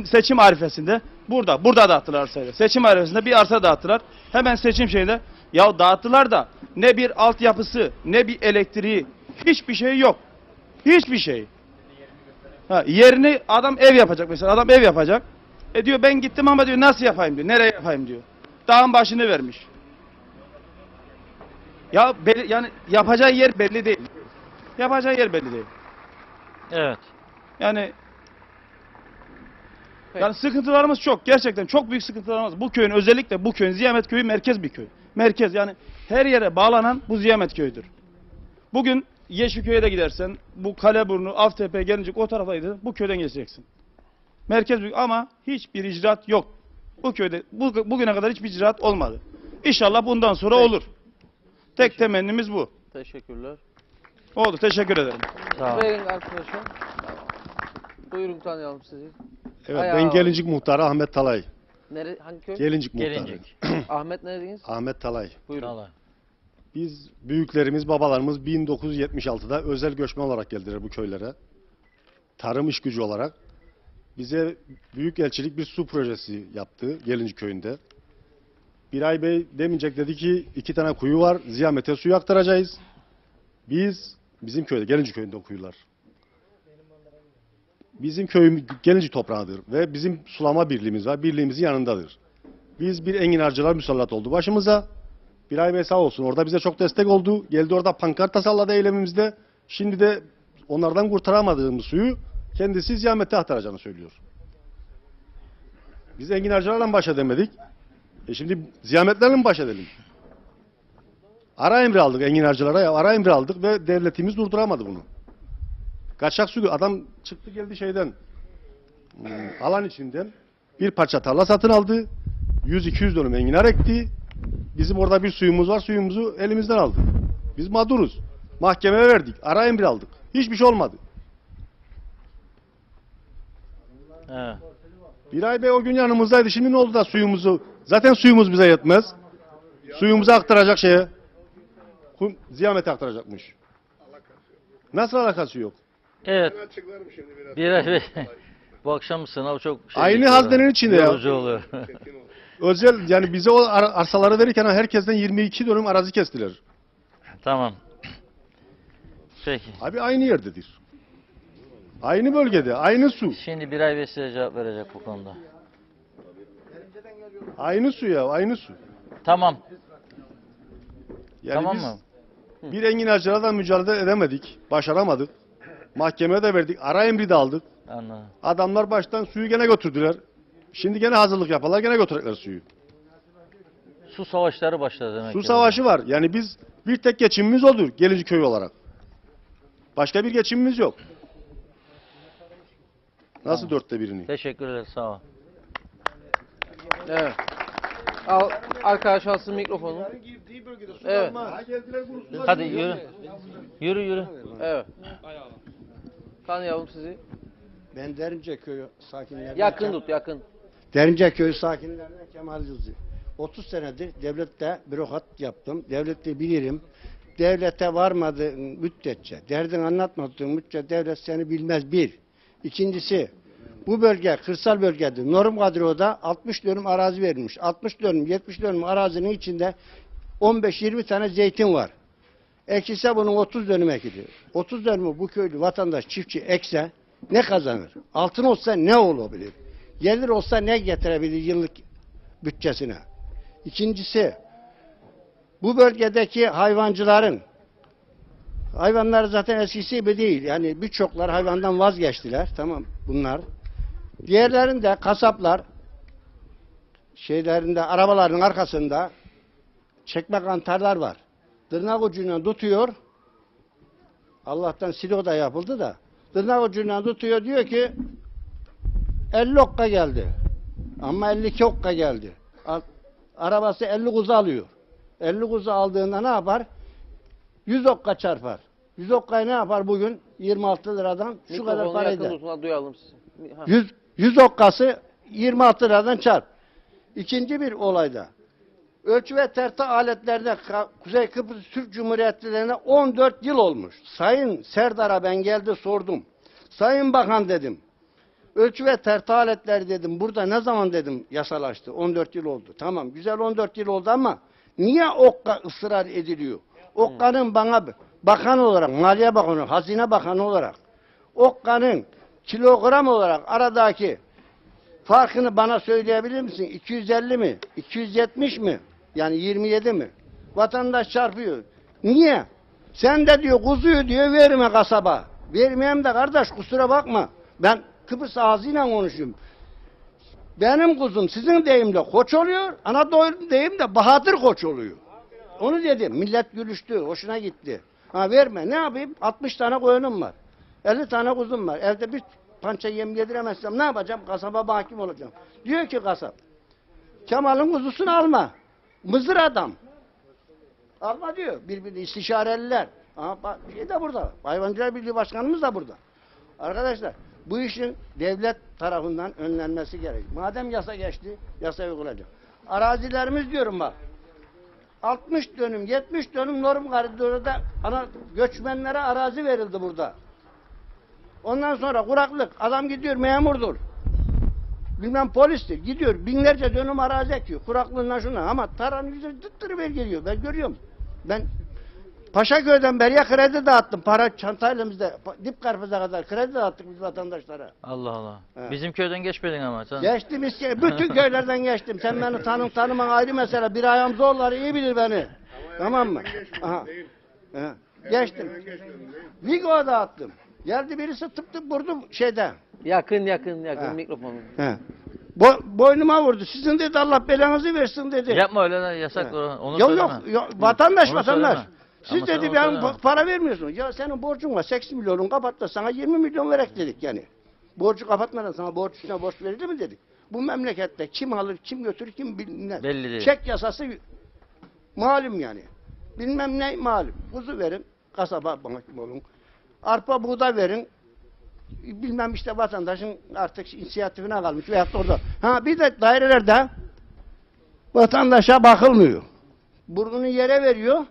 Seçim arifesinde. Burada dağıttılar arsayı. Seçim arifesinde bir arsa dağıttılar. Hemen seçim şeyinde. Ya dağıttılar da ne bir altyapısı, ne bir elektriği, hiçbir şey yok. Hiçbir şey. Yerini adam ev yapacak mesela. Adam ev yapacak. Diyor ben gittim ama diyor nasıl yapayım diyor. Nereye yapayım diyor. dağın başını vermiş. Ya yani yapacağı yer belli değil. Yapacağı yer belli değil. Evet. Yani sıkıntılarımız çok. Gerçekten çok büyük sıkıntılarımız var. Bu köyün, özellikle bu köyün, Ziyamet Köyü merkez bir köy. Merkez, yani her yere bağlanan bu Ziyamet Köyü'dür. Bugün Yeşilköy'e de gidersen, bu Kaleburnu, Avtepe, Gelincik o taraftaydı. Bu köyden geçeceksin. Merkez büyük ama hiçbir icraat yok. Bu köyde bugüne kadar hiçbir icraat olmadı. İnşallah bundan sonra olur. Tek temennimiz bu. Teşekkürler. Oldu. Teşekkür ederim. Sağ ol. Verin arkadaşım. Tamam. Buyurun, tanıyalım sizi. Evet, Ayağa ben alın. Gelincik Muhtarı Ahmet Talay. Hangi köy? Gelincik Muhtarı. Gelincik. Ahmet nerediniz? Ahmet Talay. Buyurun. Sağ ol. Biz büyüklerimiz, babalarımız 1976'da özel göçmen olarak geldiler bu köylere. Tarım iş gücü olarak. Bize Büyükelçilik bir su projesi yaptı Gelincik Köyü'nde. Biray Bey demincek dedi ki 2 tane kuyu var, Ziyamet'e suyu aktaracağız. Bizim köyde, Gelincik Köyü'nde o kuyular. Bizim köyümüz Gelincik toprağıdır ve bizim sulama birliğimiz var, birliğimizin yanındadır. Biz bir enginarcılar musallat oldu başımıza. Biray Bey sağ olsun orada bize çok destek oldu. Geldi orada pankart tasalladı eylemimizde. Şimdi de onlardan kurtaramadığımız suyu kendisi Ziyamet'e aktaracağını söylüyor. Biz enginarcılarla baş edemedik. Şimdi Ziyametlerle mi baş edelim? Ara emri aldık enginarcılara, ara emri aldık ve devletimiz durduramadı bunu. Kaçak su, adam çıktı geldi şeyden, alan içinden bir parça tarla satın aldı. 100-200 dönüm enginar ekti. Bizim orada bir suyumuz var, suyumuzu elimizden aldı. Biz mağduruz. Mahkemeye verdik, ara emri aldık. Hiçbir şey olmadı. Evet. Biray Bey o gün yanımızdaydı. Şimdi ne oldu da suyumuzu, zaten suyumuz bize yetmez. Suyumuzu aktaracak şeye, Ziyamet'e aktaracakmış. Nasıl alakası yok? Evet. Biray Bey, bu akşam sınav çok Aynı haznenin içinde ya. yorucu oluyor. Özel, yani bize o arsaları verirken herkesten 22 dönüm arazi kestiler. Tamam. Peki. Abi aynı yerdedir. Aynı bölgede, aynı su. Şimdi Biray Bey size cevap verecek bu konuda. Aynı su ya, aynı su. Tamam. Yani Tamam biz mı? bir enginarcılarla mücadele edemedik, başaramadık. Mahkemeye de verdik, ara emri de aldık. Anladım. Adamlar baştan suyu gene götürdüler. Şimdi gene hazırlık yaparlar, gene götürecekler suyu. Su savaşları başladı demek Su ki. savaşı var. Yani biz bir tek geçimimiz odur Gelincik Köyü olarak. Başka bir geçimimiz yok. Nasıl Tamam. 4'te 1'ini? Teşekkür ederiz, sağ ol. Evet. Al, arkadaş alsın mikrofonu. Evet. Hadi yürü. Yürü. Evet. Tanıyalım sizi. Ben Derince Köyü sakinlerinden. Yakın tut, yakın. Derince Köyü sakinlerinden Kemal Cüzü. 30 senedir devlette bürokrat yaptım. Devlette bilirim. Devlete varmadığın müddetçe, derdini anlatmadığın müddetçe devlet seni bilmez bir. İkincisi, bu bölge kırsal bölgedir. Norm kadroda 60 dönüm arazi verilmiş. 60 dönüm, 70 dönüm arazinin içinde 15-20 tane zeytin var. Ekilse bunun 30 dönüm ekiliyor. 30 dönümü bu köylü vatandaş çiftçi ekse ne kazanır? Altın olsa ne olabilir? Gelir olsa ne getirebilir yıllık bütçesine? İkincisi, bu bölgedeki hayvancıların, hayvanlar zaten eskisi gibi değil. Yani birçoklar hayvandan vazgeçtiler. Tamam bunlar. Diğerlerinde kasaplar, arabaların arkasında çekme kantarlar var. Tırnak ucuyla tutuyor. Allah'tan silo da yapıldı da. Tırnak ucuyla tutuyor, diyor ki 50 okka geldi. Ama 52 okka geldi. Arabası 50 kuzu alıyor. 50 kuzu aldığında ne yapar? 100 okka çarpar. 100 okkayı ne yapar bugün? 26 liradan şu kadar para eder. Mikrofonu duyalım sizi. Ha. 100 okkası 26 liradan çarp. İkinci bir olayda ölçü ve tartı aletlerde Kuzey Kıbrıs Türk Cumhuriyetlerine 14 yıl olmuş. Sayın Serdar'a ben geldi sordum. Sayın Bakan dedim. Ölçü ve tartı aletleri dedim. Burada ne zaman dedim yasalaştı? 14 yıl oldu. Tamam güzel 14 yıl oldu ama niye okka ısrar ediliyor? Okka'nın bana bakan olarak, Maliye Bakanı, Hazine Bakanı olarak Okka'nın kilogram olarak aradaki Farkını bana söyleyebilir misin? 250 mi? 270 mi? Yani 27 mi? Vatandaş çarpıyor. Niye? Sen de diyor kuzuyu diyor verme kasaba. Vermeyeyim de kardeş kusura bakma. Ben Kıbrıs ağzıyla konuşuyorum. Benim kuzum sizin deyimle koç oluyor. Anadolu deyimle Bahadır koç oluyor. Onu dedim. Millet gülüştü. Hoşuna gitti. Ha verme. Ne yapayım? 60 tane koyunum var. 50 tane kuzum var. Evde bir pança yem yediremezsem ne yapacağım? Kasaba hakim olacağım. Diyor ki kasap. Kemal'in kuzusunu alma. Mızır adam. Alma diyor. Birbirini istişareliler. Ama şey de burada. Hayvancılar Birliği Başkanımız da burada. Arkadaşlar bu işin devlet tarafından önlenmesi gerekiyor. Madem yasa geçti, yasa uygulanacak. Arazilerimiz diyorum bak. 60 dönüm, 70 dönüm norm koridorunda göçmenlere arazi verildi burada. Ondan sonra kuraklık. Adam gidiyor memurdur. Bilmem polistir. Gidiyor binlerce dönüm arazi ekiyor. Kuraklığından şuna. Ama taranın yüzü tıttırıver geliyor. Ben görüyorum. Ben Paşaköy'den beriye kredi dağıttım. Para çantayla bizde dip karpuza kadar kredi dağıttık biz vatandaşlara. Allah Allah. He. Bizim köyden geçmedin ama sen. Geçtim bütün köylerden geçtim. Sen beni tanıman ayrı mesele. Bir ayağım zorları iyi bilir beni. Tamam mı? Aha. Aha. Geçtim. Vigo'ya dağıttım. Geldi birisi tıp vurdu şeyde. Yakın He. mikrofonu. He. Boynuma vurdu. Sizin dedi Allah belanızı versin dedi. Yapma öyle de yasak. Onu Yok söyleme. yok vatandaş Onu vatandaş. söyleme. Siz Ama sen dedi onu ben söyleme. para vermiyorsun. Ya senin borcun var 80 milyonun kapat da sana 20 milyon verek dedik yani. Borcu kapatmadan sana borç üstüne borç verildi mi dedik. Bu memlekette kim alır kim götürür kim bilmem. Belli değil. Çek yasası malum yani. Bilmem ne malum. Kuzu verin kasaba mahkum olun. Arpa buğday verin. Bilmem işte vatandaşın artık inisiyatifine kalmış veyahut da orada. Ha bir de dairelerde vatandaşa bakılmıyor. Burnunu yere veriyor.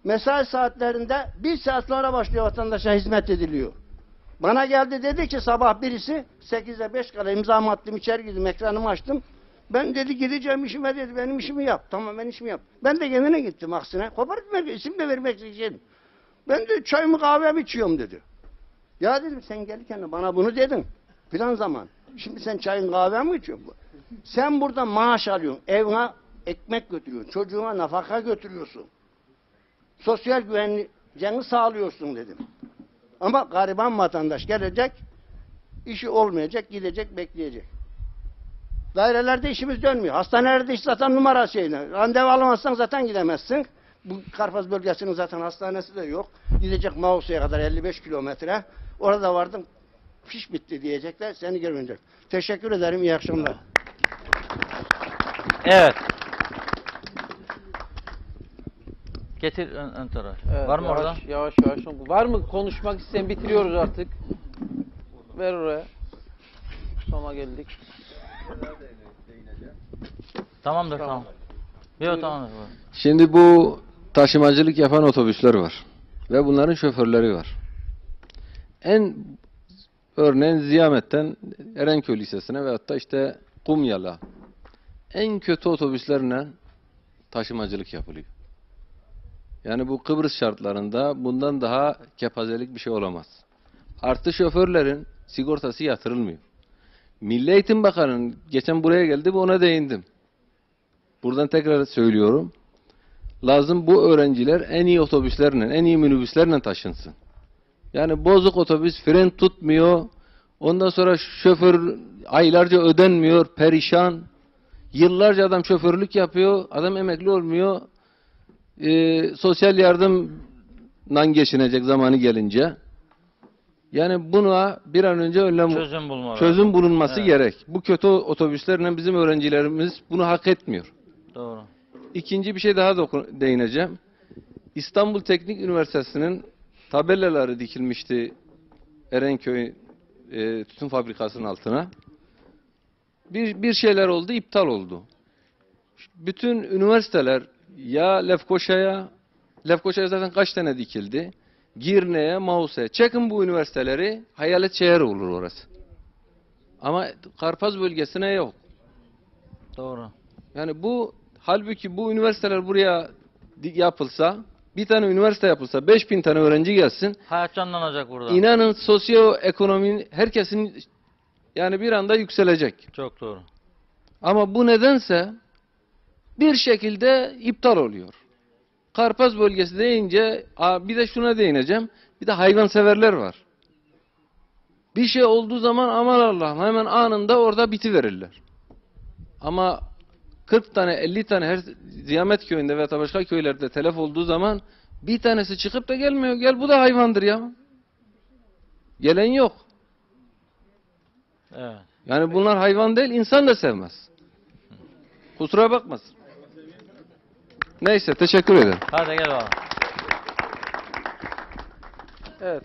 Mesai saatlerinde 1 saat sonra başlıyor vatandaşa hizmet ediliyor. Bana geldi dedi ki sabah birisi 8'e 5 kala imzamı attım içeri girdim ekranımı açtım. Ben dedi gideceğim işime dedi benim işimi yap. Tamam ben işimi yap. Ben de kendine gittim aksine. Kooperatif isim de vermek için. Ben de çayımı kahvemi içiyorum dedi. Ya dedim sen gelirken bana bunu dedin. Plan zaman. Şimdi sen çayın kahveni mi içiyorsun? Sen burada maaş alıyorsun. Evine ekmek götürüyorsun. Çocuğuna nafaka götürüyorsun. Sosyal güvenceni sağlıyorsun dedim. Ama gariban vatandaş gelecek, işi olmayacak, gidecek, bekleyecek. Dairelerde işimiz dönmüyor. Hastanelerde iş zaten numara şeyine. Randevu alamazsan zaten gidemezsin. Bu Karpaz bölgesinin zaten hastanesi de yok. Gidecek Mausu'ya kadar 55 kilometre. Orada vardım, fiş bitti diyecekler, seni görmeyecek. Teşekkür ederim, iyi akşamlar. Evet. Getir ön taraf. Evet, Var mı orada? Yavaş. Var mı konuşmak isteyen? Bitiriyoruz artık. Ver oraya. Sona geldik. Tamamdır tamam. Yok tamamdır. Şimdi bu taşımacılık yapan otobüsler var. Ve bunların şoförleri var. Örneğin Ziyamet'ten Erenköy Lisesi'ne veyahut da işte Kumyal'a en kötü otobüslerle taşımacılık yapılıyor. Yani bu Kıbrıs şartlarında bundan daha kepazelik bir şey olamaz. Artı şoförlerin sigortası yatırılmıyor. Milli Eğitim Bakanı'nın geçen buraya geldi ve ona değindim. Buradan tekrar söylüyorum. Lazım bu öğrenciler en iyi otobüslerle, en iyi minibüslerle taşınsın. Yani bozuk otobüs, fren tutmuyor. Ondan sonra şoför aylarca ödenmiyor, perişan. Yıllarca adam şoförlük yapıyor, adam emekli olmuyor. Sosyal yardımdan geçinecek zamanı gelince. Yani buna bir an önce çözüm bulunması gerek. Bu kötü otobüslerle bizim öğrencilerimiz bunu hak etmiyor. Doğru. İkinci bir şey daha değineceğim. İstanbul Teknik Üniversitesi'nin tabelaları dikilmişti Erenköy tütün fabrikasının altına. Bir şeyler oldu, iptal oldu. Bütün üniversiteler ya Lefkoşa'ya zaten kaç tane dikildi? Girne'ye, Mausa'ya. Çekin bu üniversiteleri, hayalet şehir olur orası. Ama Karpaz bölgesine yok. Doğru. Yani halbuki bu üniversiteler buraya yapılsa, bir tane üniversite yapılsa, 5000 tane öğrenci gelsin. Hayat canlanacak burada. İnanın sosyoekonominin herkesin yani bir anda yükselecek. Çok doğru. Ama bu nedense bir şekilde iptal oluyor. Karpaz bölgesi deyince bir de şuna değineceğim. Bir de hayvanseverler var. Bir şey olduğu zaman aman Allah'ım hemen anında orada bitiverirler. Ama 40 tane 50 tane her Ziyamet köyünde veya başka köylerde telef olduğu zaman bir tanesi çıkıp da gelmiyor. Gel bu da hayvandır ya. Gelen yok. Evet. Yani bunlar hayvan değil, insan da sevmez. Kusura bakmasın. Neyse, teşekkür ederim. Hadi gel bakalım. Evet.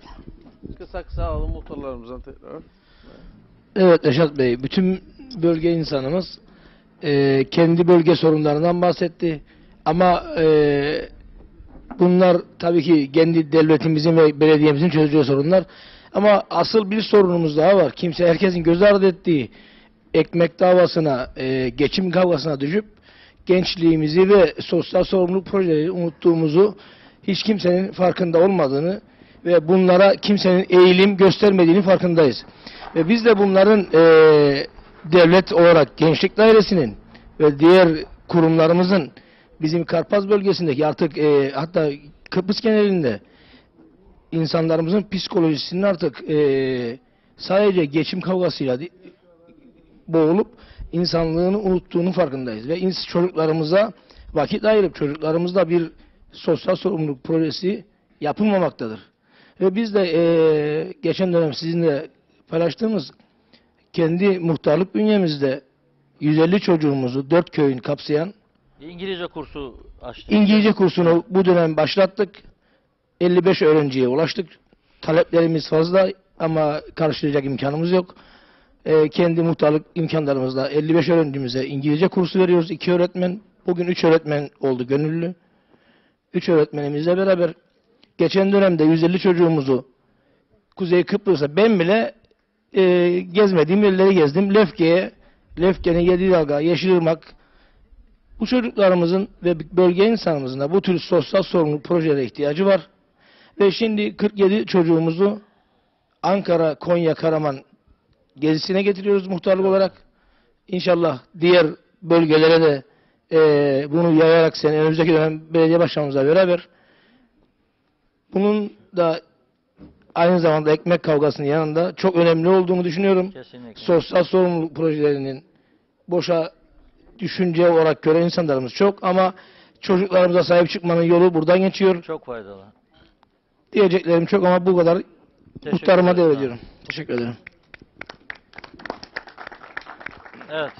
Kısa alalım muhtarlarımızdan tekrar. Evet Reşat Bey, bütün bölge insanımız kendi bölge sorunlarından bahsetti. Ama bunlar tabii ki kendi devletimizin ve belediyemizin çözeceği sorunlar. Ama asıl bir sorunumuz daha var. Herkesin göz ardı ettiği ekmek davasına, geçim kavgasına düşüp gençliğimizi ve sosyal sorumluluk projeleri unuttuğumuzu, hiç kimsenin farkında olmadığını ve bunlara kimsenin eğilim göstermediğini farkındayız. Ve biz de bunların devlet olarak Gençlik Dairesi'nin ve diğer kurumlarımızın bizim Karpaz bölgesindeki artık hatta Kıbrıs genelinde insanlarımızın psikolojisinin artık sadece geçim kavgasıyla boğulup insanlığını unuttuğunu farkındayız. Ve çocuklarımıza vakit ayırıp çocuklarımızla bir sosyal sorumluluk projesi yapılmamaktadır. Ve biz de geçen dönem sizinle paylaştığımız kendi muhtarlık bünyemizde 150 çocuğumuzu 4 köyün kapsayan İngilizce kursu açtık. İngilizce kursunu bu dönem başlattık. 55 öğrenciye ulaştık. Taleplerimiz fazla ama karşılayacak imkanımız yok. Kendi muhtarlık imkanlarımızla 55 öğrencimize İngilizce kursu veriyoruz. 2 öğretmen. Bugün 3 öğretmen oldu gönüllü. 3 öğretmenimizle beraber geçen dönemde 150 çocuğumuzu Kuzey Kıbrıs'a ben bile gezmediğim yerleri gezdim. Lefke'nin Yedidalga, Yeşilırmak, bu çocuklarımızın ve bölge insanımızın da bu tür sosyal sorumluluk projelere ihtiyacı var. Ve şimdi 47 çocuğumuzu Ankara, Konya, Karaman gezisine getiriyoruz muhtarlık olarak. İnşallah diğer bölgelere de bunu yayarak önümüzdeki dönem belediye başkanımızla beraber bunun da aynı zamanda ekmek kavgasının yanında çok önemli olduğunu düşünüyorum. Kesinlikle. Sosyal sorumluluk projelerinin boşa düşünce olarak gören insanlarımız çok ama çocuklarımıza sahip çıkmanın yolu buradan geçiyor. Çok faydalı. Diyeceklerim çok ama bu kadar. Muhtarıma devrediyorum. Teşekkür ederim. Evet.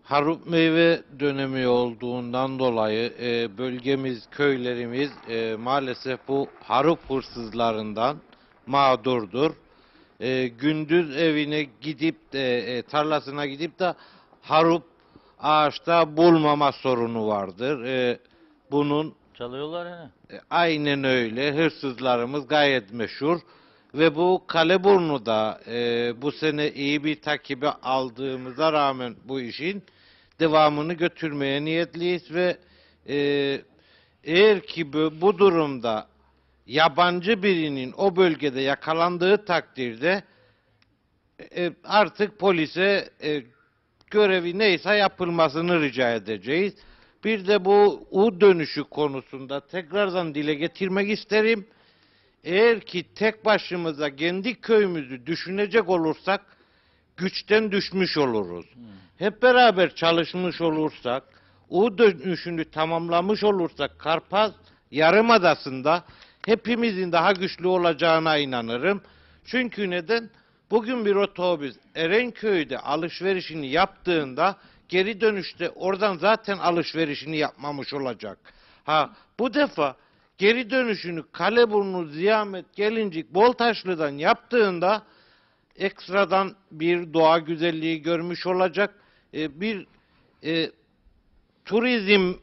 Haruk meyve dönemi olduğundan dolayı bölgemiz, köylerimiz maalesef bu haruk hırsızlarından mağdurdur. Gündüz evine gidip tarlasına gidip de haruk ağaçta bulmama sorunu vardır. Bunun çalıyorlar yani. Aynen öyle. Hırsızlarımız gayet meşhur. Ve bu Kaleburnu'da bu sene iyi bir takibe aldığımıza rağmen bu işin devamını götürmeye niyetliyiz ve eğer ki bu durumda yabancı birinin o bölgede yakalandığı takdirde artık polise görevi neyse yapılmasını rica edeceğiz. Bir de bu U dönüşü konusunda tekrardan dile getirmek isterim. Eğer ki tek başımıza kendi köyümüzü düşünecek olursak güçten düşmüş oluruz. Hep beraber çalışmış olursak, U dönüşünü tamamlamış olursak Karpaz Yarımadası'nda hepimizin daha güçlü olacağına inanırım. Çünkü neden? Bugün bir otobüs Erenköy'de alışverişini yaptığında geri dönüşte oradan zaten alışverişini yapmamış olacak. Bu defa geri dönüşünü Kaleburnu, Ziyamet, Gelincik, Boltaşlı'dan yaptığında ekstradan bir doğa güzelliği görmüş olacak. Bir turizm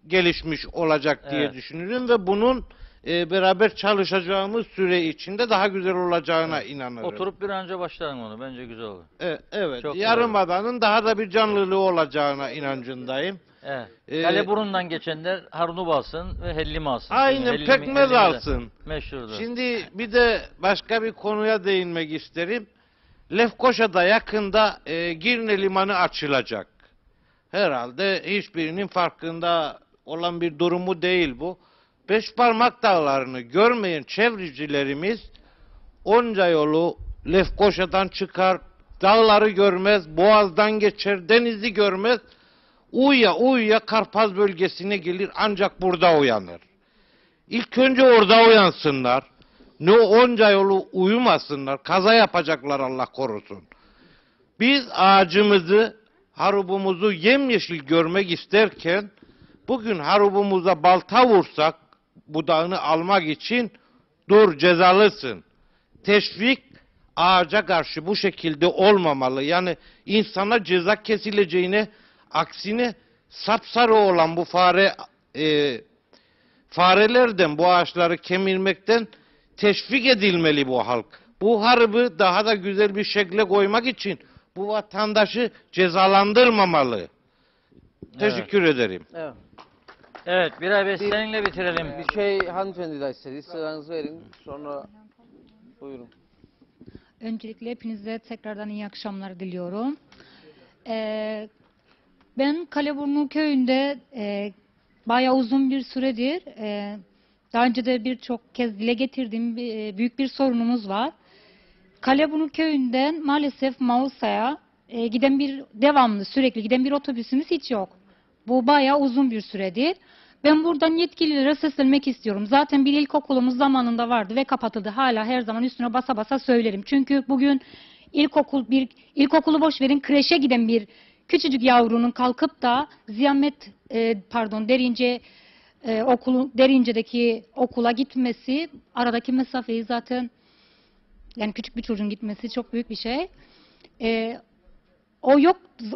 gelişmiş olacak diye düşünüyorum ve bunun beraber çalışacağımız süre içinde daha güzel olacağına inanırım. Oturup bir an önce başlayalım onu. Bence güzel olur. Evet. Çok Yarımada'nın daha da bir canlılığı olacağına inancındayım. Evet. Kaleburun'dan geçenler harunu alsın ve hellim alsın. Aynen, pekmez alsın. Meşhurdur. Şimdi bir de başka bir konuya değinmek isterim. Lefkoşa'da yakında Girne Limanı açılacak. Herhalde hiçbirinin farkında olan bir durumu değil bu. Beşparmak dağlarını görmeyen çevrecilerimiz onca yolu Lefkoşa'dan çıkar, dağları görmez, boğazdan geçer, denizi görmez. Uyuya uyuya Karpaz bölgesine gelir ancak burada uyanır. İlk önce orada uyansınlar. Ne onca yolu uyumasınlar. Kaza yapacaklar Allah korusun. Biz ağacımızı, harubumuzu yemyeşil görmek isterken bugün harubumuza balta vursak budağını almak için dur cezalısın. Teşvik ağaca karşı bu şekilde olmamalı. Yani insana ceza kesileceğine aksine sapsarı olan bu farelerden bu ağaçları kemirmekten teşvik edilmeli bu halk. Bu harbi daha da güzel bir şekle koymak için bu vatandaşı cezalandırmamalı. Teşekkür ederim. Evet. Evet, Biray Bey seninle bitirelim. Bir şey hanımefendi de istedi. Sıranızı verin. Sonra buyurun. Öncelikle hepinize tekrardan iyi akşamlar diliyorum. Ben Kaleburnu köyünde bayağı uzun bir süredir daha önce de birçok kez dile getirdiğim büyük bir sorunumuz var. Kaleburnu köyünden maalesef Mausa'ya devamlı sürekli giden bir otobüsümüz hiç yok. Bu bayağı uzun bir süredir. Ben buradan yetkililere seslenmek istiyorum. Zaten bir ilkokulumuz zamanında vardı ve kapatıldı. Hala her zaman üstüne basa basa söylerim. Çünkü bugün ilkokulu boş verin, kreşe giden bir küçücük yavrunun kalkıp da Derince'deki okula gitmesi, aradaki mesafeyi zaten yani küçük bir çocuğun gitmesi çok büyük bir şey.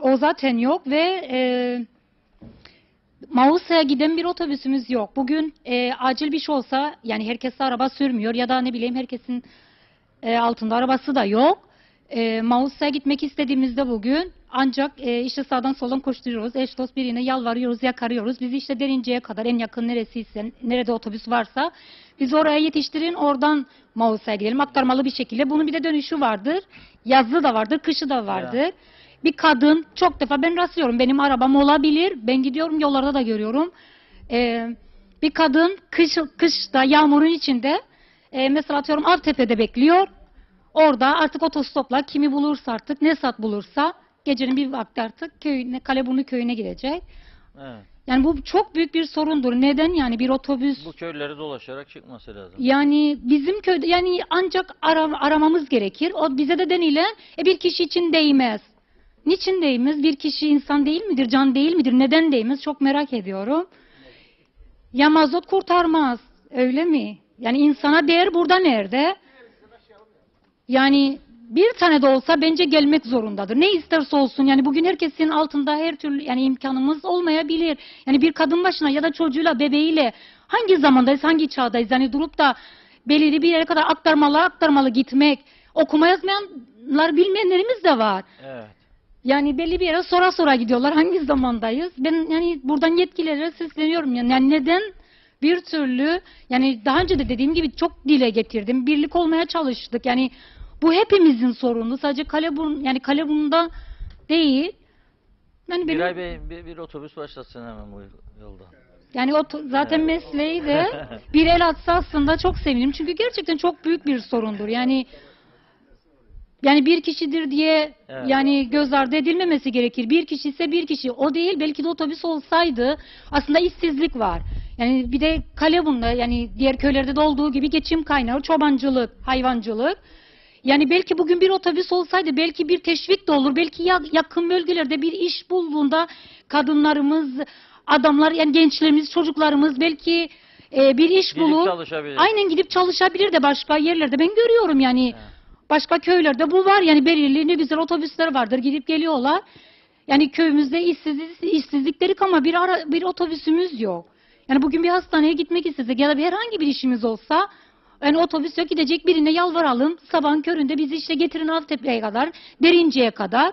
O zaten yok ve Mausa'ya giden bir otobüsümüz yok. Bugün acil bir şey olsa yani herkes araba sürmüyor ya da ne bileyim herkesin altında arabası da yok. Mausa'ya gitmek istediğimizde bugün ancak işte sağdan soldan koşturuyoruz. Eş dost birine yalvarıyoruz, yakarıyoruz. Bizi işte Derince'ye kadar en yakın neresiyse, nerede otobüs varsa biz oraya yetiştirin, oradan Mausa'ya gidelim. Aktarmalı bir şekilde. Bunun bir de dönüşü vardır. Yazlı da vardır, kışı da vardır. Ya. Bir kadın çok defa ben rastlıyorum. Benim arabam olabilir. Ben gidiyorum yollarda da görüyorum. Bir kadın kışta yağmurun içinde mesela atıyorum Avtepe'de bekliyor. Orada artık otostopla kimi bulursa artık ne saat bulursa gecenin bir vakti artık Kaleburnu köyüne gidecek. Evet. Yani bu çok büyük bir sorundur. Neden yani bir otobüs? Bu köyleri dolaşarak çıkması lazım. Yani bizim köyde yani ancak aramamız gerekir. O bize de denilen bir kişi için değmez. Niçin değmez? Bir kişi insan değil midir? Can değil midir? Neden değmez? Çok merak ediyorum. Ya mazot kurtarmaz. Öyle mi? Yani insana değer burada nerede? Yani bir tane de olsa bence gelmek zorundadır. Ne isterse olsun. Yani bugün herkesin altında her türlü yani imkanımız olmayabilir. Yani bir kadın başına ya da çocuğuyla, bebeğiyle hangi zamandayız, hangi çağdayız? Yani durup da belirli bir yere kadar aktarmalı gitmek. Okuma yazmayanlar bilmeyenlerimiz de var. Evet. Yani belli bir yere sonra gidiyorlar. Hangi zamandayız? Ben yani buradan yetkililere sesleniyorum. Yani neden bir türlü yani daha önce de dediğim gibi çok dile getirdim. Birlik olmaya çalıştık. Yani bu hepimizin sorunu. Sadece Kaleburnu'nda değil. Yani Biray Bey bir otobüs başlatsın hemen bu yolda. Yani zaten mesleği de bir el atsa aslında çok sevinirim. Çünkü gerçekten çok büyük bir sorundur. Yani bir kişidir diye yani göz ardı edilmemesi gerekir. Bir kişi ise bir kişi. O değil. Belki de otobüs olsaydı aslında işsizlik var. Yani bir de Kaleburnu'da yani diğer köylerde de olduğu gibi geçim kaynağı çobancılık, hayvancılık. Yani belki bugün bir otobüs olsaydı belki bir teşvik de olur. Belki yakın bölgelerde bir iş bulduğunda kadınlarımız, adamlar yani gençlerimiz, çocuklarımız belki bir iş bulur. Aynen gidip çalışabilir de başka yerlerde. Ben görüyorum yani başka köylerde bu var. Yani belirli ne güzel otobüsler vardır. Gidip geliyorlar. Yani köyümüzde işsizlik dedik ama bir otobüsümüz yok. Yani bugün bir hastaneye gitmek istesek ya da herhangi bir işimiz olsa yani otobüs yok, gidecek birine yalvaralım. Sabahın köründe bizi işte getirin Avtepe'ye kadar, Derince'ye kadar.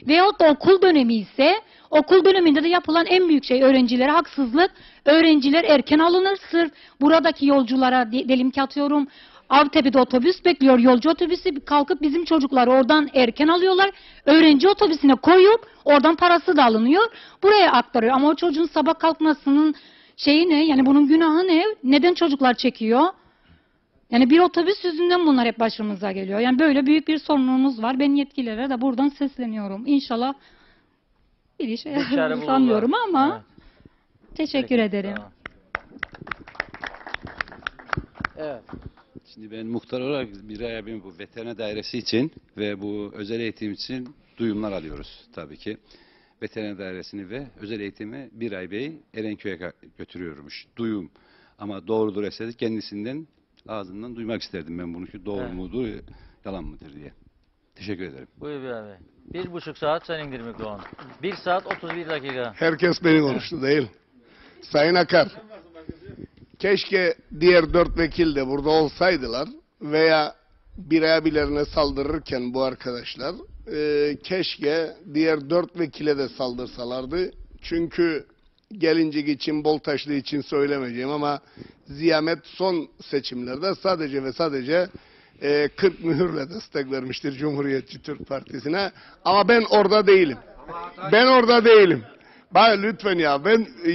Veyahut da okul dönemi ise okul döneminde de yapılan en büyük şey öğrencilere haksızlık. Öğrenciler erken alınır sırf buradaki yolculara diyelim ki atıyorum Avtepe'de otobüs bekliyor. Yolcu otobüsü kalkıp bizim çocukları oradan erken alıyorlar. Öğrenci otobüsüne koyup oradan parası da alınıyor. Buraya aktarıyor. Ama o çocuğun sabah kalkmasının şeyi ne? Yani bunun günahı ne? Neden çocuklar çekiyor? Yani bir otobüs yüzünden bunlar hep başımıza geliyor. Yani böyle büyük bir sorunumuz var. Ben yetkililere de buradan sesleniyorum. İnşallah bir iş sanmıyorum ama teşekkür ederim. Tamam. Evet. Şimdi ben muhtar olarak Miray abim bu veteriner dairesi için ve bu özel eğitim için duyumlar alıyoruz tabii ki. Veteriner dairesini ve özel eğitimi Miray Bey Erenköy'e götürüyormuş. Duyum. Ama doğrudur ise kendisinden ağzından duymak isterdim ben bunu ki doğru mudur, yalan mıdır diye. Teşekkür ederim. Buyur bir abi. 1,5 saat senindir mikrofon. 1 saat 31 dakika. Herkes beni konuştu değil. Sayın Akar, keşke diğer 4 vekil de burada olsaydılar veya bir abilerine saldırırken bu arkadaşlar keşke diğer 4 vekile de saldırsalardı. Çünkü Gelincik için, Boltaşlı için söylemeyeceğim ama Ziyamet son seçimlerde sadece ve sadece 40 mühürle destek vermiştir Cumhuriyetçi Türk Partisi'ne. Ama ben orada değilim. Ben orada değilim. Bak lütfen ya,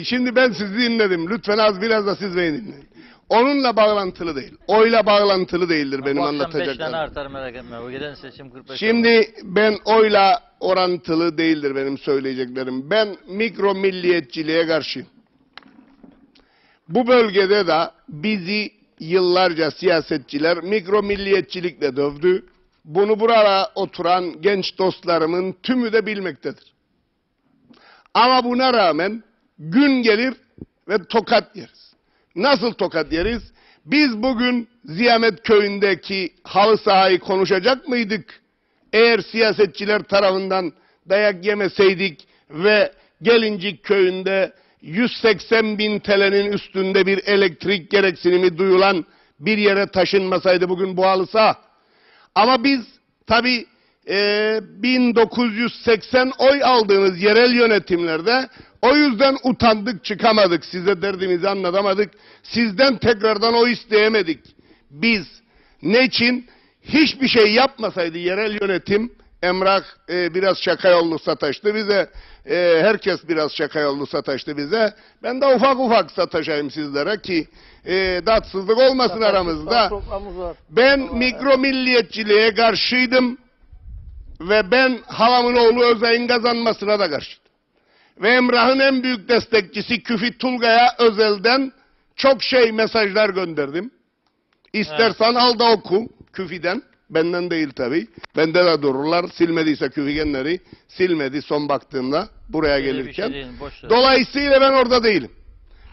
şimdi ben sizi dinledim. Lütfen az biraz da siz beni dinleyin. Onunla bağlantılı değil. Oyla bağlantılı değildir benim anlatacaklarım. 5 tane artar merak etme. Bu gelen seçim 45. Şimdi ben oyla orantılı değildir benim söyleyeceklerim. Ben mikro milliyetçiliğe karşıyım. Bu bölgede de bizi yıllarca siyasetçiler mikro milliyetçilikle dövdü. Bunu burada oturan genç dostlarımın tümü de bilmektedir. Ama buna rağmen gün gelir ve tokat yeriz. Nasıl tokat yeriz? Biz bugün Ziyamet Köyü'ndeki halı sahayı konuşacak mıydık? Eğer siyasetçiler tarafından dayak yemeseydik ve Gelincik Köyü'nde 180.000 TL'nin üstünde bir elektrik gereksinimi duyulan bir yere taşınmasaydı bugün bu halı saha. Ama biz tabii 1980 oy aldığımız yerel yönetimlerde o yüzden utandık, çıkamadık. Size derdimizi anlatamadık. Sizden tekrardan oy isteyemedik. Biz ne için? Hiçbir şey yapmasaydı yerel yönetim, Emrah biraz şaka yollu sataştı bize. Herkes biraz şaka yollu sataştı bize. Ben de ufak ufak sataşayım sizlere ki tatsızlık olmasın aramızda. Ben mikro milliyetçiliğe karşıydım. Ve ben halamın oğlu Özay'ın kazanmasına da karşıydım. Ve Emrah'ın en büyük destekçisi Küfit Tulga'ya özelden çok mesajlar gönderdim. İstersen al da oku Küfi'den. Benden değil tabii. Bende de dururlar. Silmediyse Küfigenleri silmedi son baktığımda buraya gelirken. Dolayısıyla ben orada değilim.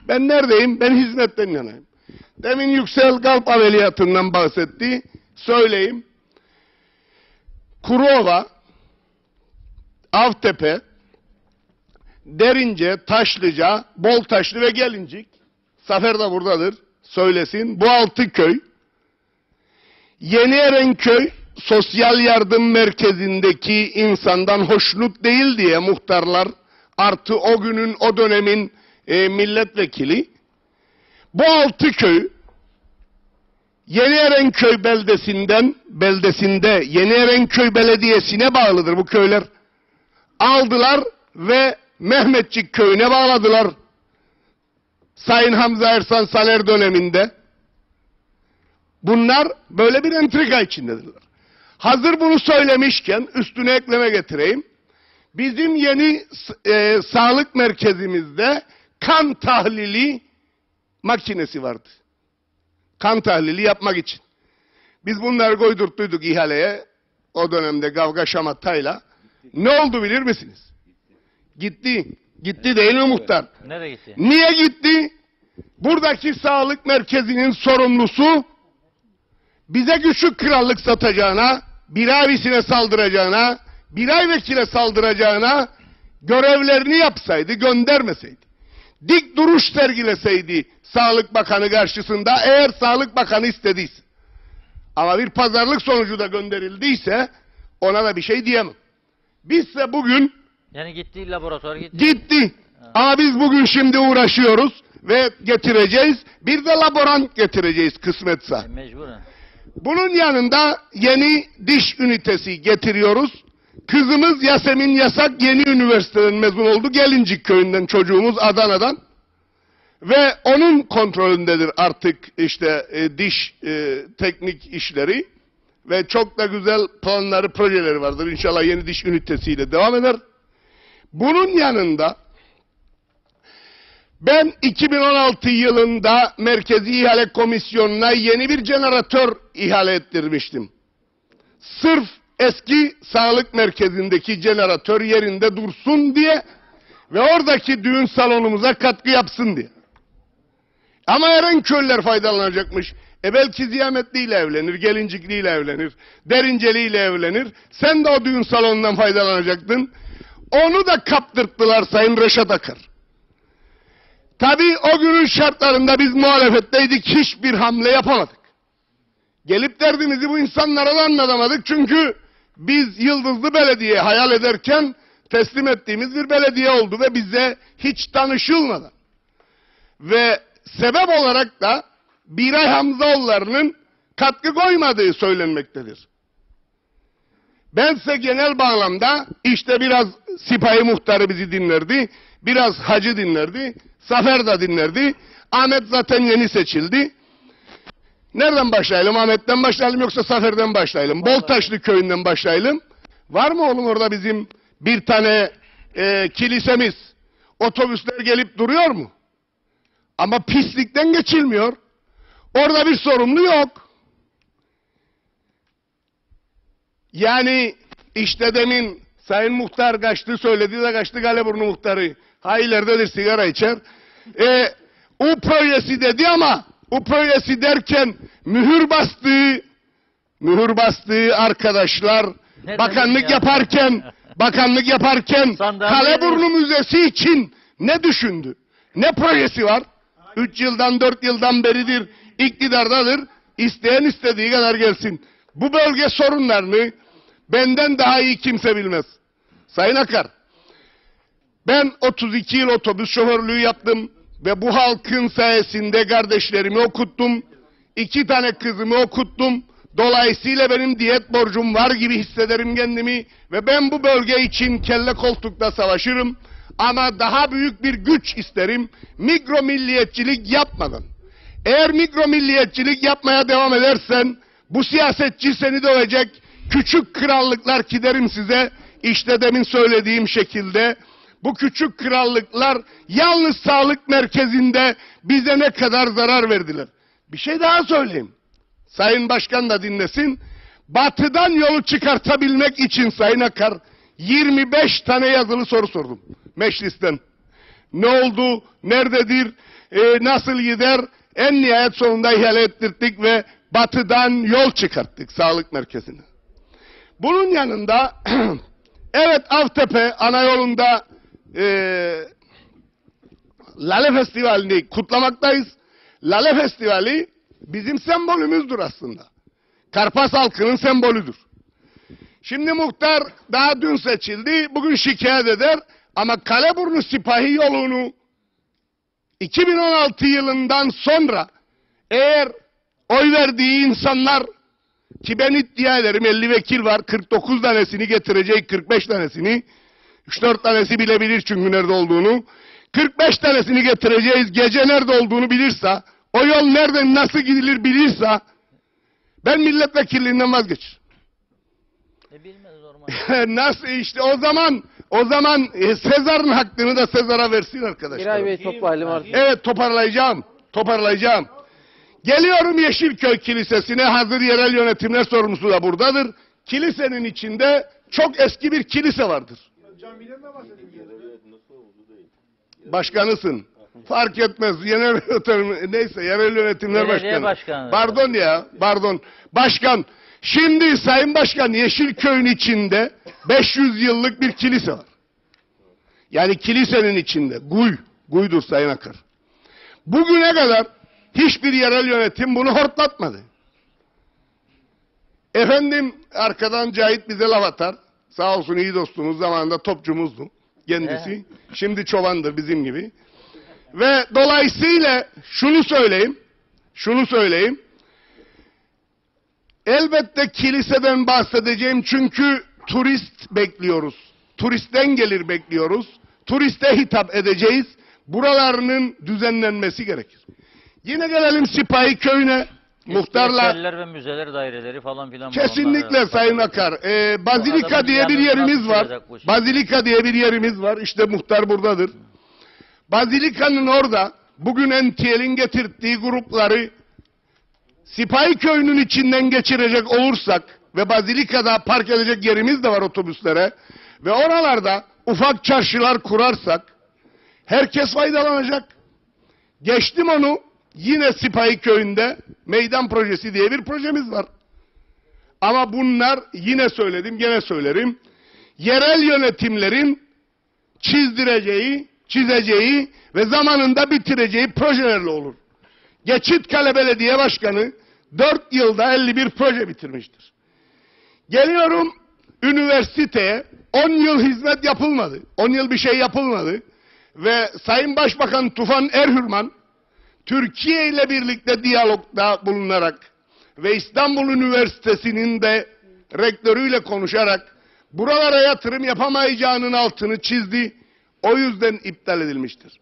Ben neredeyim? Ben hizmetten yanayım. Demin Yüksel kalp ameliyatından bahsetti. Söyleyeyim. Kurova, Avtepe, Derince, Taşlıca, Boltaşlı ve Gelincik. Zafer de buradadır. Söylesin. Bu 6 köy. Yeni Erenköy sosyal yardım merkezindeki insandan hoşnut değil diye muhtarlar artı o günün o dönemin milletvekili bu 6 köy Yeni Erenköy beldesinde Yeni Erenköy Belediyesi'ne bağlıdır bu köyler. Aldılar ve Mehmetçik köyüne bağladılar. Sayın Hamza Ersan Saner döneminde. Bunlar böyle bir entrika içindedirler. Hazır bunu söylemişken üstüne ekleme getireyim. Bizim yeni sağlık merkezimizde kan tahlili makinesi vardı. Kan tahlili yapmak için. Biz bunları koydurttuyduk ihaleye. O dönemde Gavga Şamatay'la. Ne oldu bilir misiniz? Gitti. Gitti değil mi muhtar? Nereye gitti? Niye gitti? Buradaki sağlık merkezinin sorumlusu bize küçük krallık satacağına, bir abisine saldıracağına, bir ay vekile saldıracağına görevlerini yapsaydı, göndermeseydi. Dik duruş sergileseydi Sağlık Bakanı karşısında eğer Sağlık Bakanı istediyse. Ama bir pazarlık sonucu da gönderildiyse ona da bir şey diyemem. Bizse bugün yani gitti laboratuvar gitti. Gitti. Ama biz bugün şimdi uğraşıyoruz ve getireceğiz. Bir de laborant getireceğiz kısmetse. Mecburen. Bunun yanında yeni diş ünitesi getiriyoruz. Kızımız Yasemin Yasak yeni üniversiteden mezun oldu. Gelincik köyünden çocuğumuz Adana'dan. Ve onun kontrolündedir artık işte diş teknik işleri. Ve çok da güzel planları, projeleri vardır. İnşallah yeni diş ünitesiyle devam eder. Bunun yanında ben 2016 yılında Merkezi İhale Komisyonu'na yeni bir jeneratör ihale ettirmiştim. Sırf eski sağlık merkezindeki jeneratör yerinde dursun diye ve oradaki düğün salonumuza katkı yapsın diye. Ama Erenköylüler faydalanacakmış. Belki Ziyametli ile evlenir, Gelincikli ile evlenir, Derinceli ile evlenir. Sen de o düğün salonundan faydalanacaktın. Onu da kaptırttılar Sayın Reşat Akar. Tabii o günün şartlarında biz muhalefetteydik, hiçbir hamle yapamadık. Gelip derdimizi bu insanlara da anlatamadık. Çünkü biz Yıldızlı Belediye hayal ederken teslim ettiğimiz bir belediye oldu ve bize hiç danışılmadan. Ve sebep olarak da Biray Hamzaoğulları'nın katkı koymadığı söylenmektedir. Bense genel bağlamda işte biraz Sipahi Muhtarı bizi dinlerdi, biraz Hacı dinlerdi, Zafer da dinlerdi. Ahmet zaten yeni seçildi. Nereden başlayalım? Ahmet'ten başlayalım yoksa Zafer'den başlayalım? Boltaşlı köyünden başlayalım. Var mı oğlum orada bizim bir tane kilisemiz? Otobüsler gelip duruyor mu? Ama pislikten geçilmiyor. Orada bir sorumlu yok. Yani işte demin Sayın Muhtar kaçtı söyledi de kaçtı Kaleburnu Muhtarı. Ha ileridedir sigara içer. U projesi dedi ama U projesi derken mühür bastığı arkadaşlar bakanlık yaparken Kaleburnu Müzesi için ne düşündü? Ne projesi var? 3 yıldan 4 yıldan beridir iktidardadır. İsteyen istediği kadar gelsin. Bu bölge sorunlarını benden daha iyi kimse bilmez. Sayın Akar, ben 32 yıl otobüs şoförlüğü yaptım ve bu halkın sayesinde kardeşlerimi okuttum. 2 tane kızımı okuttum. Dolayısıyla benim diyet borcum var gibi hissederim kendimi ve ben bu bölge için kelle koltukta savaşırım. Ama daha büyük bir güç isterim. Mikro milliyetçilik yapmadan. Eğer mikro milliyetçilik yapmaya devam edersen bu siyasetçi seni dövecek. Küçük krallıklar ki derim size işte demin söylediğim şekilde bu küçük krallıklar yalnız sağlık merkezinde bize ne kadar zarar verdiler. Bir şey daha söyleyeyim. Sayın Başkan da dinlesin. Batıdan yolu çıkartabilmek için Sayın Akar 25 tane yazılı soru sordum meclisten. Ne oldu? Nerededir? Nasıl gider? En nihayet sonunda ihale ettirdik ve batıdan yol çıkarttık sağlık merkezine. Bunun yanında evet Avtepe ana yolunda Lale Festivali'ni kutlamaktayız. Lale Festivali bizim sembolümüzdür aslında. Karpaz halkının sembolüdür. Şimdi muhtar daha dün seçildi, bugün şikayet eder ama Kaleburnu Sipahi yolunu 2016 yılından sonra eğer oy verdiği insanlar ki ben iddia ederim 50 vekil var, 49 tanesini getirecek, 45 tanesini, 3-4 tanesi bilebilir çünkü nerede olduğunu, 45 tanesini getireceğiz, gece nerede olduğunu bilirse, o yol nereden nasıl gidilir bilirse, ben milletvekilliğinden vazgeçerim. Nasıl işte o zaman Sezar'ın hakkını da Sezar'a versin arkadaşlar. Giray Bey toparlayalım artık. Evet toparlayacağım. Geliyorum Yeşilköy Kilisesi'ne, hazır yerel yönetimler sorumlusu da buradadır. Kilisenin içinde çok eski bir kilise vardır. Başkanısın. Fark etmez. Yerel yönetimler başkanı. Pardon. Başkan. Şimdi Sayın Başkan Yeşilköy'ün içinde 500 yıllık bir kilise var. Yani kilisenin içinde. Guydur Sayın Akar. Bugüne kadar hiçbir yerel yönetim bunu hortlatmadı. Efendim arkadan Cahit bize laf atar. Sağ olsun iyi dostumuz, zamanında topçumuzdu kendisi. Şimdi çobandır bizim gibi. Ve dolayısıyla şunu söyleyeyim. Elbette kiliseden bahsedeceğim çünkü turist bekliyoruz. Turistten gelir bekliyoruz. Turiste hitap edeceğiz. Buralarının düzenlenmesi gerekir. Yine gelelim Sipahi Köyü'ne. Muhtarla Heykeller ve müzeler daireleri falan filan. kesinlikle Sayın Akar. Bazilika diye bir yerimiz var. Bazilika diye bir yerimiz var. İşte muhtar buradadır. Bazilika'nın orada bugün NTL'in getirdiği grupları Sipahi Köyü'nün içinden geçirecek olursak ve Bazilika'da park edecek yerimiz de var otobüslere ve oralarda ufak çarşılar kurarsak herkes faydalanacak. Geçtim onu, yine Sipahi Köyü'nde meydan projesi diye bir projemiz var. Ama bunlar, yine söyledim gene söylerim, yerel yönetimlerin çizdireceği, çizeceği ve zamanında bitireceği projelerle olur. Geçitkale Belediye Başkanı 4 yılda 51 proje bitirmiştir. Geliyorum üniversiteye, 10 yıl hizmet yapılmadı. 10 yıl bir şey yapılmadı. Ve Sayın Başbakan Tufan Erhürman, Türkiye ile birlikte diyalogda bulunarak ve İstanbul Üniversitesi'nin de rektörüyle konuşarak buralara yatırım yapamayacağının altını çizdi. O yüzden iptal edilmiştir.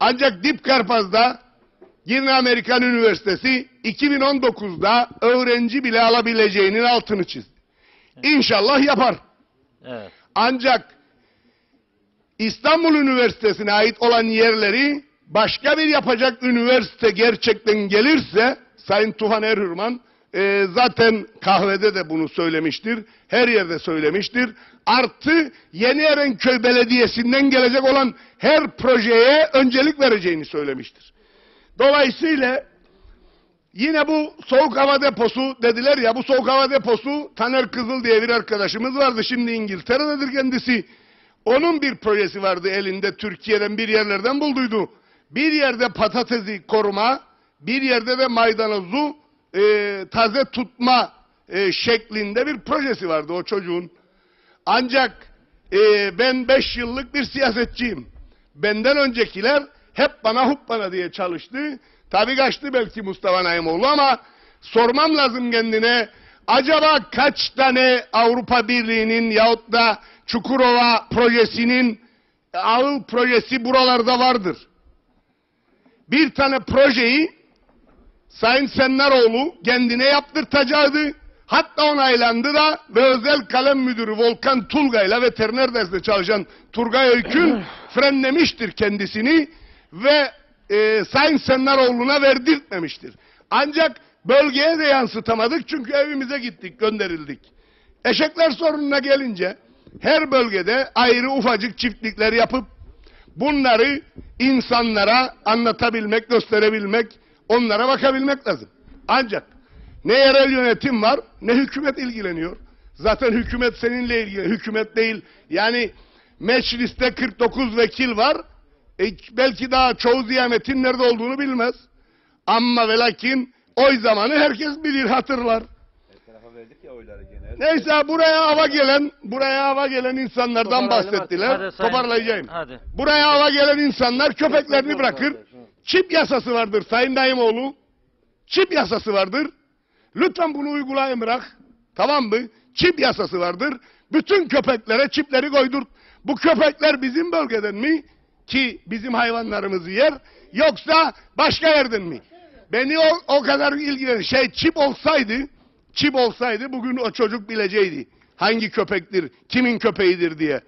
Ancak Dipkarpaz'da yine Amerikan Üniversitesi 2019'da öğrenci bile alabileceğinin altını çizdi. İnşallah yapar. Evet. Ancak İstanbul Üniversitesi'ne ait olan yerleri başka bir yapacak üniversite gerçekten gelirse Sayın Tufan Erhürman zaten kahvede de bunu söylemiştir. Her yerde söylemiştir. Artı Yeni Erenköy Belediyesi'nden gelecek olan her projeye öncelik vereceğini söylemiştir. Dolayısıyla yine bu soğuk hava deposu dediler ya, bu soğuk hava deposu Taner Kızıl diye bir arkadaşımız vardı. Şimdi İngiltere'dedir kendisi. Onun bir projesi vardı elinde, Türkiye'den bir yerlerden bulduydu. Bir yerde patatesi koruma, bir yerde de maydanozu taze tutma şeklinde bir projesi vardı o çocuğun. Ancak ben 5 yıllık bir siyasetçiyim. Benden öncekiler hep bana hup bana diye çalıştı. Tabii kaçtı belki Mustafa Naimoğlu ama sormam lazım kendine. Acaba kaç tane Avrupa Birliği'nin yahut da Çukurova projesinin ağıl projesi buralarda vardır? Bir tane projeyi Sayın Sennaroğlu kendine yaptırtacaktı. Hatta onaylandı da ve özel kalem müdürü Volkan Tulga ile veteriner dersinde çalışan Turgay Öykün frenlemiştir kendisini ve Sayın Sennaroğlu'na verdirtmemiştir. Ancak bölgeye de yansıtamadık çünkü evimize gittik, gönderildik. Eşekler sorununa gelince her bölgede ayrı ufacık çiftlikler yapıp bunları insanlara anlatabilmek, gösterebilmek, onlara bakabilmek lazım. Ancak ne yerel yönetim var, ne hükümet ilgileniyor. Zaten hükümet seninle ilgili, hükümet değil. Yani mecliste 49 vekil var. Belki daha çoğu ziyametin nerede olduğunu bilmez. Ama ve lakin oy zamanı herkes bilir, hatırlar. Neyse buraya hava gelen insanlardan bahsettiler. Toparlayacağım. Hadi. Buraya hava gelen insanlar köpeklerini bırakır. Çip yasası vardır Sayın Naimoğlu. Çip yasası vardır. Lütfen bunu uygulayın bırak. Tamam mı? Çip yasası vardır. Bütün köpeklere çipleri koydur. Bu köpekler bizim bölgeden mi? Ki bizim hayvanlarımızı yer. Yoksa başka yerden mi? Beni o kadar ilgilenir. Çip olsaydı bugün o çocuk bilecekti. Hangi köpektir, kimin köpeğidir diye.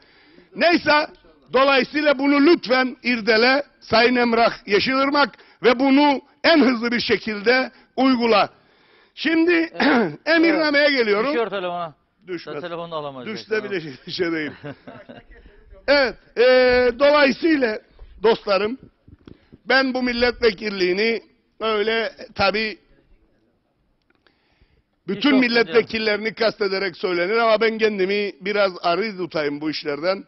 Neyse, dolayısıyla bunu lütfen irdele Sayın Emrah Yeşilırmak ve bunu en hızlı bir şekilde uygula. Şimdi emirnameye geliyorum. Düşüyor telefona. Düşmez. Telefonu alamayacak. Düşse bile şey değil. Evet, dolayısıyla dostlarım ben bu milletvekilliğini öyle tabii bütün milletvekillerini kastederek söylenir ama ben kendimi biraz arı tutayım bu işlerden.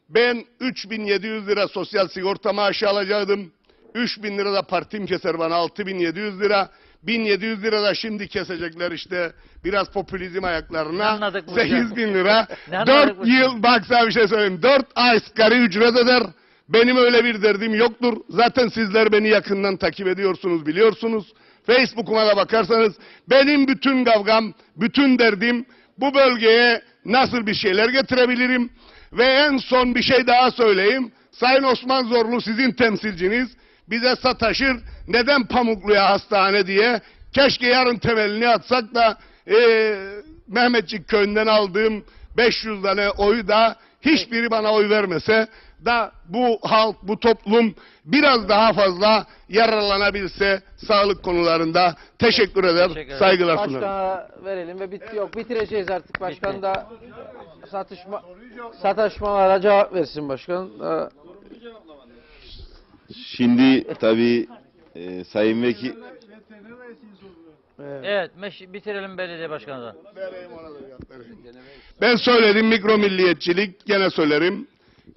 Ben 3.700 lira sosyal sigorta maaşı alacaktım. 3.000 lira da partim keser bana, 6.700 lira. 1.700 lira da şimdi kesecekler işte biraz popülizm ayaklarına. 8.000 lira. 4 yıl, bak sana bir şey söyleyeyim. 4 ay asgari ücret eder. Benim öyle bir derdim yoktur. Zaten sizler beni yakından takip ediyorsunuz, biliyorsunuz. Facebook'uma da bakarsanız benim bütün kavgam, bütün derdim bu bölgeye nasıl bir şeyler getirebilirim. Ve en son bir şey daha söyleyeyim. Sayın Osman Zorlu, sizin temsilciniz bize sataşır. Neden Pamuklu'ya hastane diye. Keşke yarın temelini atsak da Mehmetçik köyünden aldığım 500 tane oyu da hiçbiri bana oy vermese da bu halk, bu toplum biraz daha fazla yararlanabilse sağlık konularında. Teşekkür eder, saygılar sunarım. Başkana verelim ve bitireceğiz artık. Başkan da sataşmalara cevap versin başkan. Şimdi tabii Sayın Vekil... Evet, bitirelim belediye başkanı. Ben söyledim mikro milliyetçilik, gene söylerim.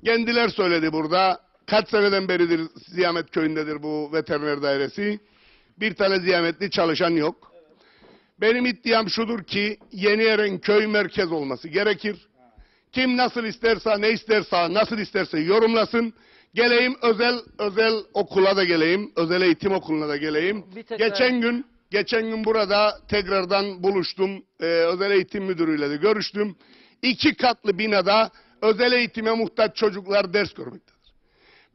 Kendiler söyledi burada. Kaç seneden beridir Ziyamet Köyü'ndedir bu veteriner dairesi. Bir tane ziyametli çalışan yok. Benim iddiam şudur ki Yenieren köy merkez olması gerekir. Kim nasıl isterse, ne isterse, nasıl isterse yorumlasın. Geleyim özel okula da geleyim. Özel eğitim okuluna da geleyim. Geçen gün burada tekrardan buluştum. Özel eğitim müdürüyle de görüştüm. 2 katlı binada özel eğitime muhtaç çocuklar ders görmektedir.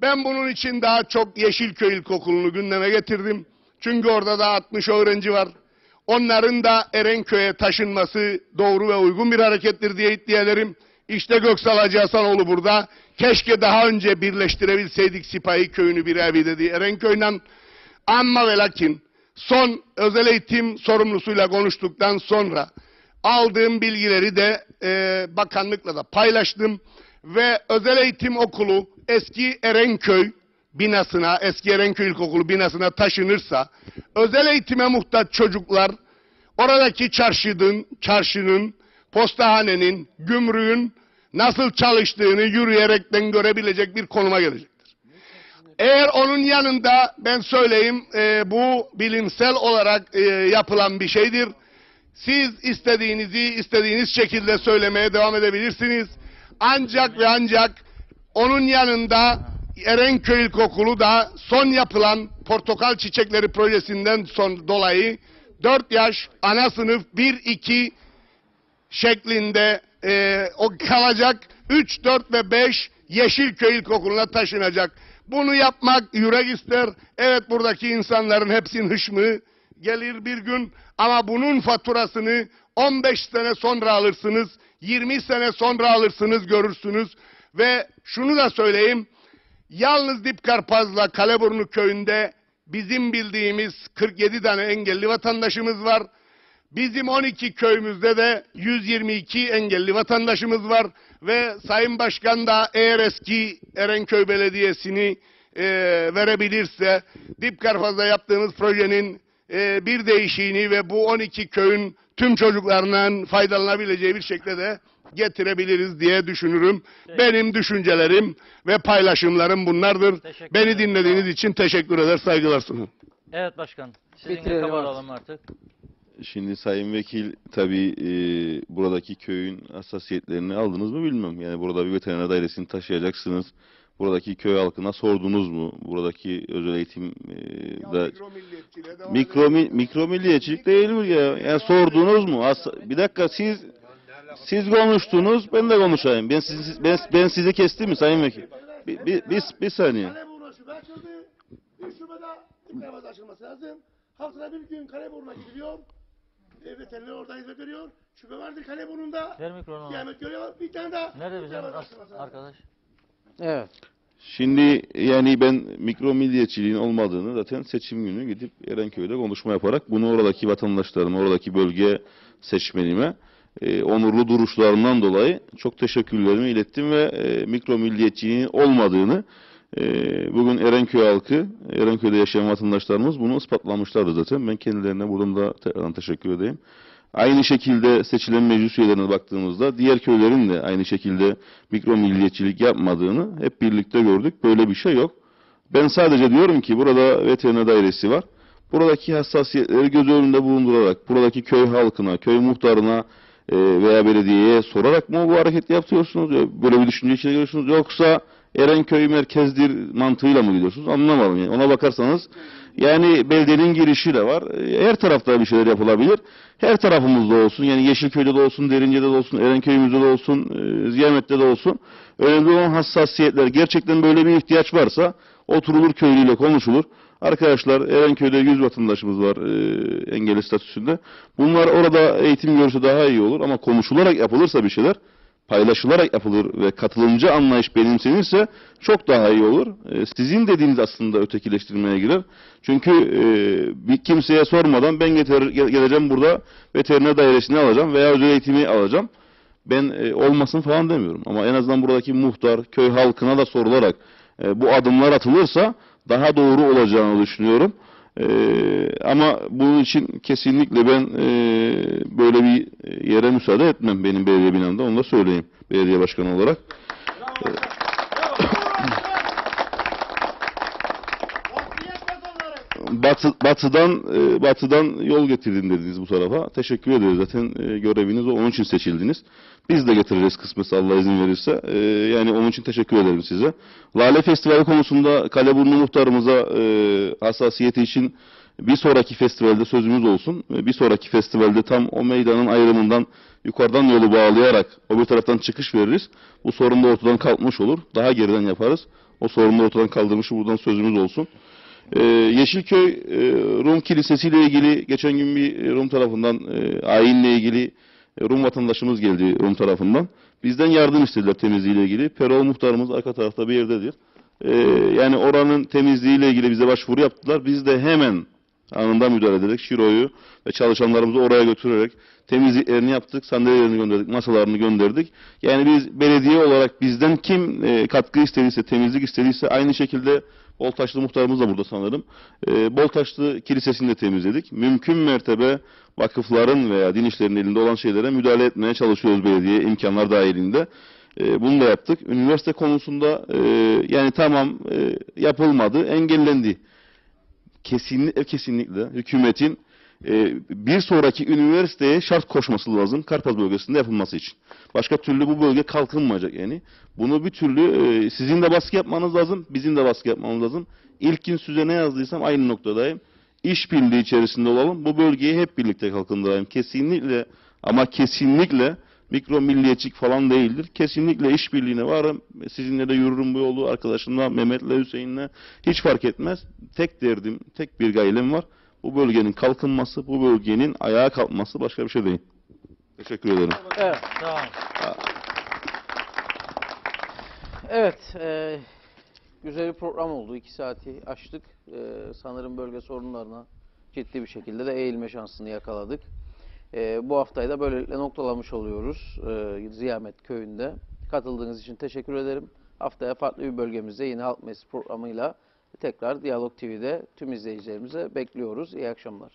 Ben bunun için daha çok Yeşilköy İlkokulu'nu gündeme getirdim. Çünkü orada da 60 öğrenci var. Onların da Erenköy'e taşınması doğru ve uygun bir harekettir diye iddia ederim. İşte Göksal Hacı Hasanoğlu burada. Keşke daha önce birleştirebilseydik Sipahi Köyü'nü bir evi dedi Erenköy'le. Amma ve lakin son özel eğitim sorumlusuyla konuştuktan sonra aldığım bilgileri de bakanlıkla da paylaştım. Ve özel eğitim okulu eski Erenköy binasına, eski Erenköy İlkokulu binasına taşınırsa özel eğitime muhtaç çocuklar oradaki çarşının, postahanenin, gümrüğün nasıl çalıştığını yürüyerekten görebilecek bir konuma gelecektir. Eğer onun yanında ben söyleyeyim bu bilimsel olarak yapılan bir şeydir. Siz istediğiniz şekilde söylemeye devam edebilirsiniz. Ancak ve ancak onun yanında Erenköy İlkokulu da son yapılan Portakal Çiçekleri projesinden dolayı 4 yaş ana sınıf 1-2 şeklinde o kalacak. 3, 4 ve 5 Yeşilköy İlkokulu'na taşınacak. Bunu yapmak yürek ister. Evet, buradaki insanların hepsinin hışmı gelir bir gün ama bunun faturasını 15 sene sonra alırsınız, 20 sene sonra alırsınız, görürsünüz. Ve şunu da söyleyeyim, yalnız Dipkarpaz'la Kaleburnu köyünde bizim bildiğimiz 47 tane engelli vatandaşımız var. Bizim 12 köyümüzde de 122 engelli vatandaşımız var. Ve Sayın Başkan da eğer eski Erenköy Belediyesi'ni verebilirse Dipkarpaz'da yaptığımız projenin bir değişiğini ve bu 12 köyün tüm çocuklarından faydalanabileceği bir şekilde de getirebiliriz diye düşünürüm. Benim düşüncelerim ve paylaşımlarım bunlardır. Beni dinlediğiniz için teşekkür eder, saygılar sunarım. Evet başkan, sizinle kapatalım artık. Şimdi Sayın Vekil tabii buradaki köyün hassasiyetlerini aldınız mı bilmem. Yani burada bir veteriner dairesini taşıyacaksınız. Buradaki köy halkına sordunuz mu? Buradaki özel eğitim mikro milliyetçilik değil mi ya? Yani sordunuz mu? Bir dakika, siz konuştunuz, ben de konuşayım. Ben sizi kestim mi Sayın Vekil? Bir saniye. Bir şubede Dipkarpaz açılması lazım. Haftada bir gün Kaleburnu'na gidiliyor. Veteriner orada hizmet veriyor. Şube vardır Kaleburnu'nda. Ziyamet görüyor. Bir tane daha. Nerede bizim arkadaş? Evet. Şimdi yani ben mikro milliyetçiliğin olmadığını zaten seçim günü gidip Erenköy'de konuşma yaparak bunu oradaki vatandaşlarıma, oradaki bölge seçmenime onurlu duruşlarından dolayı çok teşekkürlerimi ilettim ve mikro milliyetçiliğin olmadığını bugün Erenköy halkı, Erenköy'de yaşayan vatandaşlarımız bunu ispatlamışlardı zaten. Ben kendilerine buradan da tekrardan teşekkür edeyim. Aynı şekilde seçilen meclis üyelerine baktığımızda diğer köylerin de aynı şekilde mikro milliyetçilik yapmadığını hep birlikte gördük. Böyle bir şey yok. Ben sadece diyorum ki burada veteriner dairesi var. Buradaki hassasiyetleri göz önünde bulundurarak, buradaki köy halkına, köy muhtarına veya belediyeye sorarak mı bu hareketi yapıyorsunuz? Böyle bir düşünce içine giriyorsunuz? Yoksa Erenköy merkezdir mantığıyla mı gidiyorsunuz? Anlamadım yani. Ona bakarsanız yani belediyenin girişi de var. Her tarafta bir şeyler yapılabilir. Her tarafımızda olsun. Yani Yeşilköy'de de olsun, Derince'de de olsun, Erenköy'ümüzde de olsun, Ziyamet'te de olsun. Önemli olan hassasiyetler. Gerçekten böyle bir ihtiyaç varsa oturulur, köylüyle konuşulur. Arkadaşlar Erenköy'de 100 vatandaşımız var engelli statüsünde. Bunlar orada eğitim görse daha iyi olur ama konuşularak yapılırsa bir şeyler, paylaşılarak yapılır ve katılımcı anlayış benimsenirse çok daha iyi olur. Sizin dediğiniz aslında ötekileştirmeye girer. Çünkü bir kimseye sormadan ben geleceğim burada veteriner dairesini alacağım veya özel eğitimi alacağım. Ben olmasın falan demiyorum. Ama en azından buradaki muhtar, köy halkına da sorularak bu adımlar atılırsa daha doğru olacağını düşünüyorum. Ama bunun için kesinlikle ben böyle bir yere müsaade etmem benim belediye binamda. Onu da söyleyeyim belediye başkanı olarak. Batıdan yol getirdin dediniz bu tarafa. Teşekkür ederiz. Zaten göreviniz o. Onun için seçildiniz. Biz de getiririz kısmetse Allah izin verirse. Yani onun için teşekkür ederim size. Lale Festivali konusunda Kaleburnu muhtarımıza hassasiyeti için bir sonraki festivalde sözümüz olsun. Bir sonraki festivalde tam o meydanın ayrımından yukarıdan yolu bağlayarak o bir taraftan çıkış veririz. Bu sorun da ortadan kalkmış olur. Daha geriden yaparız. O sorunu da ortadan kaldırmışı buradan sözümüz olsun. Yeşilköy Rum Kilisesi ile ilgili geçen gün bir Rum tarafından ayinle ilgili Rum vatandaşımız geldi Rum tarafından. Bizden yardım istediler temizliğiyle ilgili. Perol muhtarımız arka tarafta bir yerdedir. Yani oranın temizliğiyle ilgili bize başvuru yaptılar. Biz de hemen anında müdahale ederek Şiro'yu ve çalışanlarımızı oraya götürerek temizliklerini yaptık, sandalyelerini gönderdik, masalarını gönderdik. Yani biz belediye olarak bizden kim katkı istediyse, temizlik istediyse aynı şekilde Boltaşlı muhtarımız da burada sanırım. Boltaşlı Kilisesi'ni de temizledik. Mümkün mertebe vakıfların veya din işlerinin elinde olan şeylere müdahale etmeye çalışıyoruz belediye imkanlar dahilinde. Bunu da yaptık. Üniversite konusunda yani tamam yapılmadı, engellendi. Kesinlikle hükümetin bir sonraki üniversiteye şart koşması lazım Karpaz bölgesinde yapılması için. Başka türlü bu bölge kalkınmayacak yani. Bunu bir türlü sizin de baskı yapmanız lazım, bizim de baskı yapmamız lazım. İlkin size ne yazdıysam aynı noktadayım. İşbirliği içerisinde olalım. Bu bölgeyi hep birlikte kalkındıralım. Kesinlikle ama kesinlikle mikro milliyetçik falan değildir. Kesinlikle işbirliğine varım. Sizinle de yürürüm bu yolu. Arkadaşımla, Mehmet'le, Hüseyin'le. Hiç fark etmez. Tek derdim, tek bir gaylem var. Bu bölgenin kalkınması, bu bölgenin ayağa kalkması başka bir şey değil. Teşekkür ederim. Evet. Sağ olun. Evet. Güzel bir program oldu. 2 saati aştık. Sanırım bölge sorunlarına ciddi bir şekilde de eğilme şansını yakaladık. Bu haftayı da böylelikle noktalamış oluyoruz Ziyamet Köyü'nde. Katıldığınız için teşekkür ederim. Haftaya farklı bir bölgemizde yine Halk Meclisi programıyla tekrar Diyalog TV'de tüm izleyicilerimize bekliyoruz. İyi akşamlar.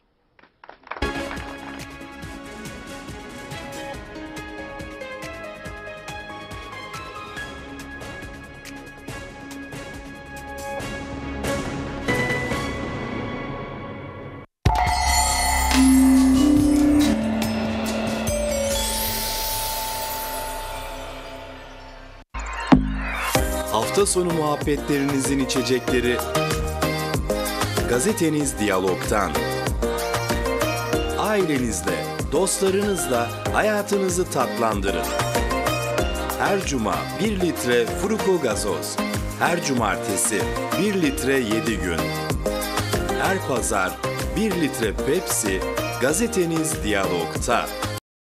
Hafta sonu muhabbetlerinizin içecekleri Gazeteniz Diyalog'tan. Ailenizle, dostlarınızla hayatınızı tatlandırın. Her cuma 1 litre Fruko gazoz. Her cumartesi 1 litre 7 gün. Her pazar 1 litre Pepsi Gazeteniz Diyalog'ta.